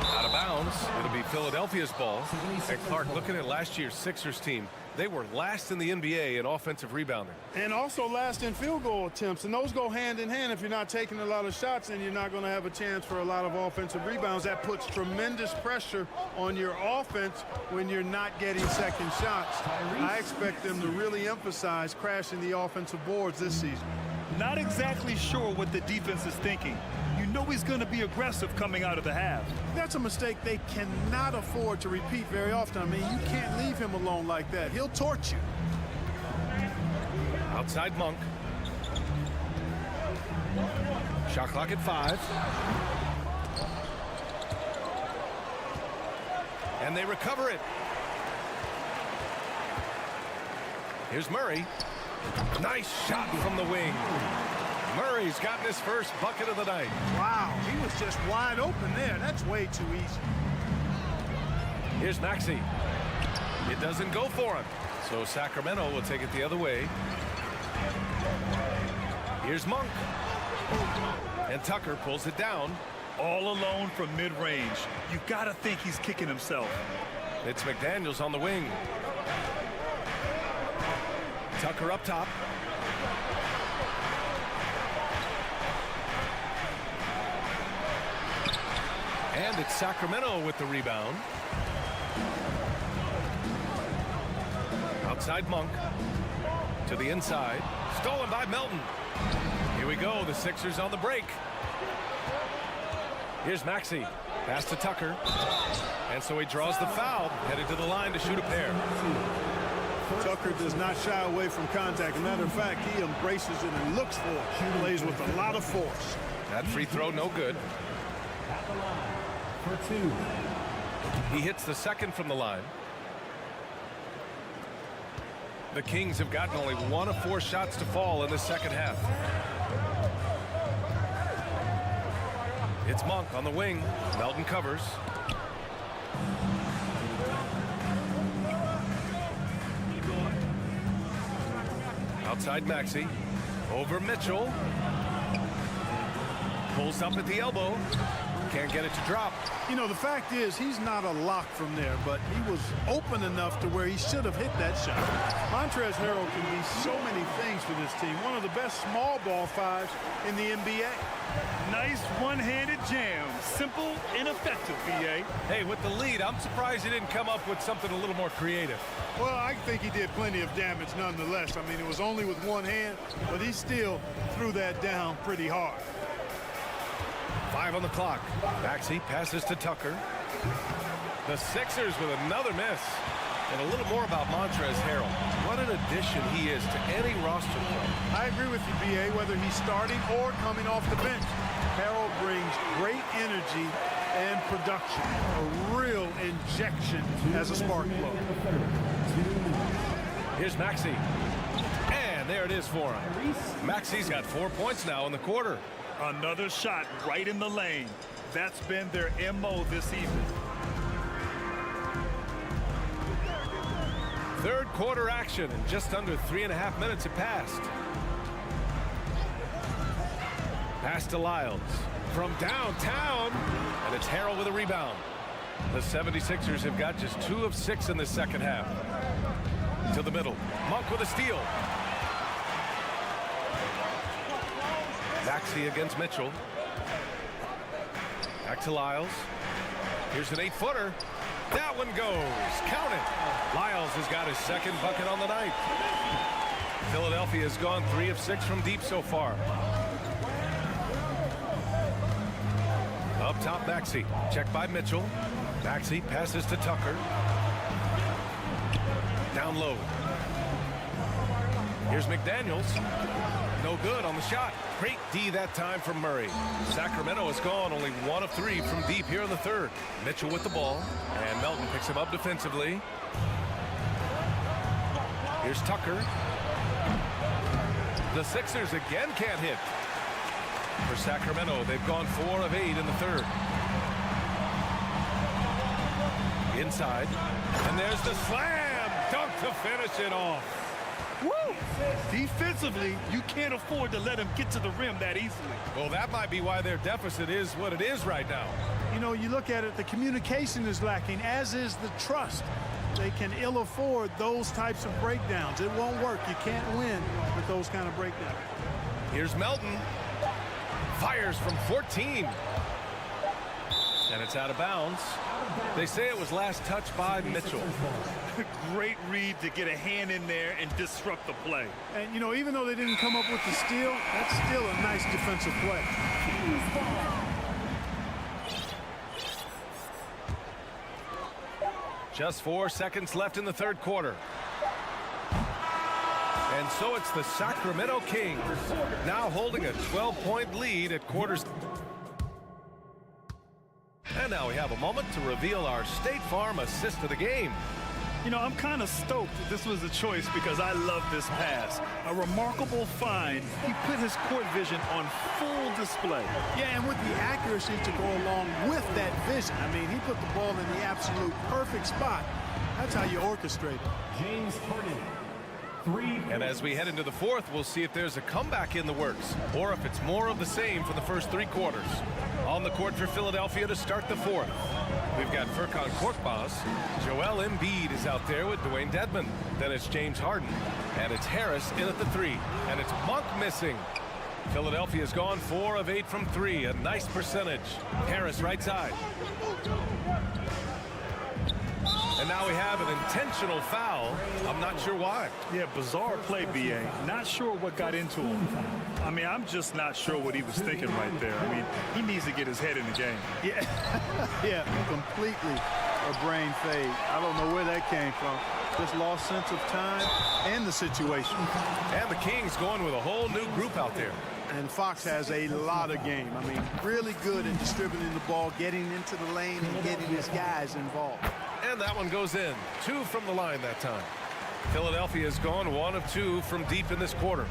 Out of bounds. It'll be Philadelphia's ball. And Clark, looking at last year's Sixers team, they were last in the NBA in offensive rebounding. And also last in field goal attempts. And those go hand in hand. If you're not taking a lot of shots, then you're not going to have a chance for a lot of offensive rebounds. That puts tremendous pressure on your offense when you're not getting second shots. I expect them to really emphasize crashing the offensive boards this season. Not exactly sure what the defense is thinking. You know he's going to be aggressive coming out of the half. That's a mistake they cannot afford to repeat very often. I mean, you can't leave him alone like that. He'll torch you. Outside Monk. Shot clock at 5. And they recover it. Here's Murray. Nice shot from the wing. Murray's gotten his first bucket of the night. Wow, he was just wide open there. That's way too easy. Here's Maxey. It doesn't go for him. So Sacramento will take it the other way. Here's Monk. And Tucker pulls it down. All alone from mid-range. You got to think he's kicking himself. It's McDaniels on the wing. Tucker up top. And it's Sacramento with the rebound. Outside Monk. To the inside. Stolen by Melton. Here we go. The Sixers on the break. Here's Maxey. Pass to Tucker. And so he draws the foul. Headed to the line to shoot a pair. Tucker does not shy away from contact. As a matter of fact, he embraces it and looks for it. Plays with a lot of force. That free throw no good. At the line for 2. He hits the second from the line. The Kings have gotten only 1 of 4 shots to fall in the second half. It's Monk on the wing. Melton covers. Outside Maxey. Over Mitchell. Pulls up at the elbow. Can't get it to drop. You know, the fact is he's not a lock from there, but he was open enough to where he should have hit that shot. Montrezl Harrell can be so many things for this team. One of the best small ball fives in the NBA. Nice one-handed jam. Simple and effective, B.A. Hey, with the lead, I'm surprised he didn't come up with something a little more creative. Well, I think he did plenty of damage nonetheless. I mean, it was only with one hand, but he still threw that down pretty hard. 5 on the clock. Maxey passes to Tucker. The Sixers with another miss. And a little more about Montrezl Harrell. What an addition he is to any roster play. I agree with you, B.A., whether he's starting or coming off the bench. Harrell brings great energy and production. A real injection as a spark plug. Here's Maxey. And there it is for him. Maxey's got 4 points now in the quarter. Another shot right in the lane. That's been their MO this evening. Third quarter action, and just under 3.5 minutes have passed. Pass to Lyles from downtown, and it's Harrell with a rebound. The 76ers have got just 2 of 6 in the second half. To the middle, Monk with a steal. Maxey against Mitchell. Back to Lyles. Here's an 8-footer. That one goes. Count it. Lyles has got his second bucket on the night. Philadelphia has gone 3 of 6 from deep so far. Up top, Maxey. Checked by Mitchell. Maxey passes to Tucker. Down low. Here's McDaniels. No good on the shot. Great D that time from Murray. Sacramento has gone only 1 of 3 from deep here in the third. Mitchell with the ball, and Melton picks him up defensively. Here's Tucker. The Sixers again can't hit. For Sacramento, they've gone 4 of 8 in the third. Inside, and there's the slam dunk to finish it off. Woo! Defensively, you can't afford to let him get to the rim that easily. Well, that might be why their deficit is what it is right now. You know, you look at it, the communication is lacking, as is the trust. They can ill afford those types of breakdowns. It won't work. You can't win with those kind of breakdowns. Here's Melton. Fires from 14. And it's out of bounds. They say it was last touched by Mitchell. Great read to get a hand in there and disrupt the play. And, you know, even though they didn't come up with the steal, that's still a nice defensive play. Just 4 seconds left in the third quarter. And so it's the Sacramento Kings now holding a 12-point lead at quarters. And now we have a moment to reveal our State Farm assist of the game. You know, I'm kind of stoked that this was a choice because I love this pass. A remarkable find. He put his court vision on full display. Yeah, and with the accuracy to go along with that vision. I mean, he put the ball in the absolute perfect spot. That's how you orchestrate it. James Harden. And as we head into the fourth, we'll see if there's a comeback in the works or if it's more of the same for the first 3 quarters. On the court for Philadelphia to start the fourth. We've got Furkan Korkmaz. Joel Embiid is out there with Dwayne Dedmon. Then it's James Harden. And it's Harris in at the 3. And it's Monk missing. Philadelphia's gone 4 of 8 from 3. A nice percentage. Harris right side. And now we have an intentional foul. I'm not sure why. Yeah, bizarre play, B.A. Not sure what got into him. I mean, I'm just not sure what he was thinking right there. I mean, he needs to get his head in the game. Yeah, completely a brain fade. I don't know where that came from. Just lost sense of time and the situation. And the Kings going with a whole new group out there. And Fox has a lot of game. I mean, really good at distributing the ball, getting into the lane, and getting his guys involved. And that one goes in. 2 from the line that time. Philadelphia has gone 1 of 2 from deep in this quarter.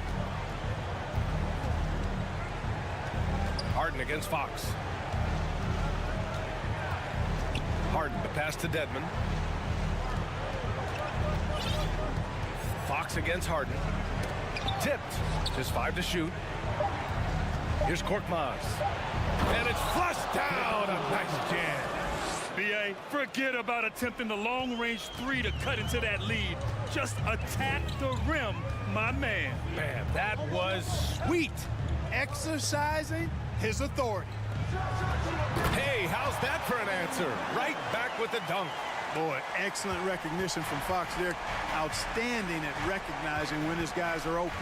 Harden against Fox. Harden, the pass to Dedmon. Fox against Harden. Tipped. Just 5 to shoot. Here's Korkmaz. And it's flushed down. A nice jam. B.A., forget about attempting the long-range 3 to cut into that lead. Just attack the rim, my man. Man, that was sweet. Exercising his authority. Hey, how's that for an answer? Right back with the dunk. Boy, excellent recognition from Fox there. Outstanding at recognizing when his guys are open.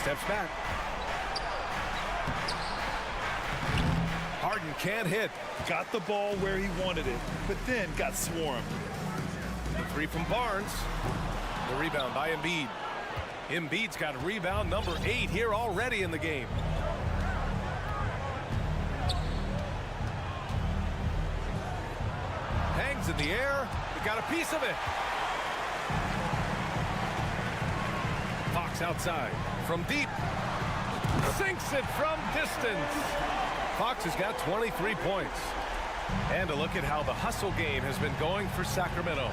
Steps back. Harden can't hit. Got the ball where he wanted it, but then got swarmed. The 3 from Barnes. The rebound by Embiid. Embiid's got rebound number 8 here already in the game. Hangs in the air. He got a piece of it. Fox outside. From deep. Sinks it from distance. Fox has got 23 points. And a look at how the hustle game has been going for Sacramento.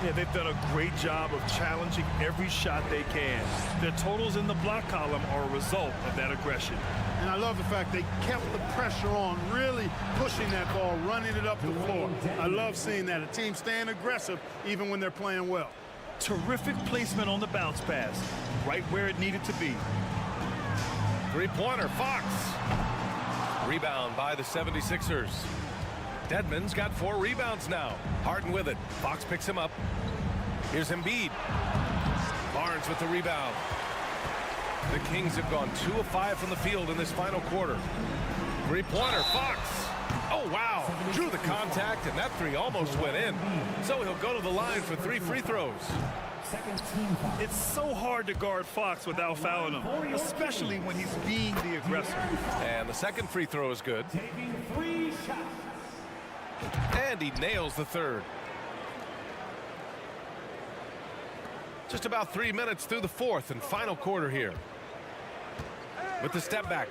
Yeah, they've done a great job of challenging every shot they can. Their totals in the block column are a result of that aggression. And I love the fact they kept the pressure on, really pushing that ball, running it up the floor. I love seeing that. A team staying aggressive even when they're playing well. Terrific placement on the bounce pass, right where it needed to be. Three-pointer, Fox. Rebound by the 76ers. Dedmon's got 4 rebounds now. Harden with it. Fox picks him up. Here's Embiid. Barnes with the rebound. The Kings have gone 2 of 5 from the field in this final quarter. Three-pointer, Fox. Oh, wow. Drew the contact, and that 3 almost went in. So he'll go to the line for 3 free throws. It's so hard to guard Fox without fouling him, especially when he's being the aggressor. And the second free throw is good. Taking 3 shots. And he nails the third. Just about 3 minutes through the fourth and final quarter here. With the step back.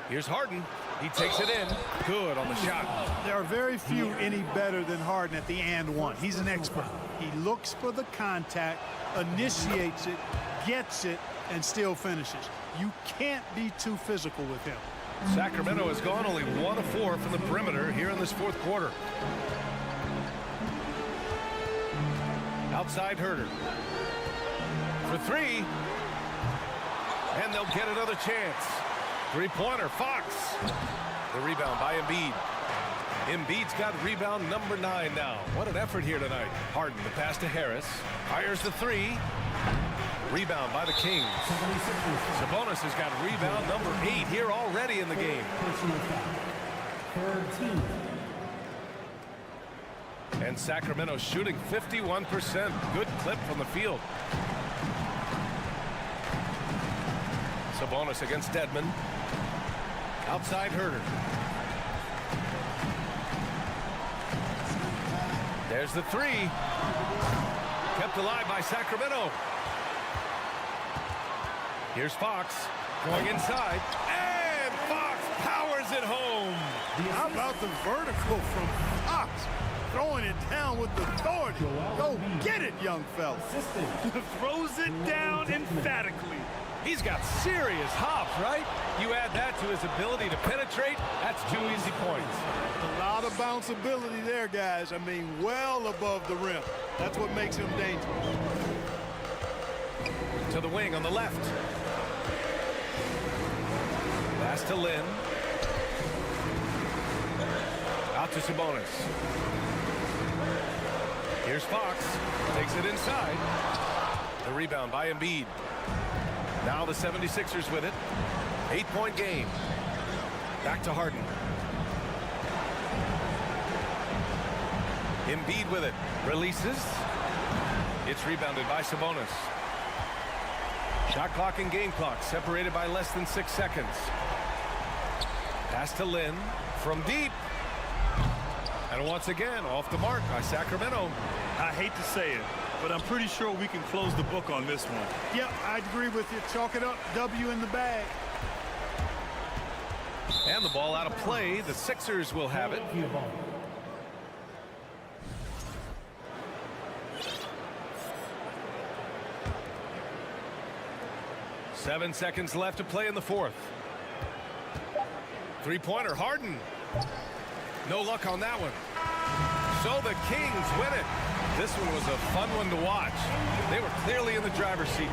Here's Harden. He takes it in. Good on the shot. There are very few any better than Harden at the and one. He's an expert. He looks for the contact, initiates it, gets it, and still finishes. You can't be too physical with him. Sacramento has gone only 1 of 4 from the perimeter here in this fourth quarter. Outside Herder. For 3. And they'll get another chance. Three-pointer, Fox. The rebound by Embiid. Embiid's got rebound number 9 now. What an effort here tonight. Harden, the pass to Harris. Fires the 3. Rebound by the Kings. Sabonis has got rebound number 8 here already in the game. And Sacramento shooting 51%. Good clip from the field. Sabonis against Dedmon. Outside Herder. There's the 3. Kept alive by Sacramento. Here's Fox going inside. And Fox powers it home. How about the vertical from Fox? Throwing it down with authority. Go get it, young fella. Throws it down emphatically. He's got serious hops, right? You add that to his ability to penetrate, that's 2 easy points. A lot of bounceability there, guys. I mean, well above the rim. That's what makes him dangerous. To the wing on the left. Pass to Lynn. Out to Sabonis. Here's Fox. Takes it inside. The rebound by Embiid. Now the 76ers with it. 8-point game. Back to Harden. Embiid with it. Releases. It's rebounded by Sabonis. Shot clock and game clock separated by less than 6 seconds. Pass to Lynn from deep. And once again, off the mark by Sacramento. I hate to say it, but I'm pretty sure we can close the book on this one. Yep, I'd agree with you. Chalk it up. W in the bag. And the ball out of play. The Sixers will have it. 7 seconds left to play in the fourth. Three-pointer, Harden. No luck on that one. So the Kings win it. This one was a fun one to watch. They were clearly in the driver's seat.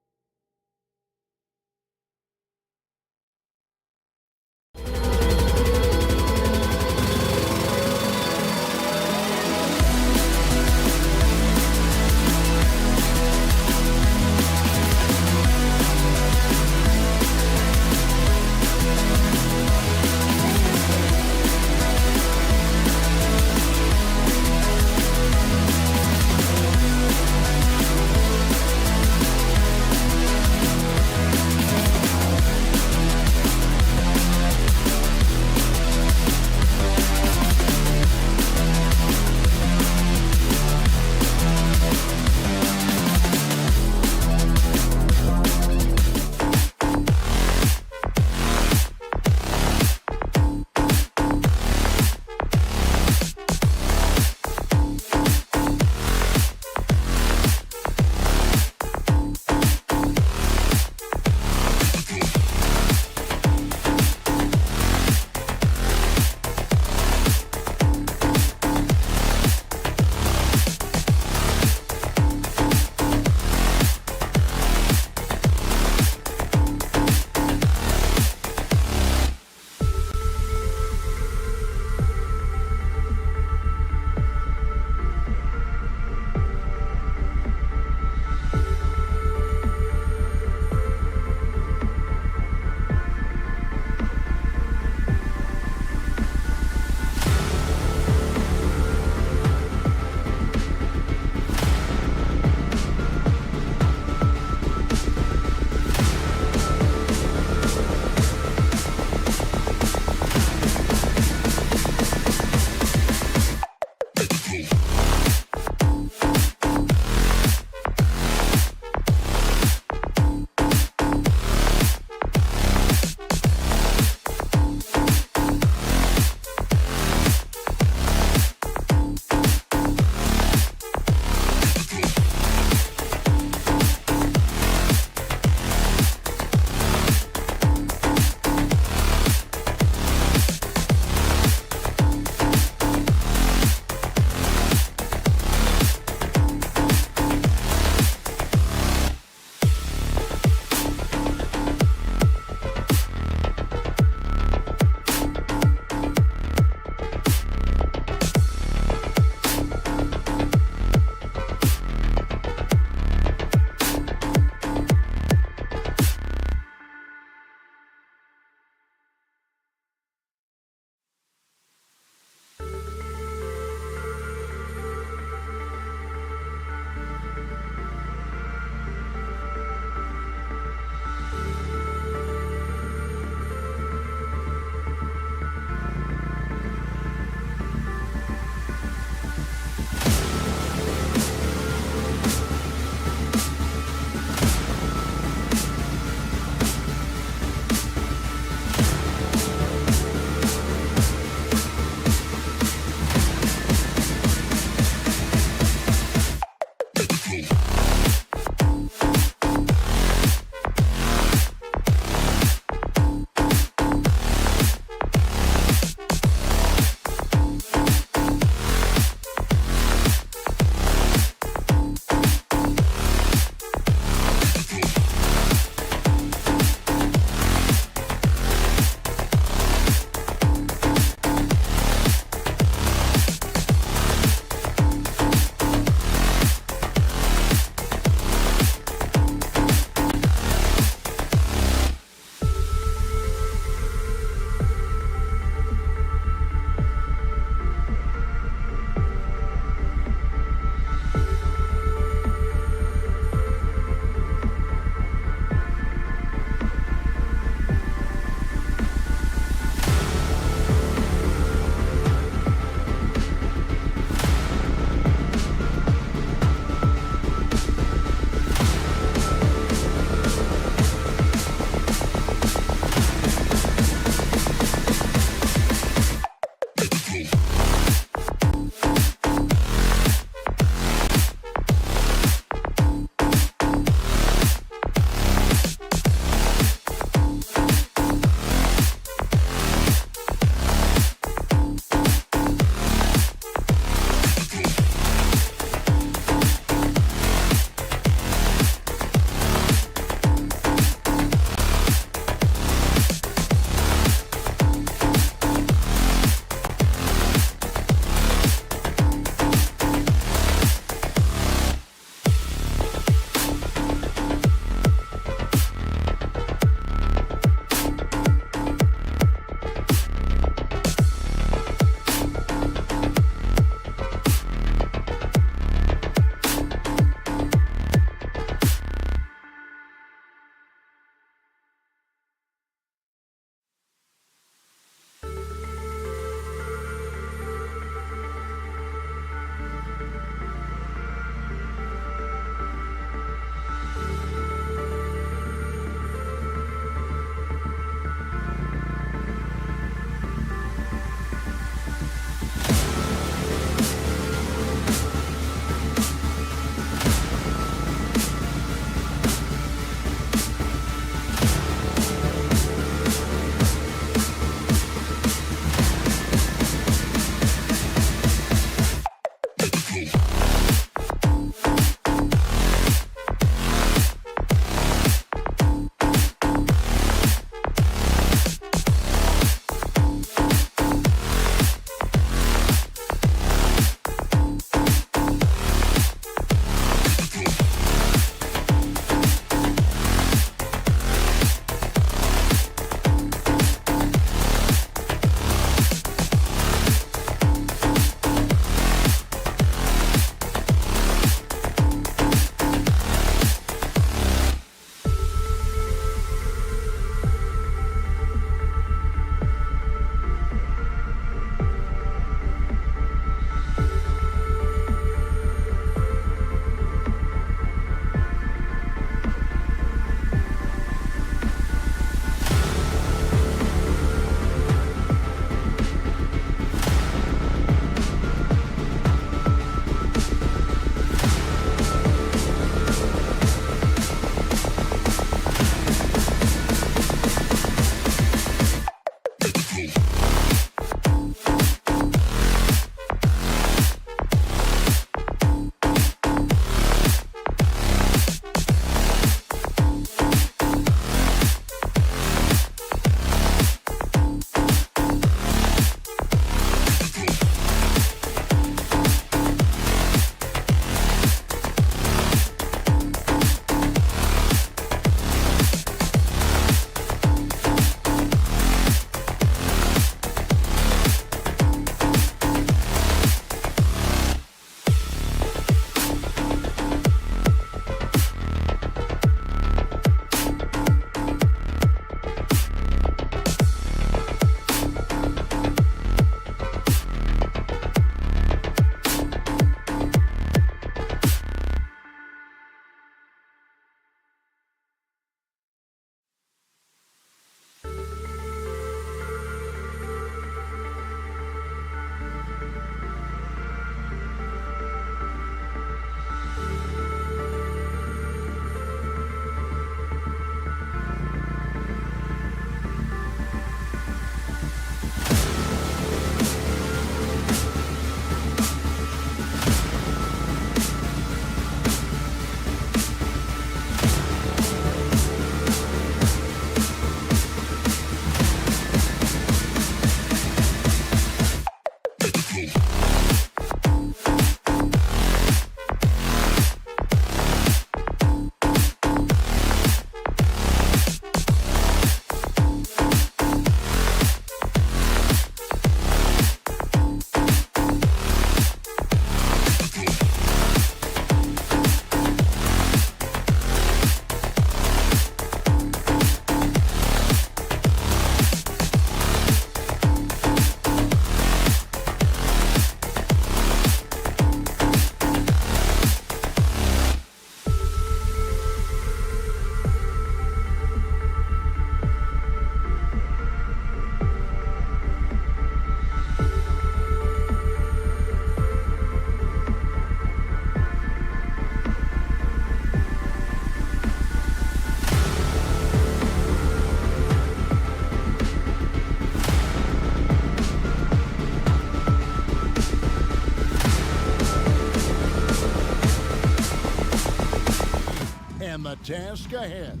task ahead.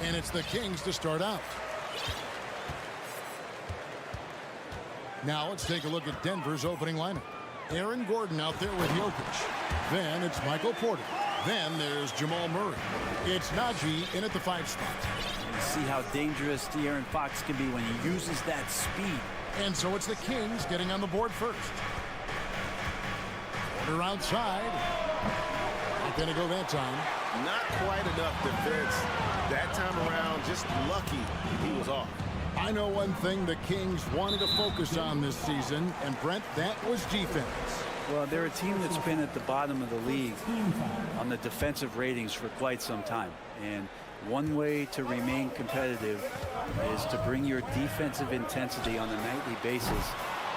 And it's the Kings to start out. Now let's take a look at Denver's opening lineup. Aaron Gordon out there with Jokic. Then it's Michael Porter. Then there's Jamal Murray. It's Najee in at the 5 spot. You see how dangerous De'Aaron Fox can be when he uses that speed. And so it's the Kings getting on the board first. Porter outside. Not going to go that time. Not quite enough defense that time around. Just lucky he was off. I know one thing the Kings wanted to focus on this season, and Brent, that was defense. Well, they're a team that's been at the bottom of the league on the defensive ratings for quite some time. And one way to remain competitive is to bring your defensive intensity on a nightly basis.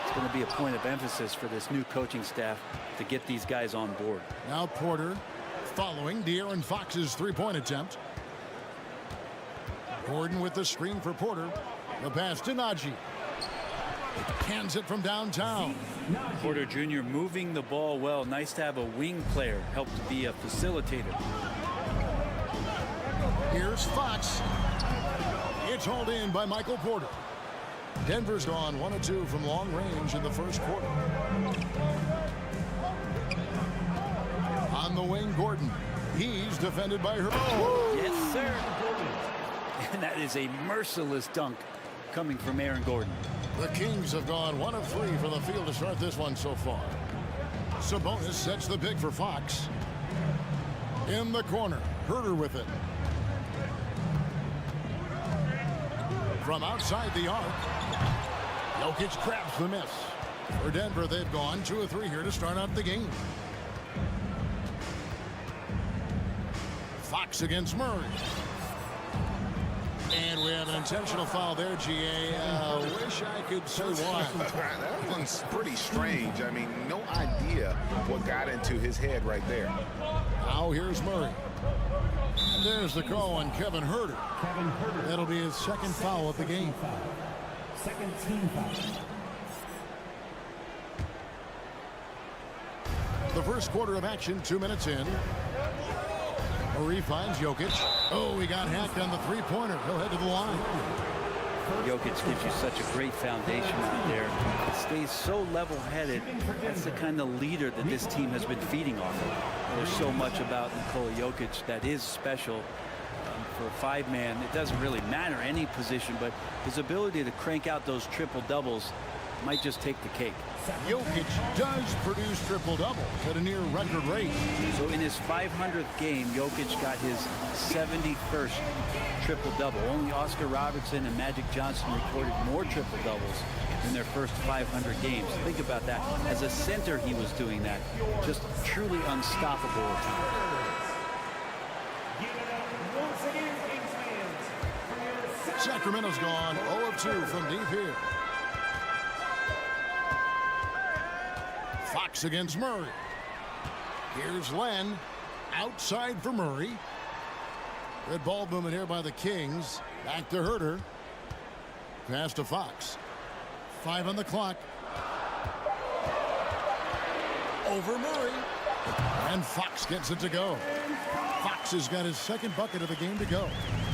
It's going to be a point of emphasis for this new coaching staff to get these guys on board. Now Porter following De'Aaron Fox's 3-point attempt. Gordon with the screen for Porter. The pass to Najee. Hands it from downtown. Porter Jr. moving the ball well. Nice to have a wing player help to be a facilitator. Here's Fox. It's hauled in by Michael Porter. Denver's gone 1 of 2 from long range in the first quarter. On the wing, Gordon. He's defended by her. Oh, yes, sir. And that is a merciless dunk coming from Aaron Gordon. The Kings have gone 1 of 3 from the field to start this one so far. Sabonis sets the pick for Fox. In the corner, Herter with it. From outside the arc, Jokic grabs the miss. For Denver, they've gone 2 of 3 here to start out the game. Fox against Murray. And we have an intentional foul there, GA. Wish I could say why. That one's pretty strange. I mean, no idea what got into his head right there. Now here's Murray. And there's the call on Kevin Herter. That'll be his second foul of the game. Second team foul. The first quarter of action, 2 minutes in. Murray finds Jokic. Oh, he got hacked on the 3-pointer. He'll head to the line. Jokic gives you such a great foundation out there. Stays so level-headed. That's the kind of leader that this team has been feeding off of. There's so much about Nikola Jokic that is special. For a 5-man, it doesn't really matter any position, but his ability to crank out those triple-doubles might just take the cake. Jokic does produce triple-doubles at a near record rate. So in his 500th game, Jokic got his 71st triple-double. Only Oscar Robertson and Magic Johnson recorded more triple-doubles in their first 500 games. Think about that. As a center, he was doing that. Just truly unstoppable at times. Sacramento's gone 0 of 2 from deep here. Fox against Murray. Here's Len outside for Murray. Good ball movement here by the Kings. Back to Herter. Pass to Fox. 5 on the clock. Over Murray. And Fox gets it to go. Fox has got his second bucket of the game to go.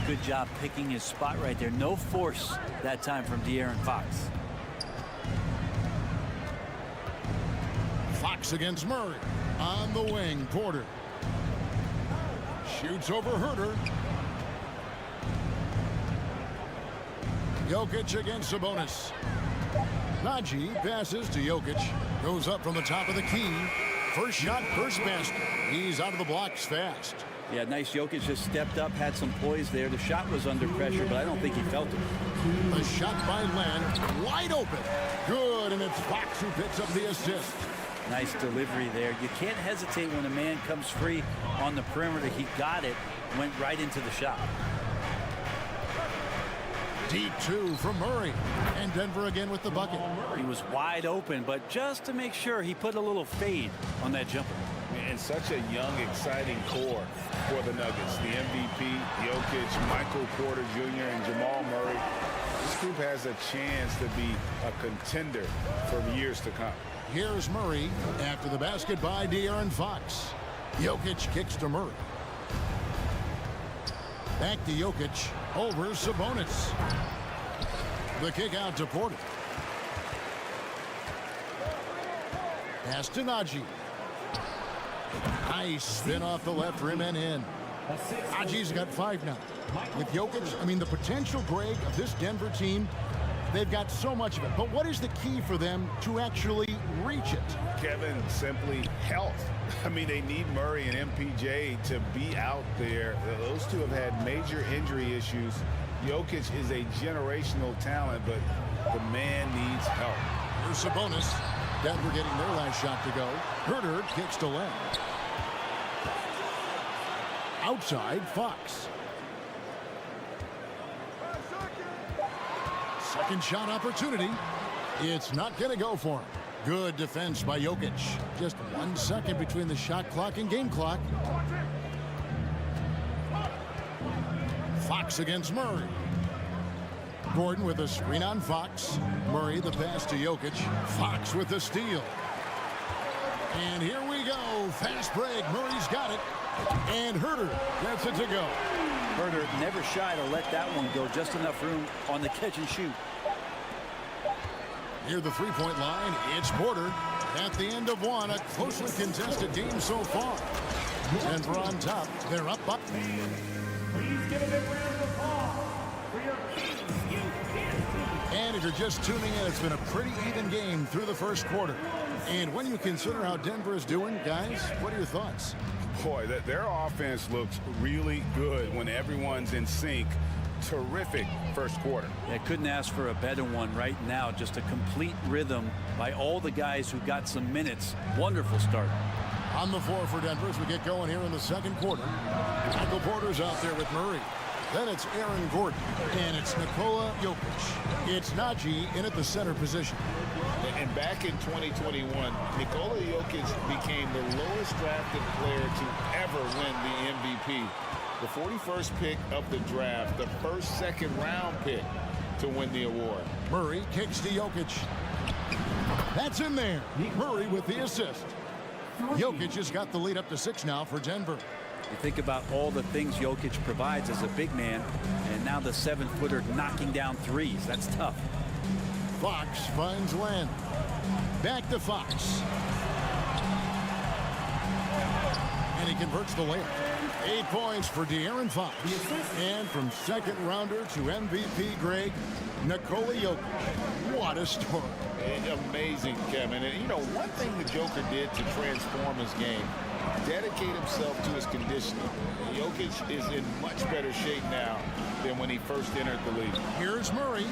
Good job picking his spot right there. No force that time from De'Aaron Fox. Fox against Murray. On the wing, Porter. Shoots over Herter. Jokic against Sabonis. Najee passes to Jokic. Goes up from the top of the key. First shot, first basket. He's out of the blocks fast. Yeah, nice. Jokic just stepped up, had some poise there. The shot was under pressure, but I don't think he felt it. The shot by Len, wide open. Good, and it's Fox who picks up the assist. Nice delivery there. You can't hesitate when a man comes free on the perimeter. He got it, went right into the shot. Deep 2 from Murray, and Denver again with the bucket. He was wide open, but just to make sure, he put a little fade on that jumper. And such a young, exciting core for the Nuggets. The MVP, Jokic, Michael Porter Jr., and Jamal Murray. This group has a chance to be a contender for years to come. Here's Murray after the basket by De'Aaron Fox. Jokic kicks to Murray. Back to Jokic. Over Sabonis. The kick out to Porter. Pass to Najee. Nice spin off the left rim and in. Najee's got 5 now. With Jokic, I mean, the potential, Greg, of this Denver team, they've got so much of it. But what is the key for them to actually reach it? Kevin, simply health. I mean, they need Murray and MPJ to be out there. Those two have had major injury issues. Jokic is a generational talent, but the man needs help. Here's Sabonis. Denver getting their last shot to go. Herter kicks to Len. Outside, Fox. Second shot opportunity. It's not going to go for him. Good defense by Jokic. Just 1 second between the shot clock and game clock. Fox against Murray. Gordon with a screen on Fox. Murray the pass to Jokic. Fox with the steal. And here we go. Fast break. Murray's got it. And Herter gets it to go. Herter never shy to let that one go. Just enough room on the catch and shoot. Near the three-point line, it's Porter. At the end of one, a closely contested game so far. Denver on top. They're up. Please give a big round of applause for your Kings U.S. And if you're just tuning in, it's been a pretty even game through the first quarter. And when you consider how Denver is doing, guys, what are your thoughts? Boy, their offense looks really good when everyone's in sync. Terrific first quarter. I couldn't ask for a better one right now. Just a complete rhythm by all the guys who got some minutes. Wonderful start. On the floor for Denver as we get going here in the second quarter. Michael Porter's out there with Murray. Then it's Aaron Gordon. And it's Nikola Jokic. It's Najee in at the center position. And back in 2021, Nikola Jokic became the lowest drafted player to ever win the MVP. The 41st pick of the draft, the first second-round pick to win the award. Murray kicks to Jokic. That's in there. Murray with the assist. Jokic has got the lead up to 6 now for Denver. You think about all the things Jokic provides as a big man, and now the 7-footer knocking down threes. That's tough. Fox finds Len. Back to Fox. And he converts the layup. 8 points for De'Aaron Fox. And from second rounder to MVP, Greg, Nikola Jokic. What a story. Amazing, Kevin. And, you know, one thing the Joker did to transform his game, dedicate himself to his conditioning. Jokic is in much better shape now than when he first entered the league. Here's Murray.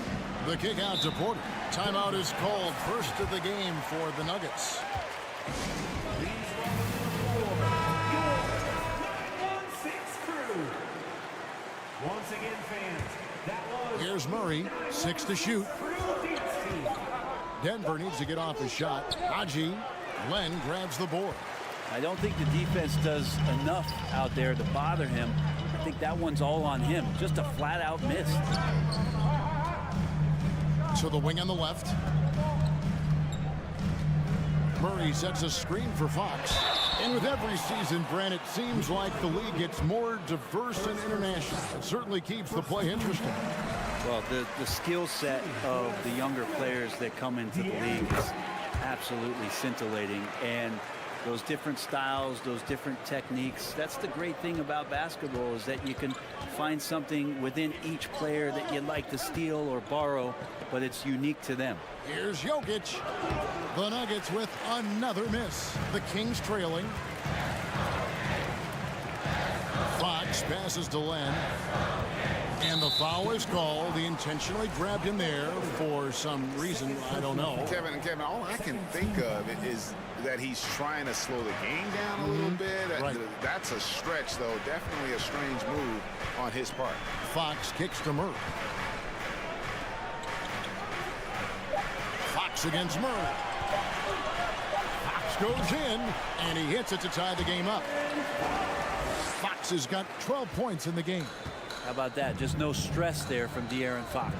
The kick out to Porter. Timeout is called. First of the game for the Nuggets. Once again, fans, that was... Here's Murray, 6 to shoot. Denver needs to get off his shot. Najee, Len grabs the board. I don't think the defense does enough out there to bother him. I think that one's all on him. Just a flat-out miss. To the wing on the left. Murray sets a screen for Fox. And with every season, Brent, it seems like the league gets more diverse and international. It certainly keeps the play interesting. Well, the skill set of the younger players that come into the league is absolutely scintillating. And those different styles, those different techniques, that's the great thing about basketball, is that you can find something within each player that you'd like to steal or borrow, but it's unique to them. Here's Jokic. The Nuggets with another miss. The Kings trailing. Fox passes to Len. And the foul is called. He intentionally grabbed him there for some reason. I don't know. Kevin, all I can think of is that he's trying to slow the game down a little bit. Right. That's a stretch, though. Definitely a strange move on his part. Fox kicks to Murray. Fox against Murray. Fox goes in, and he hits it to tie the game up. Fox has got 12 points in the game. How about that? Just no stress there from De'Aaron Fox.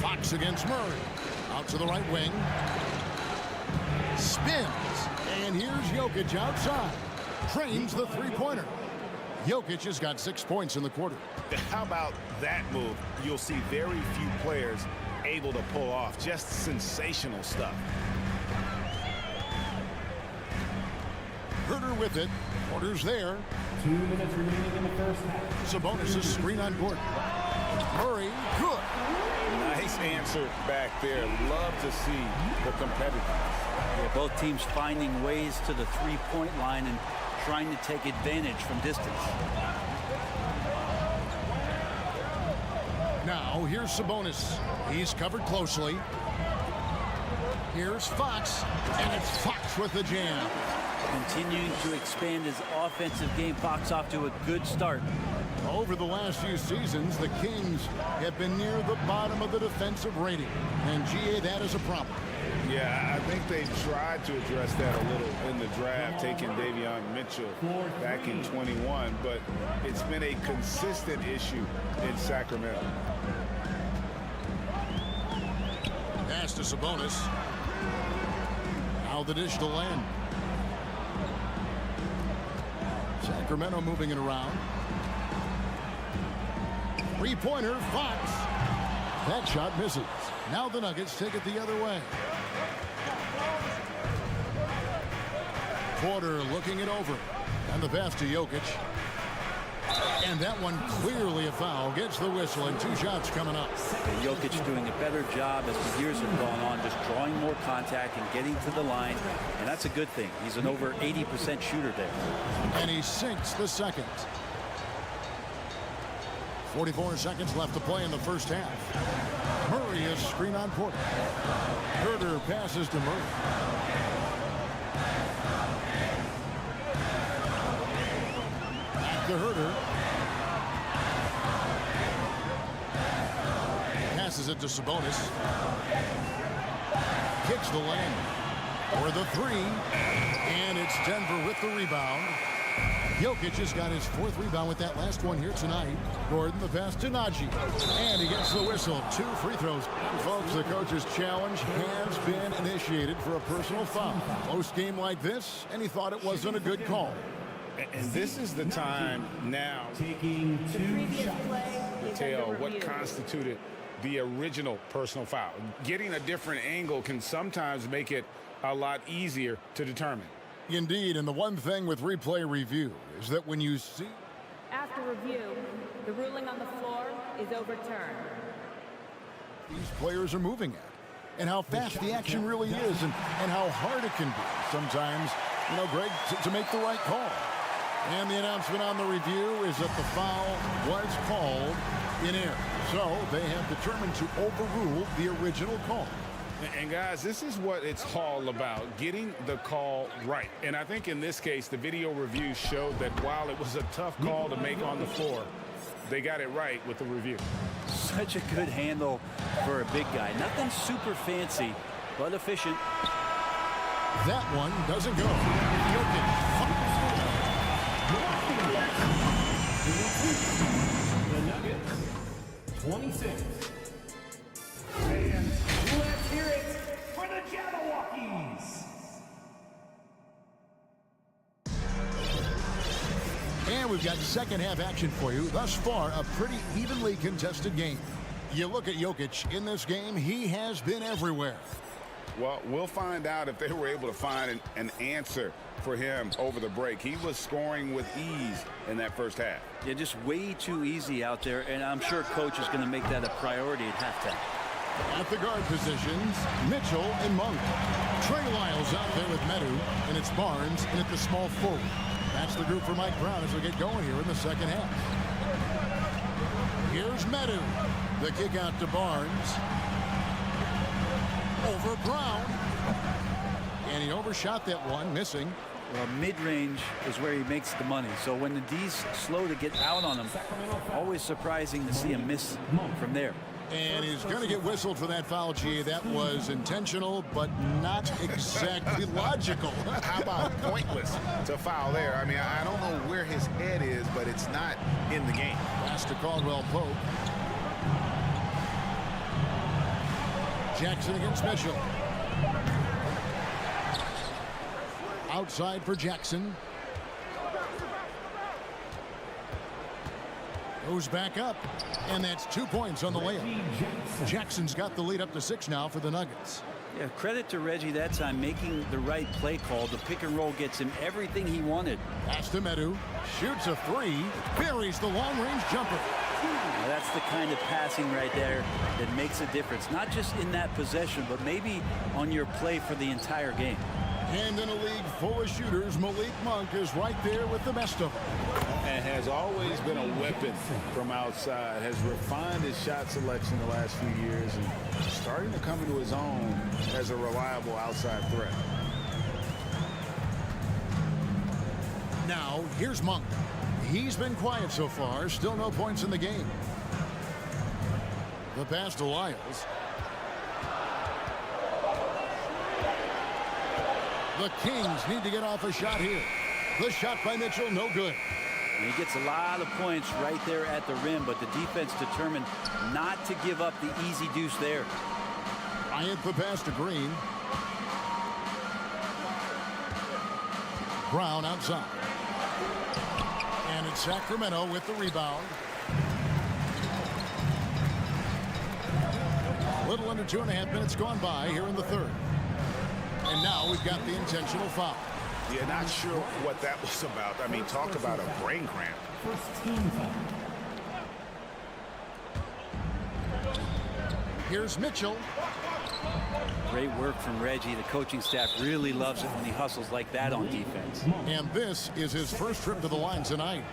Fox against Murray. Out to the right wing. spins, and here's Jokic outside. Trains the three-pointer. Jokic has got 6 points in the quarter. How about that move? You'll see very few players able to pull off. Just sensational stuff. Herter with it. Porter's there. 2 minutes remaining in the first half. Sabonis' screen on court. Murray, good. Nice answer back there. Love to see the competitiveness. Yeah, both teams finding ways to the three-point line and trying to take advantage from distance. Now, here's Sabonis. He's covered closely. Here's Fox, and it's Fox with the jam. Continuing to expand his offensive game. Fox off to a good start. Over the last few seasons, the Kings have been near the bottom of the defensive rating. And, GA, that is a problem. Yeah, I think they tried to address that a little in the draft, taking Davion Mitchell back in 21, but it's been a consistent issue in Sacramento. Pass to Sabonis. Now the dish to Len. Sacramento moving it around. Three-pointer, Fox. That shot misses. Now the Nuggets take it the other way. Porter looking it over. And the pass to Jokic. And that one clearly a foul. Gets the whistle and 2 shots coming up. Jokic doing a better job as the years have gone on, just drawing more contact and getting to the line. And that's a good thing. He's an over 80% shooter there. And he sinks the second. 44 seconds left to play in the first half. Murray is screen on Porter. Herter passes to Murray. Back to Herter. Passes it to Sabonis. Kicks the lane for the 3. And it's Denver with the rebound. Jokic has got his 4th rebound with that last one here tonight. Gordon, the pass to Najee. And he gets the whistle. 2 free throws. Folks, the coach's challenge has been initiated for a personal foul. Close game like this, and he thought it wasn't a good call. And this is the time now Taking 2 shots. to tell what constituted the original personal foul. Getting a different angle can sometimes make it a lot easier to determine. Indeed, and the one thing with replay review is that when you see... After review, the ruling on the floor is overturned. These players are moving at, and how fast the action really is, and how hard it can be sometimes, you know, Greg, to make the right call. And the announcement on the review is that the foul was called in error. So they have determined to overrule the original call. And guys, this is what it's all about, getting the call right. And I think in this case, the video review showed that while it was a tough call to make on the floor, they got it right with the review. Such a good handle for a big guy. Nothing super fancy, but efficient. That one doesn't go. The Nuggets, 26. And let's hear it for the Jabberwockies. And we've got second half action for you. Thus far, a pretty evenly contested game. You look at Jokic in this game, he has been everywhere. Well, we'll find out if they were able to find an answer for him over the break. He was scoring with ease in that first half. Yeah, just way too easy out there, and I'm sure coach is going to make that a priority at halftime. At the guard positions, Mitchell and Monk. Trey Lyles out there with Medu, and it's Barnes in at the small forward. That's the group for Mike Brown as we get going here in the second half. Here's Medu. The kick out to Barnes. Over Brown. And he overshot that one, missing. Well, mid-range is where he makes the money. So when the D's slow to get out on him, always surprising to see him miss from there. And he's going to get whistled for that foul, G. That was intentional, but not exactly logical. How about pointless to foul there? I mean, I don't know where his head is, but it's not in the game. Pass to Caldwell Pope. Jackson against Mitchell. Outside for Jackson. Goes back up, and that's 2 points on the layup. Jackson's got the lead up to 6 now for the Nuggets. Yeah, credit to Reggie that time making the right play call. The pick and roll gets him everything he wanted. Pass to Medu, shoots a 3, buries the long-range jumper. Now that's the kind of passing right there that makes a difference, not just in that possession, but maybe on your play for the entire game. And in a league full of shooters, Malik Monk is right there with the best of them. And has always been a weapon from outside, has refined his shot selection the last few years and starting to come into his own as a reliable outside threat. Now, here's Monk. He's been quiet so far, still no points in the game. The pass to Lyles. The Kings need to get off a shot here. The shot by Mitchell, no good. And he gets a lot of points right there at the rim, but the defense determined not to give up the easy deuce there. Bryant the pass to Green. Brown outside. And it's Sacramento with the rebound. A little under 2.5 minutes gone by here in the third. And now we've got the intentional foul. Yeah, not sure what that was about. I mean, talk about a brain cramp. Here's Mitchell. Great work from Reggie. The coaching staff really loves it when he hustles like that on defense. And this is his first trip to the line tonight.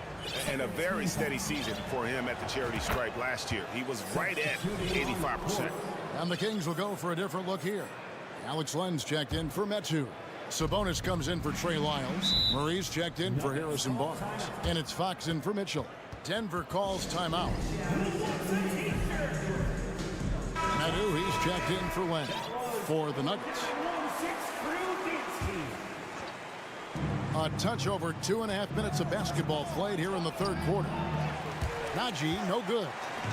And a very steady season for him at the charity stripe last year. He was right at 85%. And the Kings will go for a different look here. Alex Len's checked in for Metu. Sabonis comes in for Trey Lyles. Murray's checked in for Harrison Barnes. And it's Fox in for Mitchell. Denver calls timeout. Metu, he's checked in for Len for the Nuggets. A touch over 2.5 minutes of basketball played here in the third quarter. Najee, no good.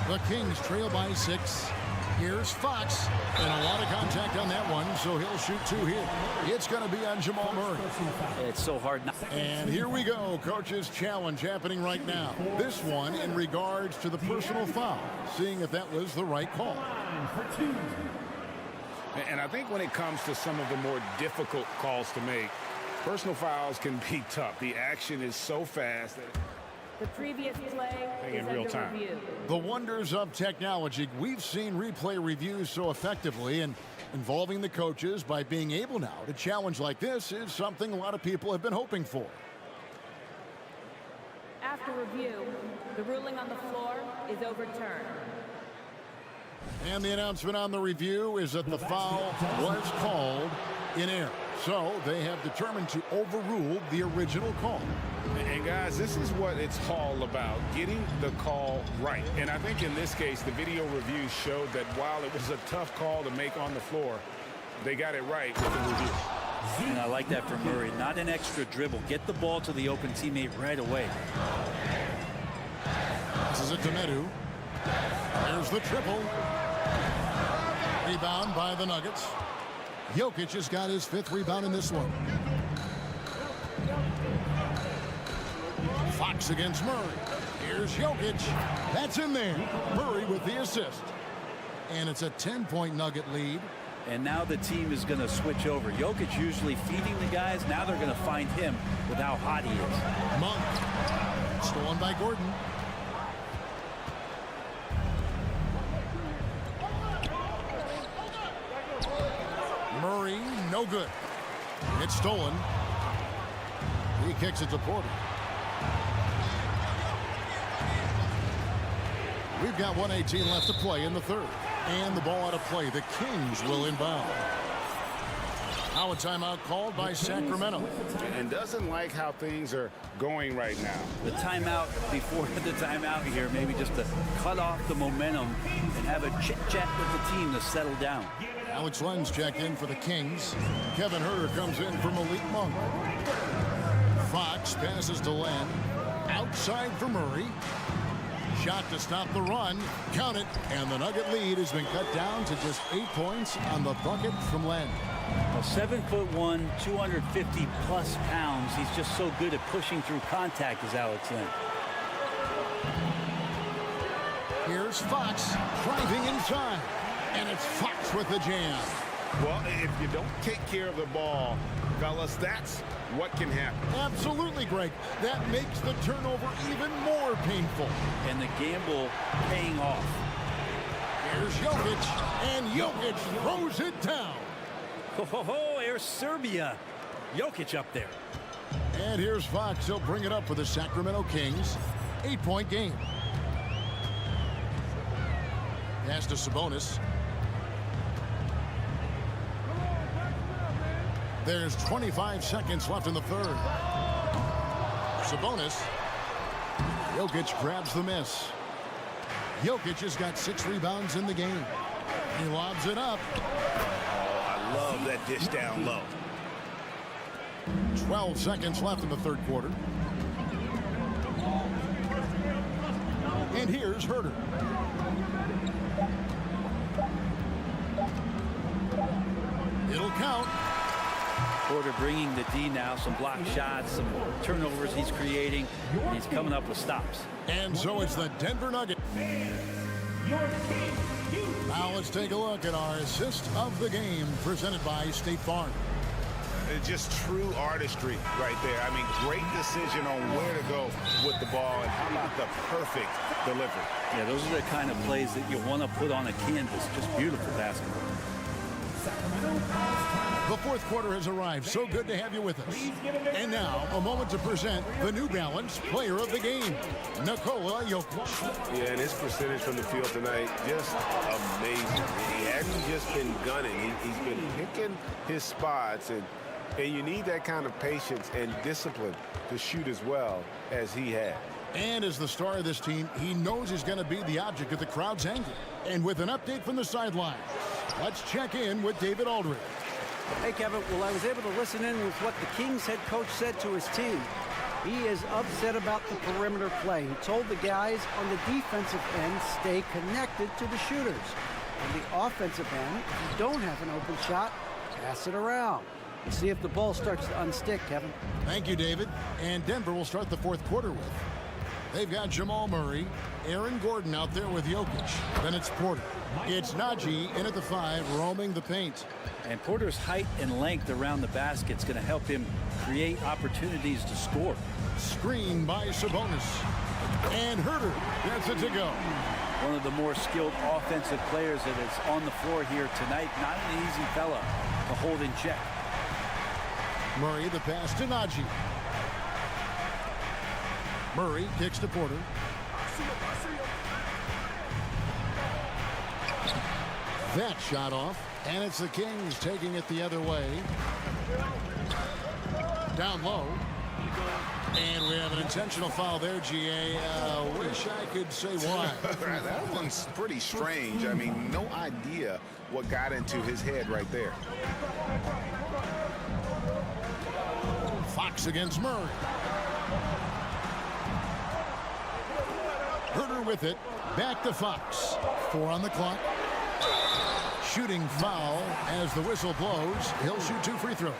The Kings trail by 6. Here's Fox, and a lot of contact on that one, so he'll shoot 2 here. It's going to be on Jamal Murray. It's so hard not. And here we go, coach's challenge happening right now. This one in regards to the personal foul, seeing if that was the right call. And I think when it comes to some of the more difficult calls to make, personal fouls can be tough. The action is so fast that the previous play is in real under time. review. The wonders of technology. We've seen replay reviews so effectively, and involving the coaches by being able now to challenge like this is something a lot of people have been hoping for. After review, the ruling on the floor is overturned. And the announcement on the review is that the foul was called in error. So they have determined to overrule the original call. And guys, this is what it's all about, getting the call right. And I think in this case, the video review showed that while it was a tough call to make on the floor, they got it right with the review. And I like that from Murray. Not an extra dribble. Get the ball to the open teammate right away. This is it to Medu. There's the triple. Rebound by the Nuggets. Jokic has got his 5th rebound in this one. Fox against Murray. Here's Jokic. That's in there. Murray with the assist. And it's a 10-point Nugget lead. And now the team is going to switch over. Jokic usually feeding the guys. Now they're going to find him with how hot he is. Monk. Stolen by Gordon. Murray, no good. It's stolen. He kicks it to Porter. We've got 1:18 left to play in the third. And the ball out of play. The Kings will inbound. Now a timeout called by Sacramento. And doesn't like how things are going right now. The timeout before the timeout here, maybe just to cut off the momentum and have a chit-chat with the team to settle down. Alex Len's checked in for the Kings. Kevin Huerter comes in for Malik Monk. Fox passes to Len. Outside for Murray. Shot to stop the run. Count it. And the Nugget lead has been cut down to just 8 points on the bucket from Len. Well, 7'1", 250+ pounds. He's just so good at pushing through contact, is Alex Len. Here's Fox driving inside. And it's Fox with the jam. Well, if you don't take care of the ball, fellas, that's what can happen. Absolutely, Greg. That makes the turnover even more painful. And the gamble paying off. Here's Jokic, and Jokic throws it down. Ho, here's Serbia. Jokic up there. And here's Fox. He'll bring it up for the Sacramento Kings. 8-point game. Pass to Sabonis. There's 25 seconds left in the third. Sabonis. Jokic grabs the miss. Jokic has got 6 rebounds in the game. He lobs it up. I love that dish down low. 12 seconds left in the third quarter. And here's Herter. It'll count. Porter bringing the D now, some block shots, some turnovers he's creating, and he's coming up with stops. And so it's the Denver Nuggets. Now let's take a look at our assist of the game presented by State Farm. It's just true artistry right there. I mean, great decision on where to go with the ball, and how about the perfect delivery. Yeah, those are the kind of plays that you want to put on a canvas. Just beautiful basketball. The fourth quarter has arrived. So good to have you with us. And now, a moment to present the New Balance Player of the Game, Nikola Jokic. Yeah, and his percentage from the field tonight, just amazing. He hasn't just been gunning. He's been picking his spots, and you need that kind of patience and discipline to shoot as well as he has. And as the star of this team, he knows he's going to be the object of the crowd's anger. And with an update from the sideline, let's check in with David Aldridge. Hey, Kevin. Well, I was able to listen in with what the Kings head coach said to his team. He is upset about the perimeter play. He told the guys on the defensive end stay connected to the shooters. On the offensive end, if you don't have an open shot, pass it around. We'll see if the ball starts to unstick, Kevin. Thank you, David. And Denver will start the fourth quarter with. They've got Jamal Murray, Aaron Gordon out there with Jokic. Then it's Porter. It's Najee in at the 5, roaming the paint. And Porter's height and length around the basket is going to help him create opportunities to score. Screen by Sabonis. And Herter gets it to go. One of the more skilled offensive players that is on the floor here tonight. Not an easy fella to hold in check. Murray, the pass to Najee. Murray kicks to Porter. That shot off, and it's the Kings taking it the other way. Down low. And we have an intentional foul there, GA. Wish I could say why. That one's pretty strange. I mean, no idea what got into his head right there. Fox against Murray. Herter with it. Back to Fox. 4 on the clock. Shooting foul as the whistle blows. He'll shoot 2 free throws.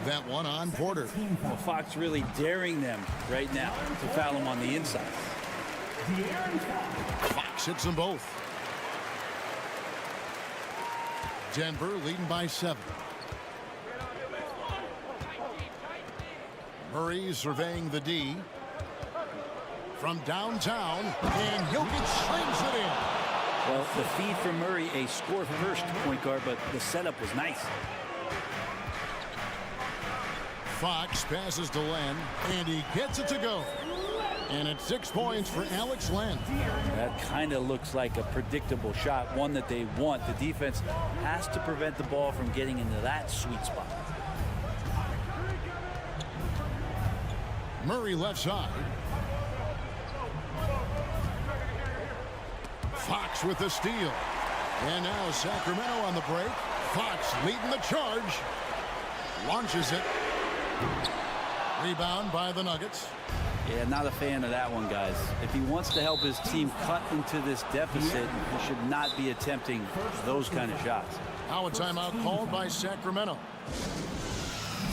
That one on Porter. Well, Fox really daring them right now to foul him on the inside. Fox hits them both. Denver leading by 7. Murray surveying the D. From downtown, and Jokic slams it in. Well, the feed from Murray, a score-first point guard, but the setup was nice. Fox passes to Len, and he gets it to go. And it's 6 points for Alex Len. That kind of looks like a predictable shot, one that they want. The defense has to prevent the ball from getting into that sweet spot. Murray left side. Fox with the steal. And now Sacramento on the break. Fox leading the charge. Launches it. Rebound by the Nuggets. Yeah, not a fan of that one, guys. If he wants to help his team cut into this deficit, he should not be attempting those kind of shots. Now a timeout called by Sacramento.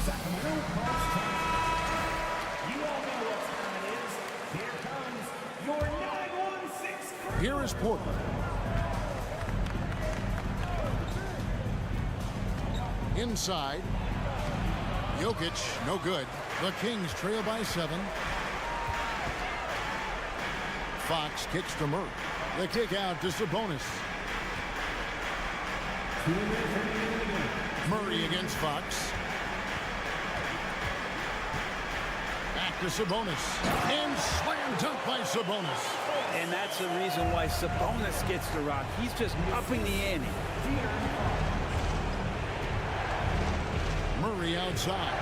Sacramento calls time. You all know what time it is. Here comes your 916 crew. Here is Porter. Inside. Jokic, no good. The Kings trail by 7. Fox kicks to Murray. The kick out to Sabonis. Murray against Fox. Back to Sabonis. And slam dunk by Sabonis. And that's the reason why Sabonis gets the rock. He's just upping the ante. Murray outside.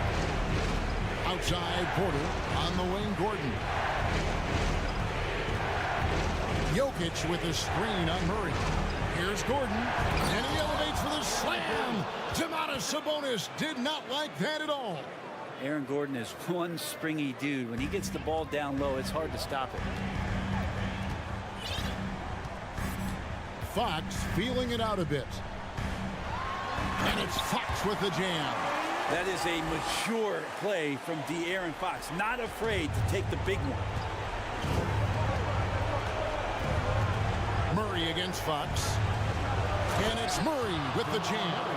Outside Porter on the wing. Gordon. Jokic with a screen on Murray. Here's Gordon. And he elevates for the slam. Domantas Sabonis did not like that at all. Aaron Gordon is one springy dude. When he gets the ball down low, it's hard to stop it. Fox feeling it out a bit. And it's Fox with the jam. That is a mature play from De'Aaron Fox. Not afraid to take the big one. Murray against Fox. And it's Murray with the jam.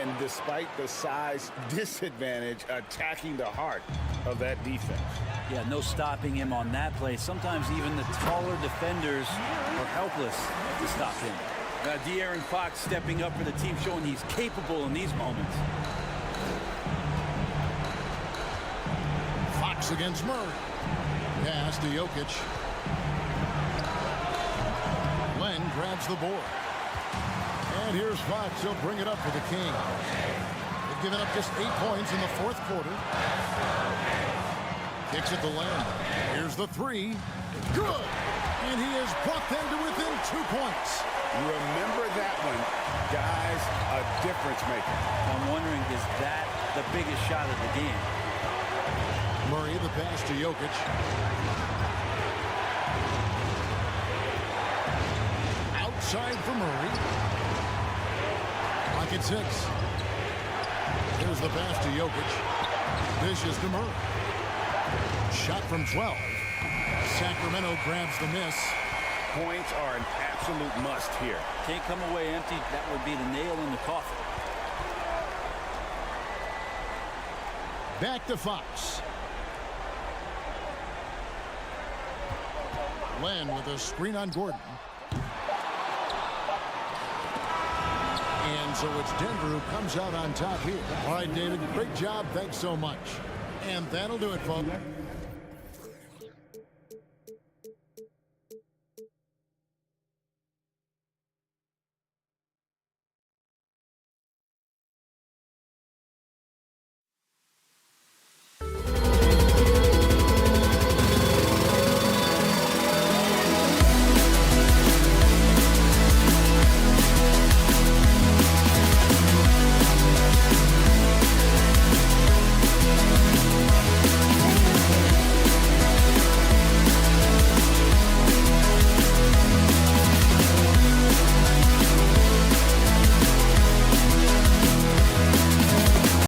And despite the size disadvantage, attacking the heart of that defense. Yeah, no stopping him on that play. Sometimes even the taller defenders are helpless to stop him. De'Aaron Fox stepping up for the team, showing he's capable in these moments. Fox against Murray. Pass to Jokic. Len grabs the board. And here's Fox. He'll bring it up for the King. They've given up just 8 points in the fourth quarter. Kicks it to Len. Here's the three. Good. And he has brought them to within 2 points. Remember that one, guys, a difference maker. I'm wondering, is that the biggest shot of the game? Murray, the pass to Jokic. Outside for Murray. Clock at 6. Here's the pass to Jokic. Dishes to Murray. Shot from 12. Sacramento grabs the miss. Points are an absolute must here. Can't come away empty. That would be the nail in the coffin. Back to Fox. Len with a screen on Gordon. And so it's Denver who comes out on top here. All right, David, great job. Thanks so much. And that'll do it, folks.